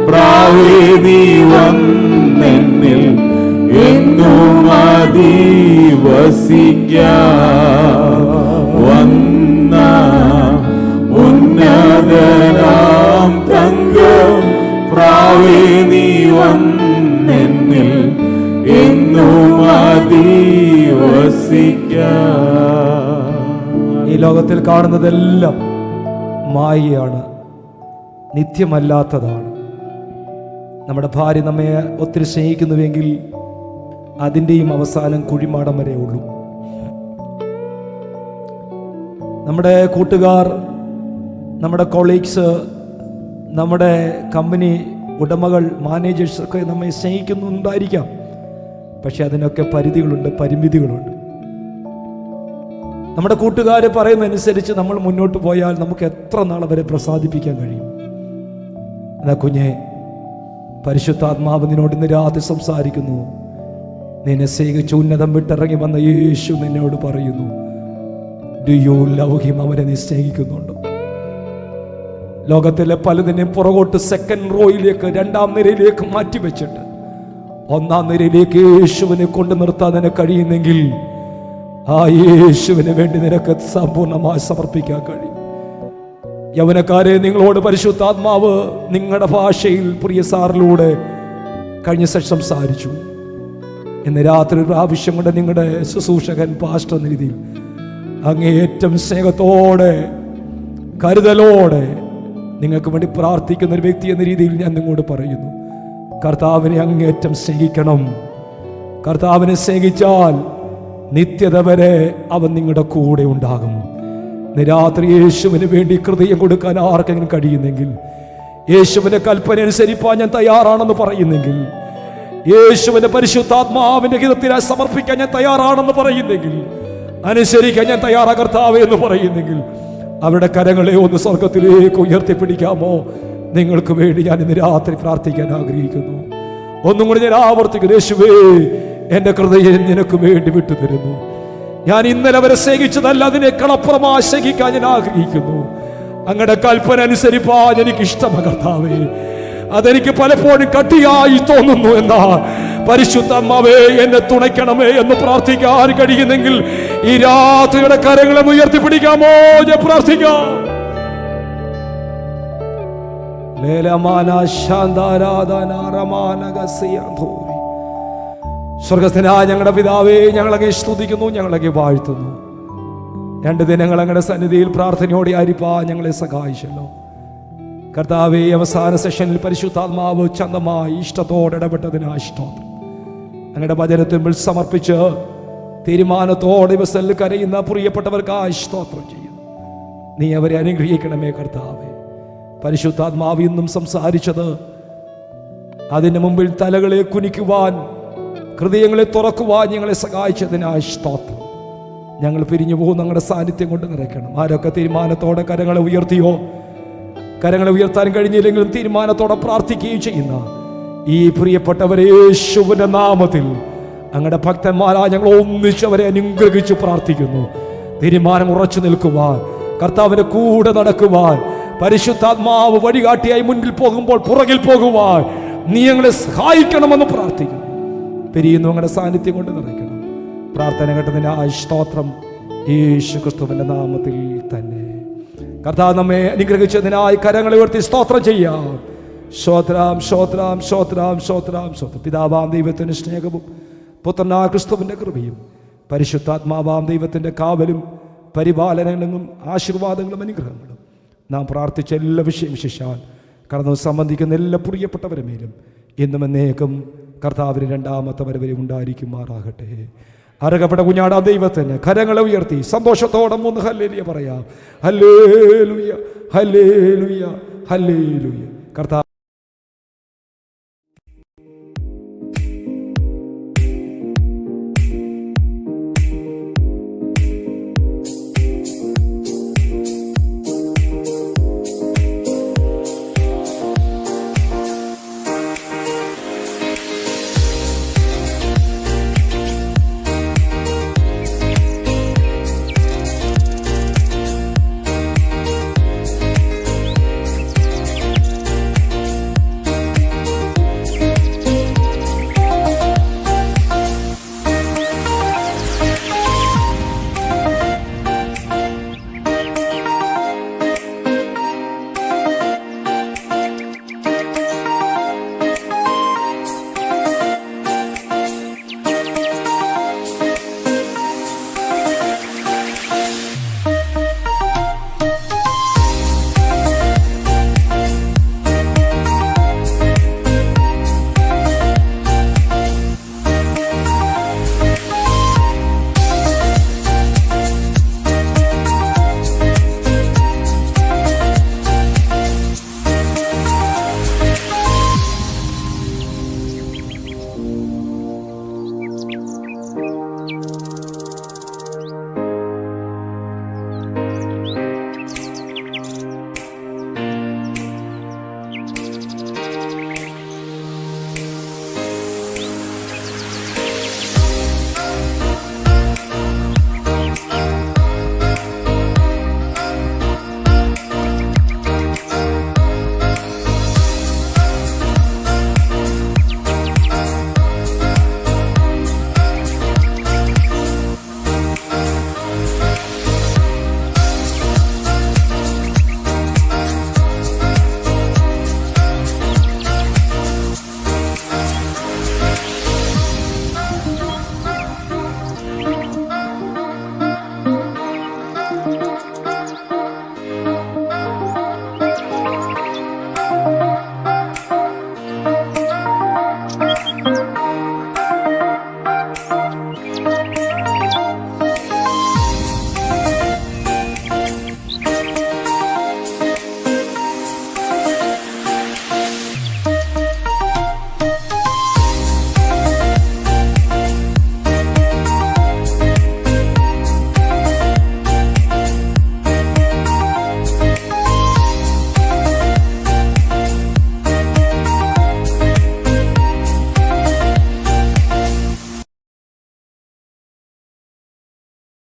പ്രാവേദി വന്നെന്നിൽ എന്നും അധിവസിക്കാം. വന്ന ഉന്നതനാം തങ്ക പ്രാവേദി വന്നെന്നിൽ എന്നും അധിവസിക്കാം. ഈ ലോകത്തിൽ കാണുന്നതെല്ലാം മായയാണ്, നിത്യമല്ലാത്തതാണ്. നമ്മുടെ ഭാര്യ നമ്മെ ഒത്തിരി സ്നേഹിക്കുന്നുവെങ്കിൽ അതിൻ്റെയും അവസാനം കുഴിമാടം വരെ ഉള്ളൂ. നമ്മുടെ കൂട്ടുകാർ, നമ്മുടെ കൊളീഗ്സ്, നമ്മുടെ കമ്പനി ഉടമകൾ, മാനേജേഴ്സ് ഒക്കെ നമ്മെ സ്നേഹിക്കുന്നുണ്ടായിരിക്കാം. പക്ഷെ അതിനൊക്കെ പരിധികളുണ്ട്, പരിമിതികളുണ്ട്. നമ്മുടെ കൂട്ടുകാർ പറയുന്നതനുസരിച്ച് നമ്മൾ മുന്നോട്ട് പോയാൽ നമുക്ക് എത്ര നാൾ വരെ പ്രസാദിപ്പിക്കാൻ കഴിയും? എന്നാ കുഞ്ഞെ, പരിശുദ്ധാത്മാവ് നിന്നോട് ഇന്ന് രാത്രി സംസാരിക്കുന്നു. നിന്നെ സ്നേഹിച്ച് ഉന്നതം വിട്ടിറങ്ങി വന്ന യേശു നിന്നോട് പറയുന്നു, ഡു യു ലവ് ഹിം? അവനെ നീ സ്നേഹിക്കുന്നുണ്ടോ? ലോകത്തിലെ പലതിനെയും പുറകോട്ട് സെക്കൻഡ് റോയിലേക്ക്, രണ്ടാം നിരയിലേക്ക് മാറ്റിവെച്ചിട്ട് ഒന്നാം നിരയിലേക്ക് യേശുവിനെ കൊണ്ടു നിർത്താൻ നിനക്ക് കഴിയുന്നെങ്കിൽ ആ യേശുവിന് വേണ്ടി നിനക്ക് സമ്പൂർണ്ണമായി സമർപ്പിക്കാൻ കഴിയും. യൗവനക്കാരെ, നിങ്ങളോട് പരിശുദ്ധാത്മാവ് നിങ്ങളുടെ ഭാഷയിൽ പ്രിയ സാറിലൂടെ കഴിഞ്ഞ സെഷൻ സംസാരിച്ചു. ഇന്ന് രാത്രി ഒരു പ്രാവശ്യം കൊണ്ട് നിങ്ങളുടെ ശുശ്രൂഷകൻ പാസ്റ്റർ എന്ന രീതിയിൽ അങ്ങേയറ്റം സ്നേഹത്തോടെ കരുതലോടെ നിങ്ങൾക്ക് വേണ്ടി പ്രാർത്ഥിക്കുന്ന ഒരു വ്യക്തി എന്ന രീതിയിൽ ഞാൻ നിങ്ങളോട് പറയുന്നു, കർത്താവിനെ അങ്ങേയറ്റം സ്നേഹിക്കണം. കർത്താവിനെ സ്നേഹിച്ചാൽ നിത്യത വരെ അവൻ നിങ്ങളുടെ കൂടെ ഉണ്ടാകും. രാത്രി യേശുവിന് വേണ്ടി ഹൃദയം കൊടുക്കാൻ ആർക്കെങ്കിലും കഴിയുന്നെങ്കിൽ, യേശുവിന്റെ കൽപ്പന അനുസരിപ്പാൻ ഞാൻ തയ്യാറാണെന്ന് പറയുന്നെങ്കിൽ, യേശുവിന്റെ പരിശുദ്ധാത്മാവിന്റെ ഹിതത്തിനായി സമർപ്പിക്കാൻ ഞാൻ തയ്യാറാണെന്ന് പറയുന്നെങ്കിൽ, അനുസരിക്കാൻ ഞാൻ തയ്യാറാ കർത്താവേ എന്ന് പറയുന്നെങ്കിൽ, അവരുടെ കരങ്ങളെ ഒന്ന് സ്വർഗത്തിലേക്ക് ഉയർത്തിപ്പിടിക്കാമോ? നിങ്ങൾക്ക് വേണ്ടി ഞാൻ ഇന്ന് രാത്രി പ്രാർത്ഥിക്കാൻ ആഗ്രഹിക്കുന്നു. ഒന്നും കൂടി ഞാൻ ആവർത്തിക്കുന്നു, യേശുവേ, എന്റെ ഹൃദയം നിനക്ക് വേണ്ടി വിട്ടുതരുന്നു. ഞാൻ ഇന്നലെ വരെ സ്നേഹിച്ചതല്ല, അതിനേക്കാൾ അപ്പുറമായി സ്നേഹിക്കാൻ ഞാൻ ആഗ്രഹിക്കുന്നു. അങ്ങയുടെ കൽപ്പന അനുസരിപ്പാൻ എനിക്ക് ഇഷ്ടമാണ് കർത്താവേ. അതെനിക്ക് പലപ്പോഴും കട്ടിയായി തോന്നുന്നു. എന്നാ പരിശുദ്ധാത്മാവേ എന്നെ തുണയ്ക്കണമേ എന്ന് പ്രാർത്ഥിക്കാൻ കഴിയുന്നെങ്കിൽ ഈ രാത്രിയുടെ കരങ്ങളെ ഉയർത്തിപ്പിടിക്കാമോ? ഞാൻ പ്രാർത്ഥിക്കാം. സ്വർഗസ്ഥനായ ഞങ്ങളുടെ പിതാവേ, ഞങ്ങളങ്ങേ സ്തുതിക്കുന്നു, ഞങ്ങളങ്ങേ വാഴ്ത്തുന്നു. 2 ദിനങ്ങൾ അങ്ങയുടെ സന്നിധിയിൽ പ്രാർത്ഥനയോടെ ആയിരിക്കാൻ ഞങ്ങളെ സഹായിച്ചല്ലോ കർത്താവേ. അവസാന സെഷനിൽ പരിശുദ്ധാത്മാവ് ചന്തമായി ഇഷ്ടത്തോടെ ഇടപെട്ടതിനായി സ്തോത്രം. അങ്ങയുടെ വചനത്തിൽ സമർപ്പിച്ച് തീരുമാനത്തോടെ ദിവസത്തിൽ കരയുന്ന പ്രിയപ്പെട്ടവർക്കായി സ്തോത്രം ചെയ്യുന്നു. നീ അവരെ അനുഗ്രഹിക്കണമേ കർത്താവേ. പരിശുദ്ധാത്മാവ് ഇന്നും സംസാരിച്ചത് അതിന് മുമ്പിൽ തലകളെ കുനിക്കുവാൻ, ഹൃദയങ്ങളെ തുറക്കുവാൻ ഞങ്ങളെ സഹായിച്ചതിനായി സ്തോത്രം. ഞങ്ങൾ പിരിഞ്ഞു പോകുന്ന ഞങ്ങളുടെ സാന്നിധ്യം കൊണ്ട് നിറയ്ക്കണം. ആരൊക്കെ തീരുമാനത്തോടെ കരങ്ങളെ ഉയർത്തിയോ, കരങ്ങളെ ഉയർത്താൻ കഴിഞ്ഞില്ലെങ്കിലും തീരുമാനത്തോടെ പ്രാർത്ഥിക്കുകയും ചെയ്യുന്ന ഈ പ്രിയപ്പെട്ടവരെ യേശുവിന്റെ നാമത്തിൽ അങ്ങയുടെ ഭക്തന്മാരായ ഞങ്ങൾ ഒന്നിച്ചവരെ അനുഗ്രഹിച്ച് പ്രാർത്ഥിക്കുന്നു. തീരുമാനം ഉറച്ചു നിൽക്കുവാൻ, കർത്താവിന്റെ കൂടെ നടക്കുവാൻ, പരിശുദ്ധാത്മാവ് വഴികാട്ടിയായി മുൻപിൽ പോകുമ്പോൾ പുറകിൽ പോകുവാൻ നീ ഞങ്ങളെ സഹായിക്കണമെന്ന് പ്രാർത്ഥിക്കുന്നു. പിരിയുന്നു അങ്ങയുടെ സാന്നിധ്യം കൊണ്ട് നിറയ്ക്കണം. പ്രാർത്ഥന കേട്ടതിനായി സ്തോത്രം യേശു ക്രിസ്തുവിന്റെ നാമത്തിൽ തന്നെ. കർത്താവ് നമ്മെ അനുഗ്രഹിച്ചതിനായി കരങ്ങളെ ഉയർത്തി സ്തോത്രം ചെയ്യാം. സ്തോത്രം, സ്തോത്രം, സ്തോത്രം, സ്തോത്രം, സ്തോത്രം. പിതാവാം ദൈവത്തിന്റെ സ്നേഹവും പുത്രനായ ക്രിസ്തുവിന്റെ കൃപയും പരിശുദ്ധാത്മാവാം ദൈവത്തിന്റെ കാവലും പരിപാലനങ്ങളും ആശീർവാദങ്ങളും അനുഗ്രഹങ്ങളും നാം പ്രാർത്ഥിച്ച എല്ലാ വിഷയം വിശേഷാൽ കടന്നു സംബന്ധിക്കുന്ന എല്ലാ പ്രിയപ്പെട്ടവരുടെ മേലും എന്നും എന്നേക്കും കർത്താവിന് 2ാമത്തെ വരവരെ ഉണ്ടായിരിക്കുമാറാകട്ടെ. അർഹപ്പെട്ട കുഞ്ഞാടാ ദൈവത്തിന് കരങ്ങളെ ഉയർത്തി സന്തോഷത്തോടെ 3 ഹല്ലേലൂയ പറയാം. Hallelujah, hallelujah, hallelujah. കർത്താവ്